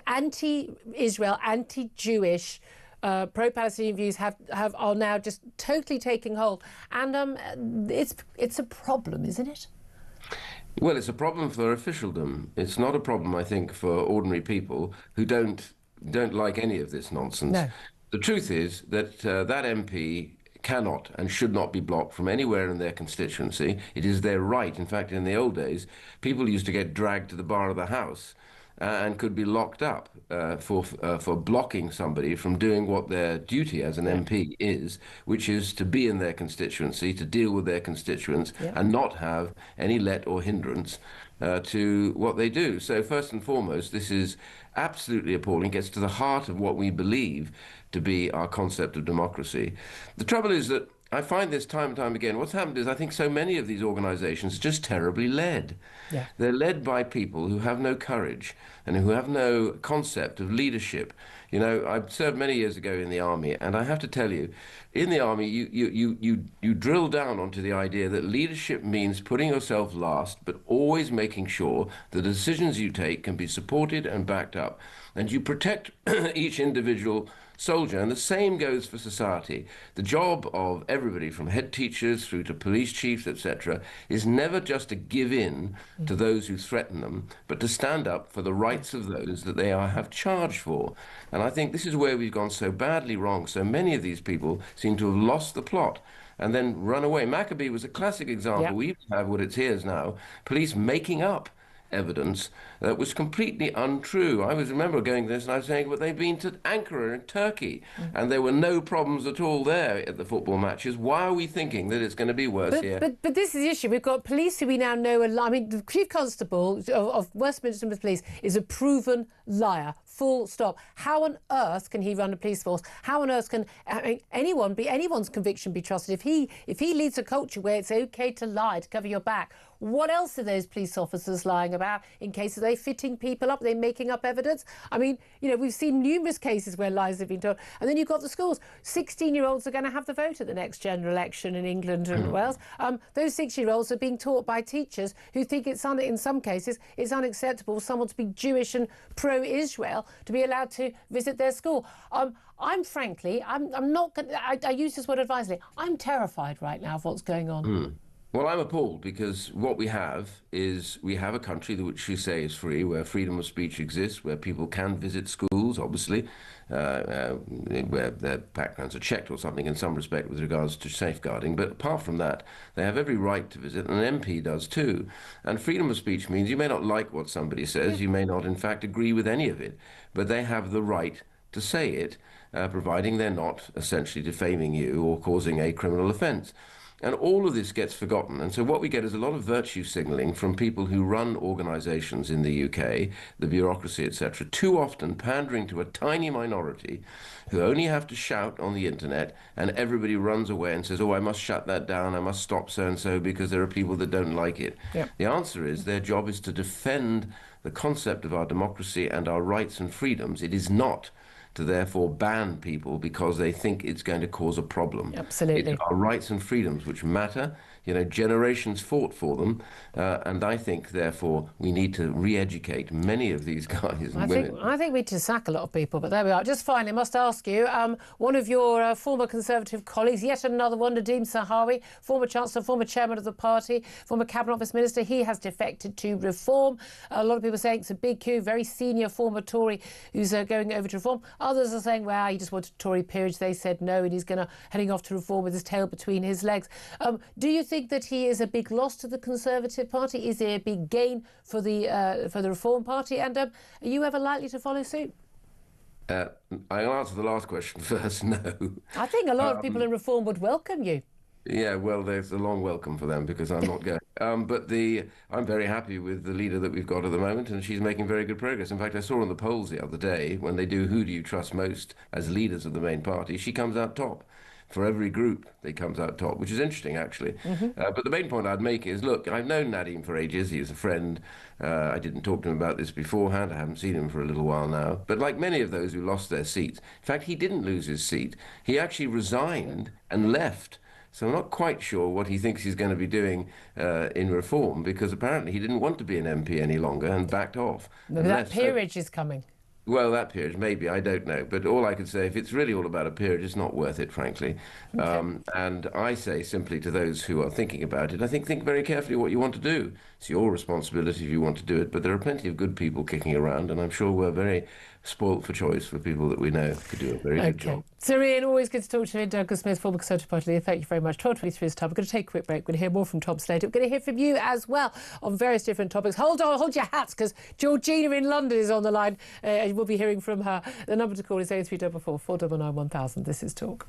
anti-Israel, anti-Jewish, pro-Palestinian views are now just totally taking hold, and it's a problem, isn't it? Well, it's a problem for officialdom. It's not a problem, I think, for ordinary people who don't like any of this nonsense. No. The truth is that that MP cannot and should not be blocked from anywhere in their constituency. It is their right. In fact, in the old days, people used to get dragged to the bar of the House and could be locked up for blocking somebody from doing what their duty as an MP is, which is to be in their constituency, to deal with their constituents, and not have any let or hindrance to what they do. So first and foremost, this is absolutely appalling. It gets to the heart of what we believe to be our concept of democracy. The trouble is that I find this time and time again. What's happened is I think so many of these organizations are just terribly led. Yeah. They're led by people who have no courage and who have no concept of leadership. You know, I served many years ago in the army, and I have to tell you, in the army, you drill down onto the idea that leadership means putting yourself last, but always making sure the decisions you take can be supported and backed up. And you protect each individual soldier, and the same goes for society. The job of everybody, from head teachers through to police chiefs, etc., is never just to give in to those who threaten them, but to stand up for the rights of those that they have charge for. And I think this is where we've gone so badly wrong. So many of these people seem to have lost the plot and then run away. Maccabi was a classic example. Yeah. We have what it is now, police making up evidence that was completely untrue. I remember going to this and I was saying, but they've been to Ankara in Turkey and there were no problems at all there at the football matches. Why are we thinking that it's going to be worse here? But this is the issue. We've got police who we now know are, I mean, the Chief Constable of Westminster Police is a proven liar. Full stop. How on earth can he run a police force? How on earth can anyone's conviction be trusted? If he leads a culture where it's okay to lie, to cover your back, what else are those police officers lying about in case are they fitting people up? Are they making up evidence? I mean, you know, we've seen numerous cases where lies have been told. And then you've got the schools. 16-year-olds are going to have the vote at the next general election in England and Wales. Those 16-year-olds are being taught by teachers who think in some cases it's unacceptable for someone to be Jewish and pro-Israel to be allowed to visit their school. I'm frankly, I'm not going to, I use this word advisedly, I'm terrified right now of what's going on. Well, I'm appalled because what we have is we have a country which you say is free, where freedom of speech exists, where people can visit schools, obviously, where their backgrounds are checked or something in some respect with regards to safeguarding. But apart from that, they have every right to visit, and an MP does too. And freedom of speech means you may not like what somebody says, you may not in fact agree with any of it, but they have the right to say it, providing they're not essentially defaming you or causing a criminal offence. And all of this gets forgotten. And so what we get is a lot of virtue signalling from people who run organisations in the UK, the bureaucracy, etc., too often pandering to a tiny minority who only have to shout on the internet, and everybody runs away and says, oh, I must shut that down, I must stop so-and-so because there are people that don't like it. Yep. The answer is their job is to defend the concept of our democracy and our rights and freedoms. It is not to therefore ban people because they think it's going to cause a problem. Absolutely. It's our rights and freedoms which matter. You know, generations fought for them, and I think, therefore, we need to re-educate many of these guys and women. I think we need to sack a lot of people, but there we are. Just finally, I must ask you, one of your former Conservative colleagues, yet another one, Nadeem Zahawi, former Chancellor, former Chairman of the party, former Cabinet Office Minister, he has defected to Reform. A lot of people saying it's a big coup, very senior former Tory who's going over to Reform. Others are saying, well, he just wanted Tory peerage. They said no, and he's heading off to Reform with his tail between his legs. Do you think that he is a big loss to the Conservative Party? Is he a big gain for the Reform Party? And are you ever likely to follow suit? I'll answer the last question first. No. I think a lot of people in Reform would welcome you. Yeah, well, there's a long welcome for them because I'm not going. But I'm very happy with the leader that we've got at the moment, and she's making very good progress. In fact, I saw on the polls the other day, when they do who do you trust most as leaders of the main party, she comes out top. For every group, they comes out top, which is interesting, actually. But the main point I'd make is, look, I've known Nadeem for ages. He was a friend. I didn't talk to him about this beforehand. I haven't seen him for a little while now. But like many of those who lost their seats, in fact, he didn't lose his seat. He actually resigned and left. So I'm not quite sure what he thinks he's going to be doing in Reform, because apparently he didn't want to be an MP any longer and backed off. Maybe that peerage is coming. Well, that peerage, maybe, I don't know. But all I can say, if it's really all about a peerage, it's not worth it, frankly. Okay. And I say simply to those who are thinking about it, I think very carefully what you want to do. It's your responsibility if you want to do it, but there are plenty of good people kicking around, and I'm sure we're very spoilt for choice for people that we know could do a very good job. Sir Ian, always good to talk to you. Douglas Smith, former Conservative Party leader, thank you very much. 12:23 is time. We're going to take a quick break. We're going to hear more from Tom Slater. We're going to hear from you as well on various different topics. Hold on, hold your hats, because Georgina in London is on the line. We'll be hearing from her. The number to call is 0344 499 1000. This is Talk.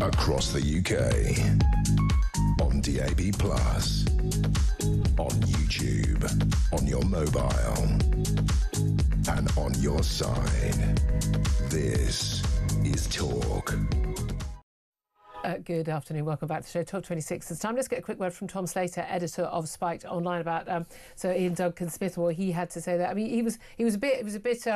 Across the UK, on DAB+, on YouTube, on your mobile, and on your side. This is Talk. Good afternoon. Welcome back to the show. 12:26 is time. Let's get a quick word from Tom Slater, editor of Spiked Online, about Sir Ian Duncan Smith. What he had to say. That he was a bit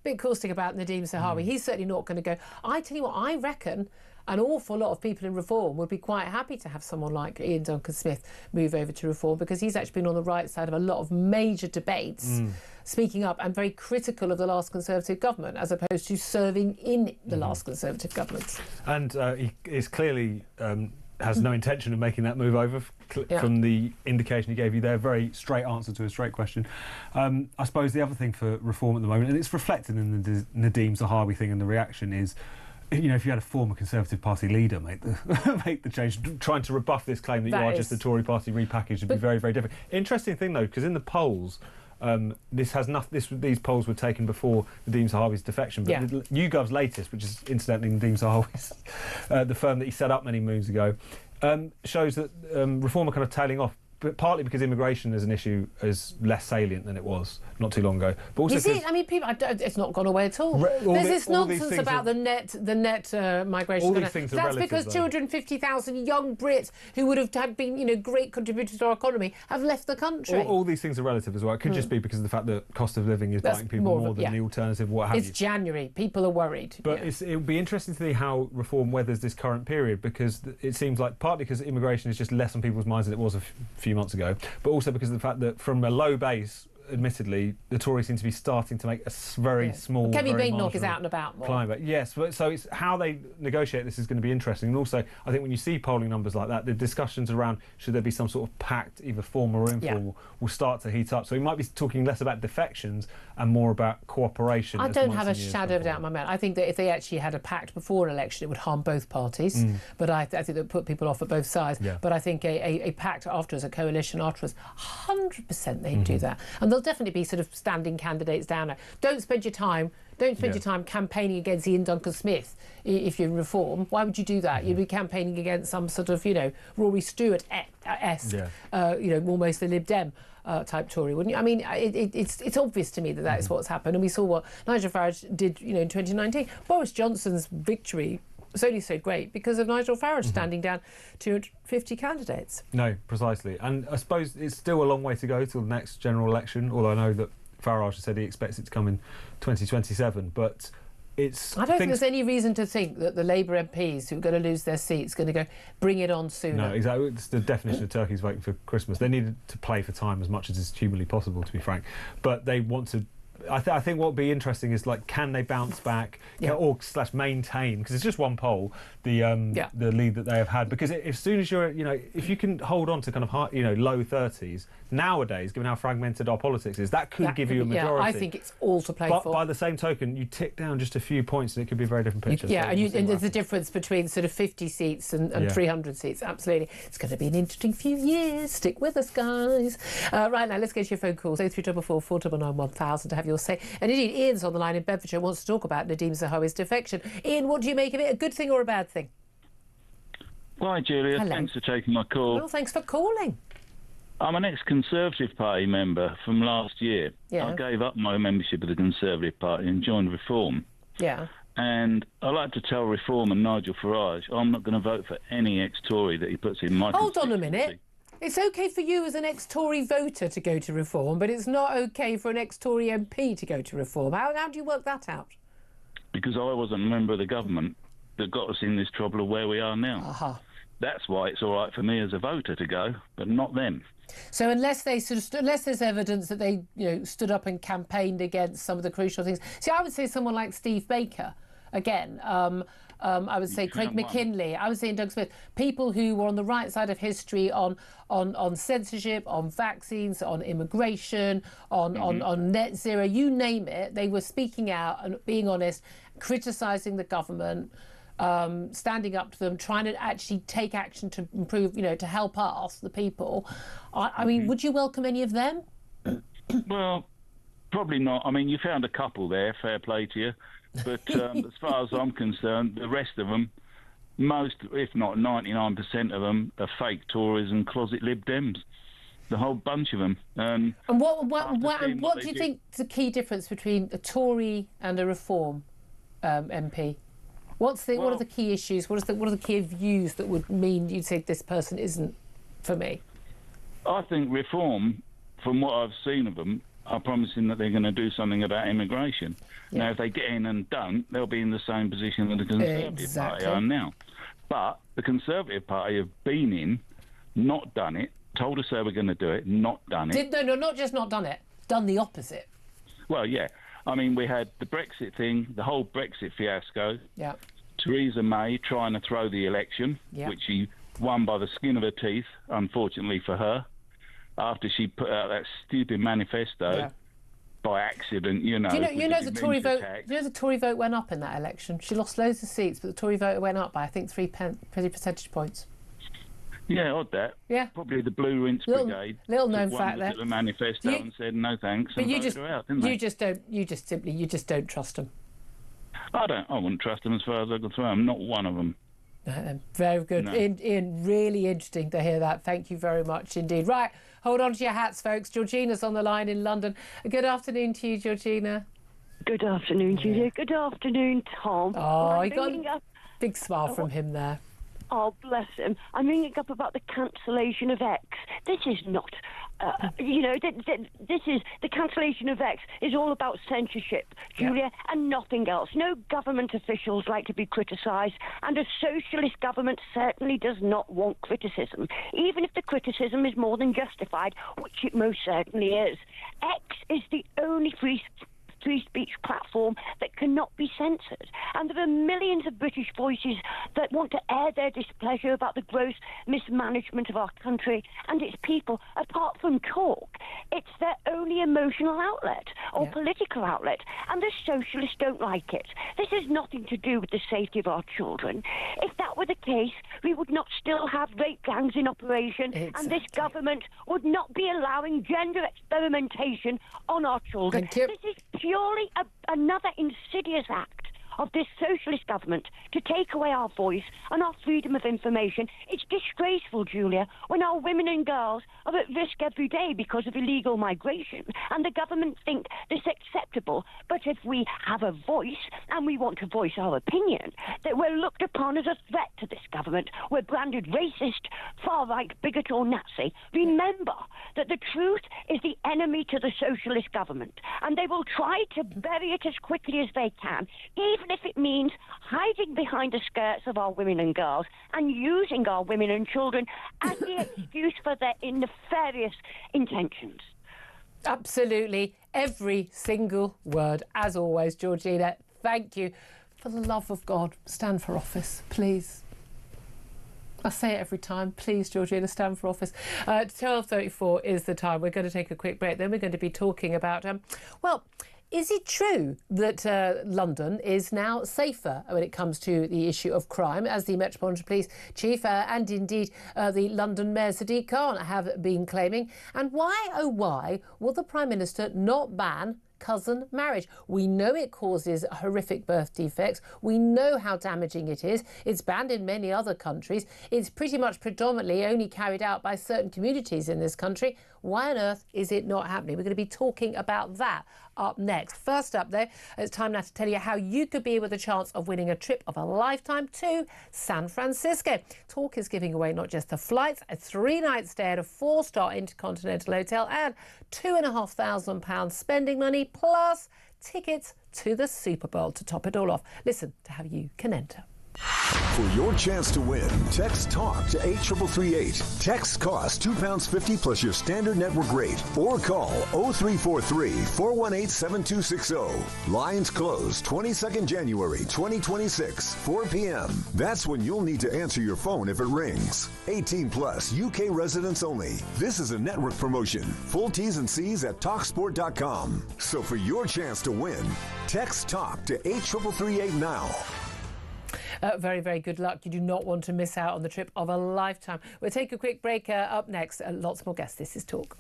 bit caustic about Nadeem Zahawi. He's certainly not going to go. I tell you what, I reckon an awful lot of people in Reform would be quite happy to have someone like Ian Duncan-Smith move over to Reform, because he's actually been on the right side of a lot of major debates, speaking up and very critical of the last Conservative government, as opposed to serving in the last Conservative government. And he is clearly has no intention of making that move over from the indication he gave you there. Very straight answer to a straight question. I suppose the other thing for Reform at the moment, and it's reflected in the Nadeem Zahawi thing and the reaction, is, you know, if you had a former Conservative Party leader make the change, trying to rebuff this claim that you are just the Tory Party repackaged would be very, very difficult. Interesting thing though, because in the polls, these polls were taken before Nadeem Zahawi's defection, but YouGov's latest, which is incidentally Nadeem Zahawi's, the firm that he set up many moons ago, shows that Reform are kind of tailing off, but partly because immigration as an issue is less salient than it was not too long ago. But also, you see, I mean, people, it's not gone away at all. There's this nonsense about the net migration. All these things are That's relative, because though. 250,000 young Brits who would have been, you know, great contributors to our economy have left the country. All these things are relative as well. It could just be because of the fact that cost of living is biting people more than the alternative, what have you. It's January. People are worried. But it would be interesting to see how Reform weathers this current period, because it seems like partly because immigration is just less on people's minds than it was a few months ago, but also because of the fact that from a low base, admittedly, the Tories seem to be starting to make a very small, Kevin very Badenoch is marginal out and about more. climate. Yes, so it's how they negotiate this is going to be interesting. And also, I think when you see polling numbers like that, the discussions around should there be some sort of pact, either formal or informal, will start to heat up. So we might be talking less about defections and more about cooperation. I don't have a shadow of a doubt in my mind. I think that if they actually had a pact before an election, it would harm both parties. But I think that would put people off at both sides. But I think a pact afterwards, a coalition afterwards, 100% they'd do that. And there'll definitely be sort of standing candidates down there. Don't spend your time campaigning against Ian Duncan-Smith if you're in Reform. Why would you do that? You'd be campaigning against some sort of, you know, Rory Stewart-esque, you know, almost a Lib Dem type Tory, wouldn't you? I mean, it's obvious to me that that is what's happened. And we saw what Nigel Farage did, you know, in 2019. Boris Johnson's victory was only so great because of Nigel Farage standing down 250 candidates. No, precisely. And I suppose it's still a long way to go till the next general election, although I know that Farage has said he expects it to come in 2027, but I don't think there's any reason to think that the Labour MPs who are going to lose their seats are going to go bring it on sooner. No, exactly. It's the definition of turkeys waiting for Christmas. They needed to play for time as much as is humanly possible, to be frank. But they want to. I think what would be interesting is, like, can they bounce back or / maintain? Because it's just one poll, the lead that they have had. Because as soon as you're, you know, if you can hold on to kind of high, you know, low 30s nowadays, given how fragmented our politics is, that could give you a majority. I think it's all to play for. By the same token, you tick down just a few points, and it could be a very different picture. And there's a difference between sort of 50 seats and 300 seats. Absolutely, it's going to be an interesting few years. Stick with us, guys. Right now, let's go to your phone calls. 0344 499 1000 to have your say. And indeed, Ian's on the line in Bedfordshire, wants to talk about Nadeem Zahawi's defection. Ian, what do you make of it? A good thing or a bad thing? Hi, Julia. Hello. Thanks for taking my call. Well, thanks for calling. I'm an ex-Conservative Party member from last year. Yeah. I gave up my membership of the Conservative Party and joined Reform. Yeah. And I like to tell Reform and Nigel Farage I'm not going to vote for any ex-Tory that he puts in my Hold on a minute. It's OK for you as an ex-Tory voter to go to Reform, but it's not OK for an ex-Tory MP to go to Reform. How do you work that out? Because I wasn't a member of the government that got us in this trouble of where we are now. That's why it's all right for me as a voter to go, but not them. So unless there's evidence that they, you know, stood up and campaigned against some of the crucial things. See, I would say someone like Steve Baker, again. I would say Craig McKinley. I would say Doug Smith. People who were on the right side of history on censorship, on vaccines, on immigration, on net zero. You name it. They were speaking out and being honest, criticising the government. Standing up to them, trying to actually take action to improve, you know, to help us, the people. I mean, would you welcome any of them? Well, probably not. I mean, you found a couple there, fair play to you. But as far as I'm concerned, the rest of them, most, if not 99% of them, are fake Tories and closet Lib Dems. The whole bunch of them. And what do you think is the key difference between a Tory and a Reform MP? What are the key issues? What are the key views that would mean you'd say this person isn't for me? I think Reform, from what I've seen of them, are promising that they're going to do something about immigration. Yeah. Now, if they get in and don't, they'll be in the same position that the Conservative Party are now. But the Conservative Party have been in, not done it, told us they were going to do it, not done it. No, not just not done it, done the opposite. Well, yeah. I mean, we had the Brexit thing, the whole Brexit fiasco. Yeah. Theresa May trying to throw the election, which she won by the skin of her teeth, unfortunately for her, after she put out that stupid manifesto by accident, you know. You know the Tory vote. You know the Tory vote went up in that election. She lost loads of seats, but the Tory vote went up by, I think, 3 percentage points. Yeah, odd that. Yeah. Probably the Blue Rinse Brigade. Little known fact there. Took the manifesto and said no thanks, but and you voted her out, didn't they? You just don't trust them. I wouldn't trust them as far as I could throw them. Not one of them. Very good. No. Ian, really interesting to hear that. Thank you very much indeed. Right, hold on to your hats, folks. Georgina's on the line in London. Good afternoon to you, Georgina. Good afternoon, Julia. Good afternoon, Tom. Oh, you got a big smile from him there. Oh, bless him. I'm ringing up about the cancellation of X. This is not, this is, the cancellation of X is all about censorship, Julia, and nothing else. No government officials like to be criticised, and a socialist government certainly does not want criticism, even if the criticism is more than justified, which it most certainly is. X is the only free speech platform that cannot be censored. And there are millions of British voices that want to air their displeasure about the gross mismanagement of our country and its people. Apart from talk, it's their only emotional outlet or political outlet, and the socialists don't like it. This has nothing to do with the safety of our children. If that were the case, we would not still have rape gangs in operation, and this government would not be allowing gender experimentation on our children. This is purely another insidious act of this socialist government to take away our voice and our freedom of information. It's disgraceful, Julia, when our women and girls are at risk every day because of illegal migration, and the government think this acceptable. But if we have a voice and we want to voice our opinion, that we're looked upon as a threat to this government, we're branded racist, far-right, bigot or Nazi. Remember that the truth is the enemy to the socialist government, and they will try to bury it as quickly as they can, even if it means hiding behind the skirts of our women and girls and using our women and children as the excuse for their nefarious intentions. Absolutely. Every single word, as always, Georgina. Thank you. For the love of God, stand for office, please. I say it every time. Please, Georgina, stand for office. 12:34 is the time. We're going to take a quick break. Then we're going to be talking about, is it true that London is now safer when it comes to the issue of crime, as the Metropolitan Police Chief and indeed the London Mayor Sadiq Khan have been claiming? And why, oh why, will the Prime Minister not ban cousin marriage? We know it causes horrific birth defects. We know how damaging it is. It's banned in many other countries. It's pretty much predominantly only carried out by certain communities in this country. Why on earth is it not happening? We're going to be talking about that up next. First up, though, it's time now to tell you how you could be with a chance of winning a trip of a lifetime to San Francisco. Talk is giving away not just the flights, a 3-night stay at a 4-star Intercontinental Hotel and £2,500 spending money, plus tickets to the Super Bowl to top it all off. Listen to how you can enter. For your chance to win, text TALK to 83338. Text costs £2.50 plus your standard network rate. Or call 0343 418 7260. Lines close 22nd January 2026, 4 p.m. That's when you'll need to answer your phone if it rings. 18 plus, UK residents only. This is a network promotion. Full T's and C's at TalkSport.com. So for your chance to win, text TALK to 83338 now. Very, very good luck. You do not want to miss out on the trip of a lifetime. We'll take a quick break. Up next, lots more guests. This is Talk.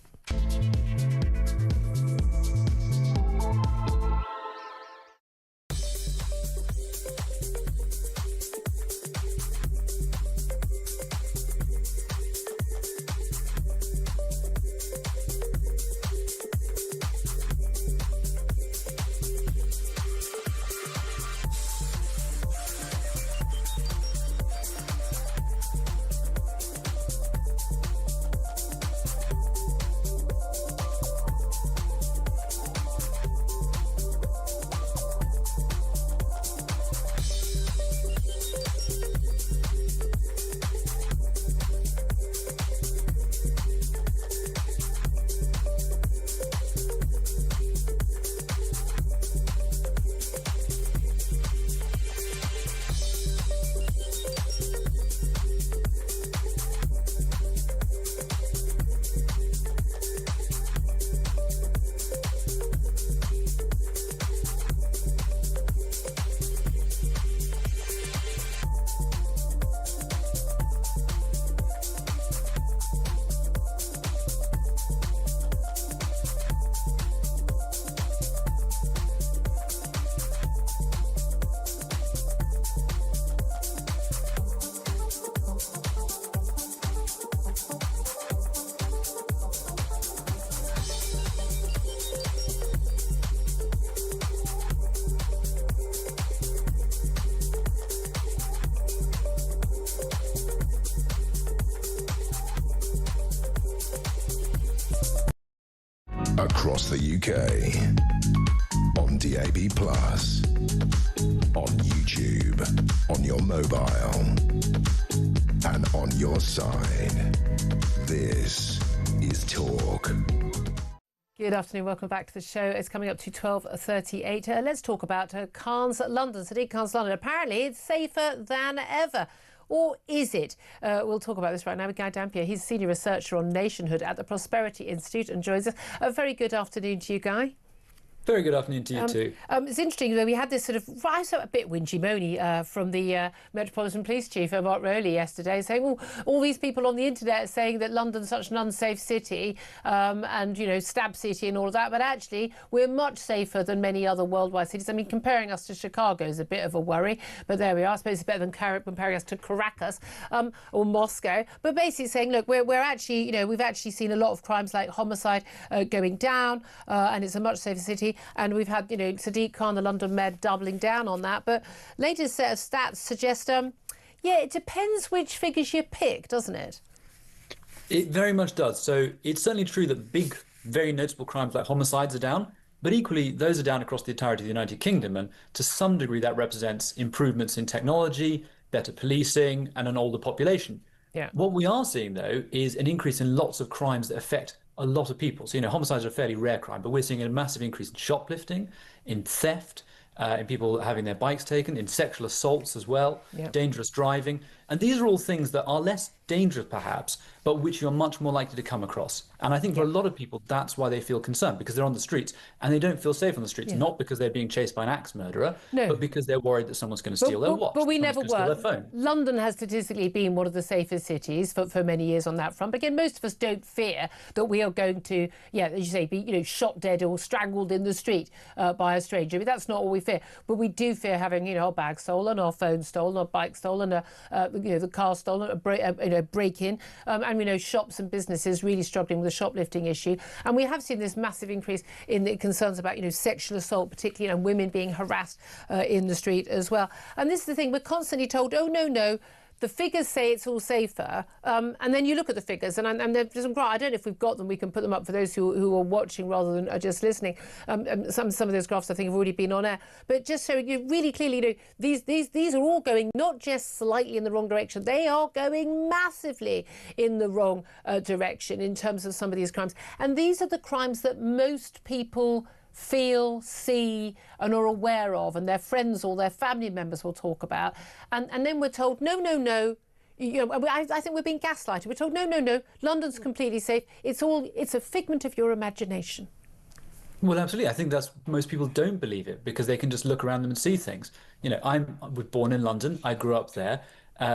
across the UK, on DAB+, on YouTube, on your mobile, and on your side. This is Talk. Good afternoon, welcome back to the show. It's coming up to 12:38. Let's talk about Khan's London, Sadiq Khan's London. Apparently it's safer than ever. Or is it? We'll talk about this right now with Guy Dampier. He's Senior Researcher on Nationhood at the Prosperity Institute and joins us. A very good afternoon to you, Guy. Very good afternoon to you too. It's interesting though, we had this sort of a bit whingy-moany from the Metropolitan Police Chief, Mark Rowley, yesterday, saying, well, all these people on the internet are saying that London's such an unsafe city and, you know, stab city and all of that, but actually we're much safer than many other worldwide cities. I mean, comparing us to Chicago is a bit of a worry, but there we are. I suppose it's better than comparing us to Caracas or Moscow. But basically saying, look, we're actually, you know, we've actually seen a lot of crimes like homicide going down and it's a much safer city. And we've had, you know, Sadiq Khan, the London Mayor, doubling down on that. But latest set of stats suggest, yeah, it depends which figures you pick, doesn't it? It very much does. So it's certainly true that big, very notable crimes like homicides are down, but equally those are down across the entirety of the United Kingdom. And to some degree that represents improvements in technology, better policing and an older population. Yeah. What we are seeing, though, is an increase in lots of crimes that affect a lot of people. So, you know, homicides are a fairly rare crime, but we're seeing a massive increase in shoplifting, in theft, in people having their bikes taken, in sexual assaults as well, dangerous driving. And these are all things that are less dangerous, perhaps, but which you're much more likely to come across. And I think for a lot of people, that's why they feel concerned, because they're on the streets and they don't feel safe on the streets, not because they're being chased by an axe murderer, but because they're worried that someone's going to steal their watch. But we never were. were. London has statistically been one of the safest cities for many years on that front. But again, most of us don't fear that we are going to, as you say, be, you know, shot dead or strangled in the street by a stranger. I mean, that's not what we fear. But we do fear having, you know, our bag stolen, our phone stolen, our bike stolen, you know, the car stolen, a break-in, and we know shops and businesses really struggling with the shoplifting issue. And we have seen this massive increase in the concerns about, you know, sexual assault, particularly, and women being harassed in the street as well. And this is the thing, we're constantly told, oh, no, the figures say it's all safer, and then you look at the figures, and there's some. I don't know if we've got them. We can put them up for those who are watching rather than are just listening. Some of those graphs I think have already been on air, but just showing you really clearly, you know, these are all going not just slightly in the wrong direction. They are going massively in the wrong direction in terms of some of these crimes, and these are the crimes that most people feel, see and are aware of, and their friends or their family members will talk about, and then we're told no, you know, I think we're being gaslighted. We're told no, London's completely safe. It's a figment of your imagination. Well, absolutely. I think that's most people don't believe it because they can just look around them and see things. You know, I was born in London. I grew up there.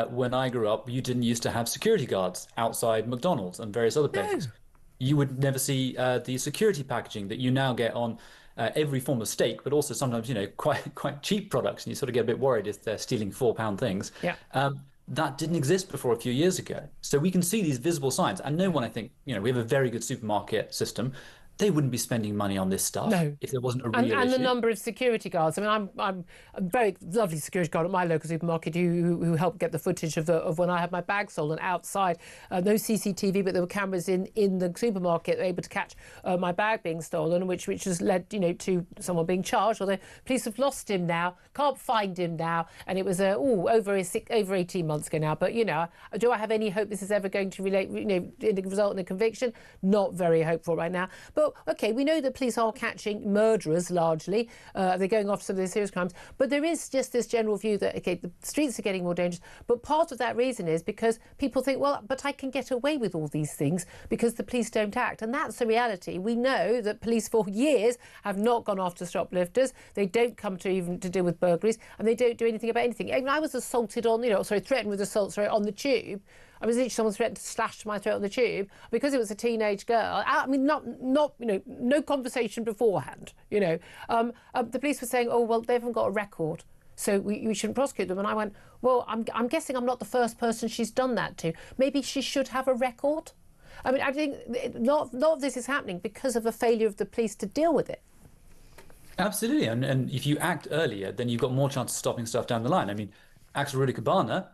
When I grew up, you didn't used to have security guards outside McDonald's and various other places. No. You would never see the security packaging that you now get on every form of steak, but also sometimes, you know, quite cheap products, and you sort of get a bit worried if they're stealing £4 things. Yeah. That didn't exist before a few years ago. So we can see these visible signs, and no one, I think, you know, we have a very good supermarket system. They wouldn't be spending money on this stuff if there wasn't a real issue. And the number of security guards. I mean, I'm a very lovely security guard at my local supermarket who helped get the footage of when I had my bag stolen outside. No CCTV, but there were cameras in the supermarket able to catch my bag being stolen, which has led, you know, to someone being charged. Although police have lost him now, can't find him now, and it was over 18 months ago now. But you know, do I have any hope this is ever going to result in a conviction? Not very hopeful right now. But OK, we know that police are catching murderers largely. They're going after some of the serious crimes. But there is just this general view that, OK, the streets are getting more dangerous. But part of that reason is because people think, well, but I can get away with all these things because the police don't act. And that's the reality. We know that police for years have not gone after shoplifters. They don't come to even to deal with burglaries, and they don't do anything about anything. I mean, I was assaulted on, threatened with assault, on the tube. I was literally someone threatened to slash my throat on the tube because it was a teenage girl. I mean, not no conversation beforehand. The police were saying, oh well, they haven't got a record, so we shouldn't prosecute them. And I went, well, I'm guessing I'm not the first person she's done that to. Maybe she should have a record. I mean, I think a lot of this is happening because of a failure of the police to deal with it. Absolutely, and if you act earlier, then you've got more chance of stopping stuff down the line. I mean, Axel Rudy Cabana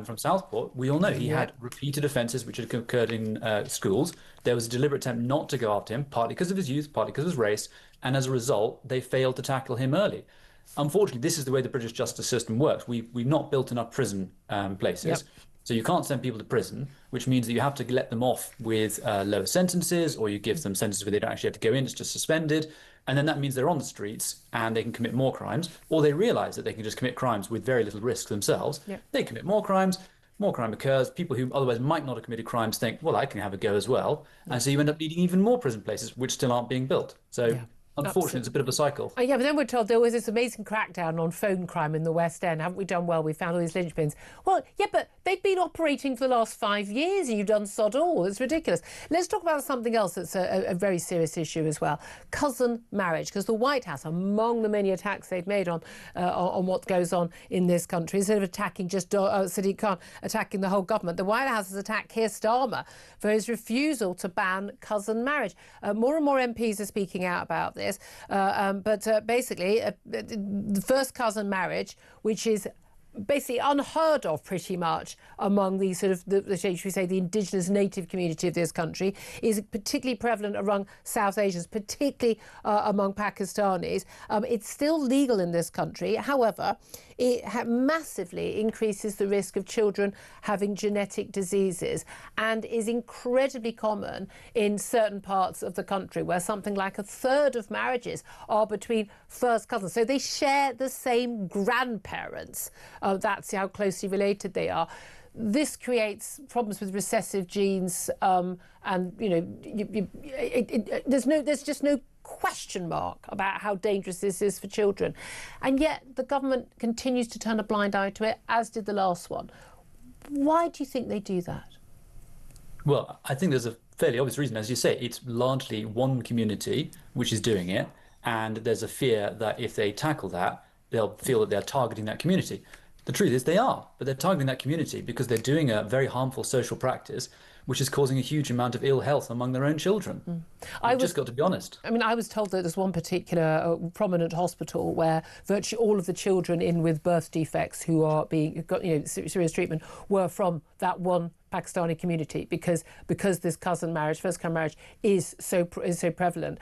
from Southport, we all know he had repeated offences which had occurred in schools. There was a deliberate attempt not to go after him, partly because of his youth, partly because of his race, and as a result, they failed to tackle him early. Unfortunately, this is the way the British justice system works. We've not built enough prison places. So you can't send people to prison, which means that you have to let them off with lower sentences, or you give them sentences where they don't actually have to go in, it's just suspended. And then that means they're on the streets and they can commit more crimes, or they realise that they can just commit crimes with very little risk themselves. They commit more crimes, more crime occurs. People who otherwise might not have committed crimes think, well, I can have a go as well. And so you end up needing even more prison places, which still aren't being built. So unfortunately, it's a bit of a cycle. Yeah, but then we're told there was this amazing crackdown on phone crime in the West End. Haven't we done well? We found all these linchpins. Well, yeah, but they've been operating for the last 5 years and you've done sod all. It's ridiculous. Let's talk about something else that's a very serious issue as well. Cousin marriage, because the White House, among the many attacks they've made on what goes on in this country, instead of attacking just Sadiq Khan, attacking the whole government, the White House has attacked Keir Starmer for his refusal to ban cousin marriage. More and more MPs are speaking out about this. But basically, the first cousin marriage, which is basically unheard of pretty much among the sort of, should we say, the indigenous native community of this country, is particularly prevalent among South Asians, particularly among Pakistanis. It's still legal in this country. However, it massively increases the risk of children having genetic diseases and is incredibly common in certain parts of the country where something like a third of marriages are between first cousins. So they share the same grandparents. That's how closely related they are. This creates problems with recessive genes, and there's just no question mark about how dangerous this is for children, and yet the government continues to turn a blind eye to it, as did the last one. Why do you think they do that? Well, I think there's a fairly obvious reason. As you say, it's largely one community which is doing it, and there's a fear that if they tackle that, they'll feel that they're targeting that community. The truth is they are, but they're targeting that community because they're doing a very harmful social practice which is causing a huge amount of ill health among their own children. You've just got to be honest. I mean, I was told that there's one particular prominent hospital where virtually all of the children in with birth defects who are being got serious treatment were from that one Pakistani community because this cousin marriage, first cousin marriage, is so prevalent.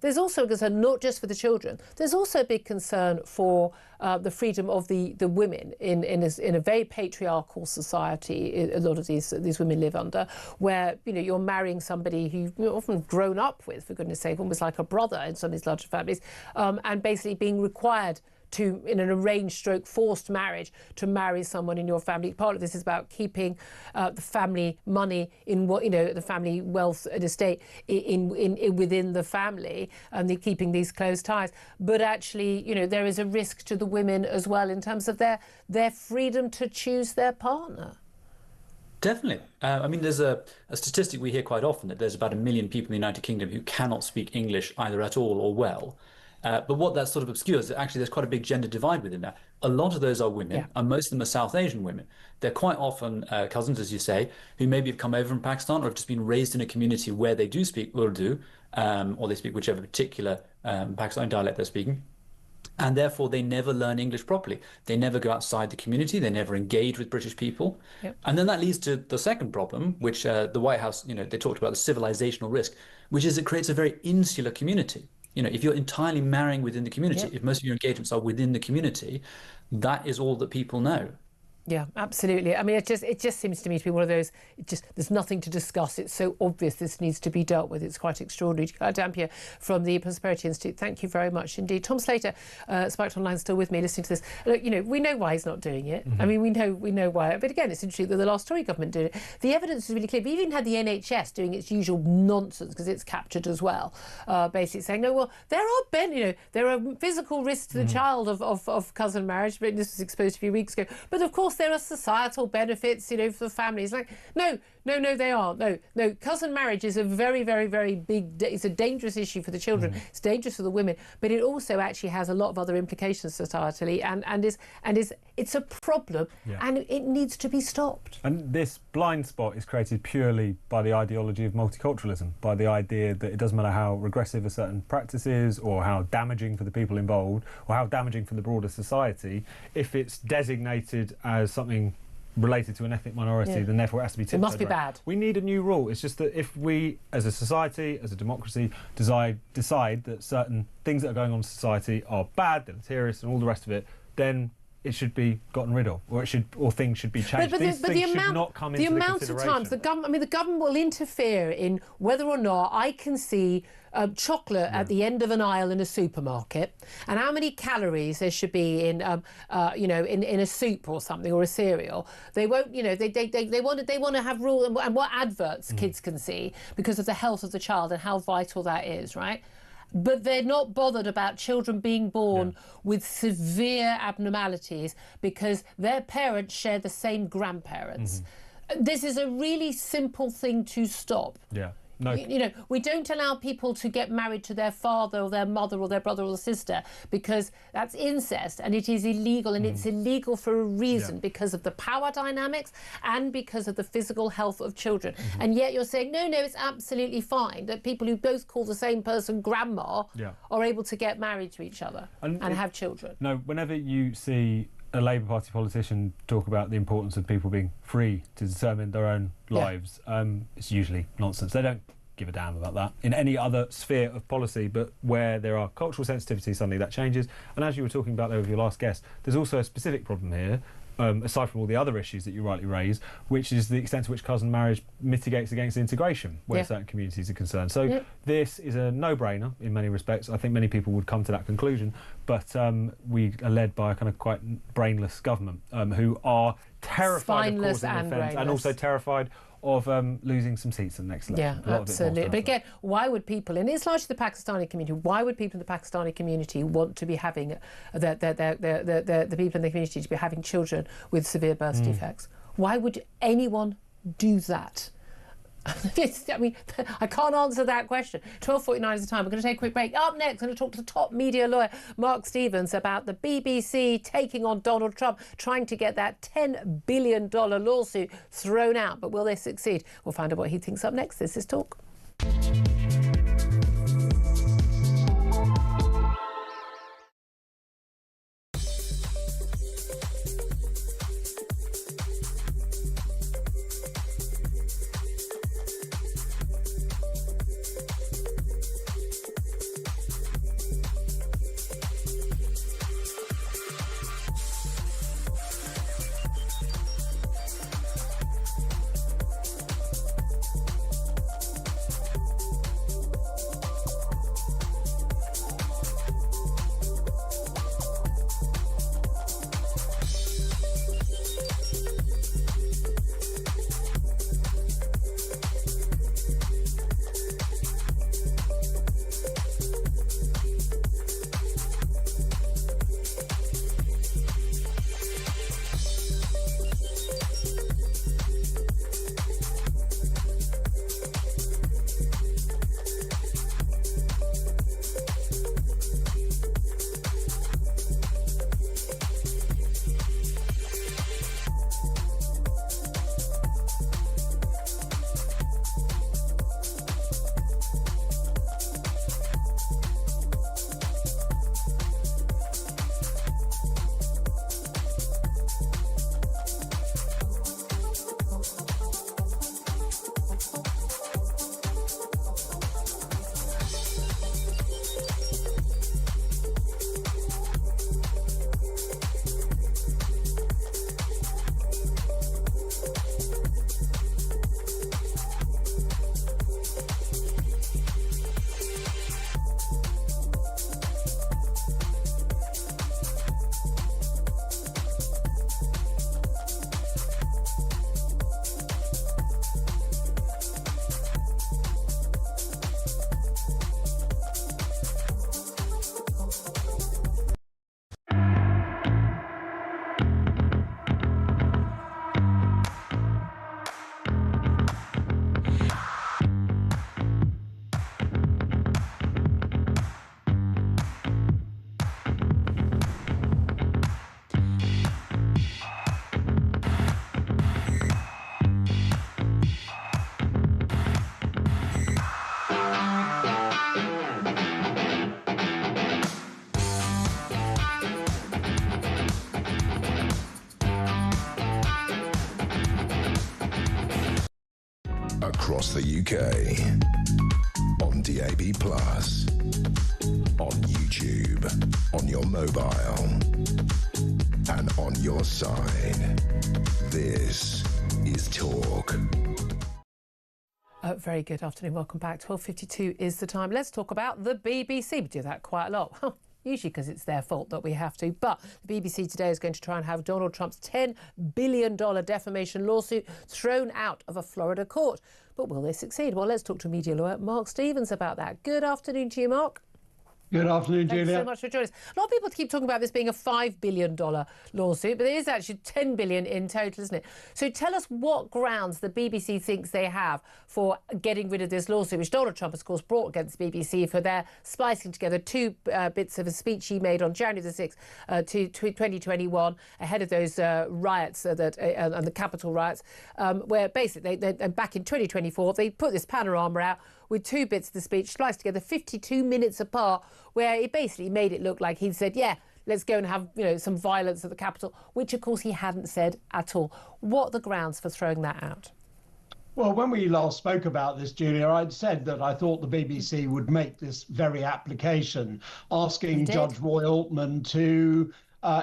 There's also a concern not just for the children. There's also a big concern for the freedom of the women in a very patriarchal society. A lot of these women live under, where you're marrying somebody who you're often grown up with, for goodness sake, almost like a brother in some of these larger families, and basically being required to, in an arranged forced marriage, to marry someone in your family. Part of this is about keeping the family money in the family wealth and estate in within the family, and keeping these close ties. But actually, there is a risk to the women as well in terms of their freedom to choose their partner. Definitely. I mean, there's a statistic we hear quite often that there's about 1 million people in the United Kingdom who cannot speak English either at all or well. But what that sort of obscures is that actually there's quite a big gender divide within that. A lot of those are women, and most of them are South Asian women. They're quite often cousins, as you say, who maybe have come over from Pakistan or have just been raised in a community where they do speak Urdu, or they speak whichever particular Pakistani dialect they're speaking. And therefore, they never learn English properly. They never go outside the community. They never engage with British people. And then that leads to the second problem, which the White House, they talked about the civilizational risk, which is it creates a very insular community. If you're entirely marrying within the community, if most of your engagements are within the community, that is all that people know. Yeah, absolutely. I mean, it just seems to me to be one of those, there's nothing to discuss. It's so obvious this needs to be dealt with. It's quite extraordinary. Claire Dampier from the Prosperity Institute, thank you very much indeed. Tom Slater, Spiked Online, still with me, listening to this. Look, we know why he's not doing it. I mean, we know why. But again, it's interesting that the last Tory government did it. The evidence is really clear. We even had the NHS doing its usual nonsense, because it's captured as well, basically saying, no, well, there are physical risks to the child of cousin marriage, but this was exposed a few weeks ago. But of course, course there are societal benefits, you know, for families. Like, no, they aren't. No, cousin marriage is a very, very, very big, it's a dangerous issue for the children. It's dangerous for the women, but it also actually has a lot of other implications societally, and it's a problem, and it needs to be stopped. And this blind spot is created purely by the ideology of multiculturalism, by the idea that it doesn't matter how regressive a certain practice is, or how damaging for the people involved, or how damaging for the broader society, if it's designated as something related to an ethnic minority, then therefore it has to be tiptoed. It must be bad. We need a new rule. It's just that if we, as a society, as a democracy, decide that certain things that are going on in society are bad, deleterious, and all the rest of it, then it should be gotten rid of, or things should be changed. These things should not come into the amount of times the government will interfere in whether or not I can see chocolate at the end of an aisle in a supermarket, and how many calories there should be in, in a soup or something, or a cereal. They won't, you know, they want to have rules and what adverts kids can see because of the health of the child and how vital that is, right? But they're not bothered about children being born with severe abnormalities because their parents share the same grandparents. This is a really simple thing to stop. Yeah. No. You know, we don't allow people to get married to their father or their mother or their brother or sister because that's incest, and it is illegal, and it's illegal for a reason, because of the power dynamics and because of the physical health of children. And yet you're saying, no, it's absolutely fine that people who both call the same person grandma are able to get married to each other and have children. No, whenever you see a Labour Party politician talk about the importance of people being free to determine their own lives, it's usually nonsense. They don't give a damn about that in any other sphere of policy, but where there are cultural sensitivities, suddenly that changes. And as you were talking about there with your last guest, there's also a specific problem here, aside from all the other issues that you rightly raise, which is the extent to which cousin marriage mitigates against integration where certain communities are concerned. So this is a no-brainer in many respects. I think many people would come to that conclusion, but we are led by a kind of quite brainless government who are terrified of causing offence and also terrified of losing some seats in the next election. Yeah, absolutely. But again, why would people, and it's largely the Pakistani community, why would people in the Pakistani community want to be having the people in the community to be having children with severe birth defects? Why would anyone do that? I mean, I can't answer that question. 12:49 is the time. We're going to take a quick break. Up next, I'm going to talk to top media lawyer Mark Stevens about the BBC taking on Donald Trump, trying to get that $10 billion lawsuit thrown out. But will they succeed? We'll find out what he thinks up next. This is Talk. across the UK. On DAB+, on YouTube, on your mobile, and on your side. This is Talk. Very good afternoon. Welcome back. 12:52 is the time. Let's talk about the BBC. We do that quite a lot. Usually because it's their fault that we have to. But the BBC today is going to try and have Donald Trump's $10 billion defamation lawsuit thrown out of a Florida court. But will they succeed? Well, let's talk to media lawyer Mark Stevens about that. Good afternoon to you, Mark. Good afternoon, Julia. Thanks so much for joining us. A lot of people keep talking about this being a $5 billion lawsuit, but it is actually $10 billion in total, isn't it? So tell us what grounds the BBC thinks they have for getting rid of this lawsuit, which Donald Trump, of course, brought against the BBC for their splicing together two bits of a speech he made on January the 6th, 2021, ahead of those riots and the Capitol riots, where basically, back in 2024, they put this panorama out with two bits of the speech spliced together 52 minutes apart, where it basically made it look like he'd said, yeah, let's go and have some violence at the Capitol, which, of course, he hadn't said at all. What are the grounds for throwing that out? Well, when we last spoke about this, Julia, I'd said that I thought the BBC would make this very application, asking Judge Roy Altman to,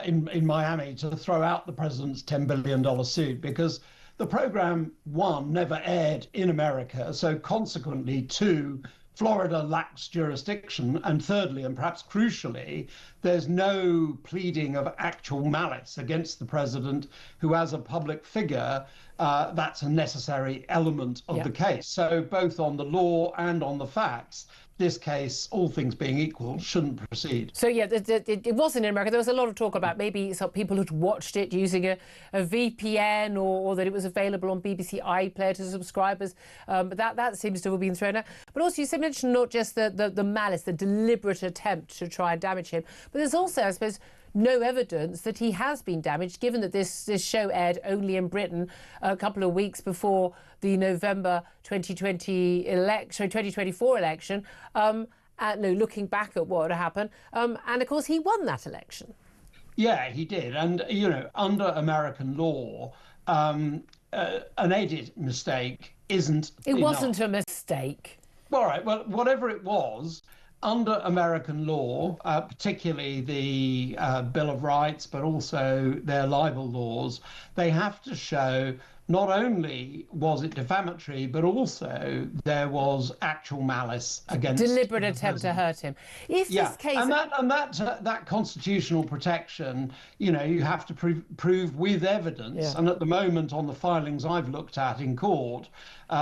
in Miami, to throw out the president's $10 billion suit, because the programme, one, never aired in America, so consequently, two, Florida lacks jurisdiction, and thirdly, and perhaps crucially, there's no pleading of actual malice against the president, who, as a public figure, that's a necessary element of the case. So both on the law and on the facts, this case, all things being equal, shouldn't proceed. So, yeah, it wasn't in America. There was a lot of talk about maybe some people had watched it using a VPN or that it was available on BBC iPlayer to subscribers. But that seems to have been thrown out. But also, you mentioned not just the malice, the deliberate attempt to try and damage him, but there's also, I suppose, no evidence that he has been damaged, given that this show aired only in Britain a couple of weeks before the November 2024 election. Looking back at what had happened. And, of course, he won that election. Yeah, he did. And, under American law, an edit mistake isn't It enough. wasn't a mistake. All right, well, whatever it was, under American law, particularly the Bill of Rights, but also their libel laws, they have to show not only was it defamatory, but also there was actual malice against deliberate attempt to hurt him. If this case, and that constitutional protection, you have to prove with evidence. Yeah. And at the moment, on the filings I've looked at in court,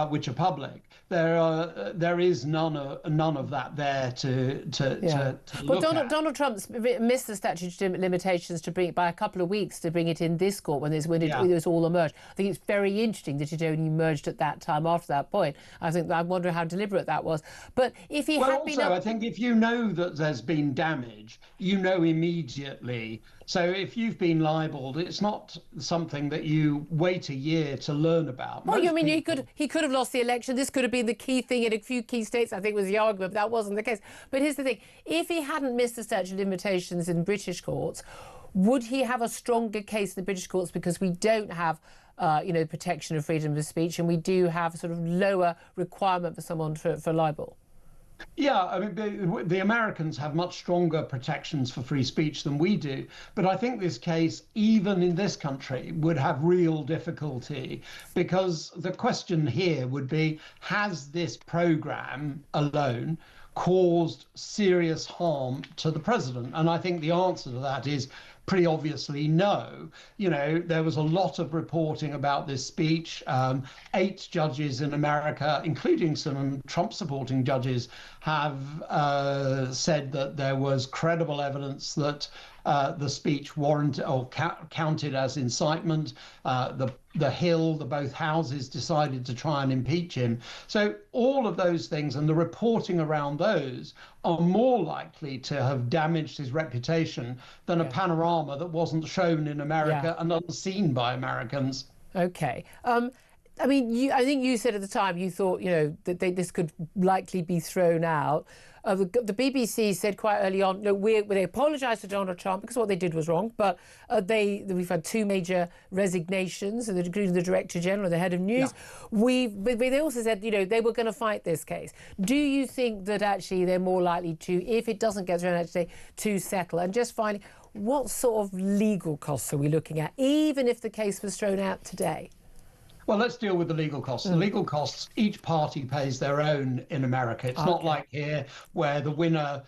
which are public, there is none of that there to well, look at. Donald Trump's missed the statute of limitations to bring it by a couple of weeks to bring it in this court when it was all emerged. I think it's very interesting that it only emerged at that time. After that point, I wonder how deliberate that was. But if he had been, I think if you know that there's been damage, you know immediately. So if you've been libelled, it's not something that you wait a year to learn about. Well, he could have lost the election. This could have been the key thing in a few key states, I think, was the argument, but that wasn't the case. But here's the thing. If he hadn't missed the statute of limitations in British courts, would he have a stronger case in the British courts, because we don't have protection of freedom of speech, and we do have a sort of lower requirement for someone for libel? Yeah, I mean, the Americans have much stronger protections for free speech than we do. But I think this case, even in this country, would have real difficulty, because the question here would be, has this program alone caused serious harm to the president? And I think the answer to that is pretty obviously no. There was a lot of reporting about this speech. 8 judges in America, including some Trump-supporting judges, have said that there was credible evidence that the speech warranted or counted as incitement. The Hill, both houses decided to try and impeach him. So all of those things and the reporting around those are more likely to have damaged his reputation than a panorama that wasn't shown in America and unseen by Americans. Okay. I mean, I think you said at the time you thought, that this could likely be thrown out. The BBC said quite early on, they apologised to Donald Trump because what they did was wrong, but we've had 2 major resignations, including the Director General, the head of news. Yeah. But they also said, they were going to fight this case. Do you think that actually they're more likely to, if it doesn't get thrown out today, to settle? And just finally, what sort of legal costs are we looking at, even if the case was thrown out today? Well, let's deal with the legal costs. The legal costs, each party pays their own in America. It's not like here where the winner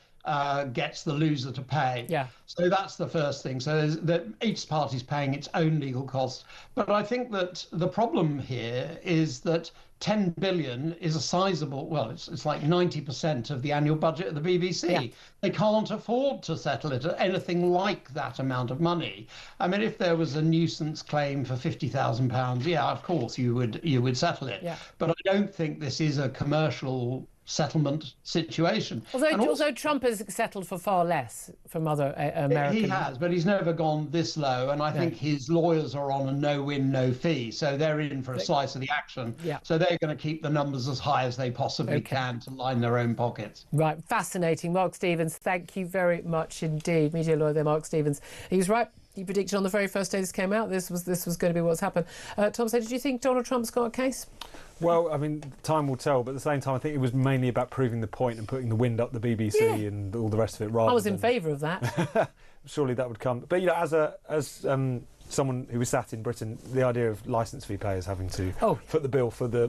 gets the loser to pay. Yeah. So that's the first thing. So that each party's paying its own legal costs. But I think that the problem here is that 10 billion is a sizable, well, it's like 90% of the annual budget of the BBC. Yeah. They can't afford to settle it at anything like that amount of money. I mean, if there was a nuisance claim for £50,000, yeah, of course you would settle it. Yeah. But I don't think this is a commercial settlement situation. Although Trump has settled for far less from other American... He has, but he's never gone this low, and I think his lawyers are on a no-win, no-fee, so they're in for a slice of the action. Yeah. So they're going to keep the numbers as high as they possibly can to line their own pockets. Right, fascinating. Mark Stevens, thank you very much indeed. Media lawyer there, Mark Stevens. He was right. He predicted on the very first day this came out, this was going to be what's happened. Tom, so did you think Donald Trump's got a case? Well, I mean, time will tell, but at the same time, I think it was mainly about proving the point and putting the wind up the BBC and all the rest of it. Rather, I was in favour of that. Surely that would come. But as someone who was sat in Britain, the idea of licence fee payers having to foot the bill for the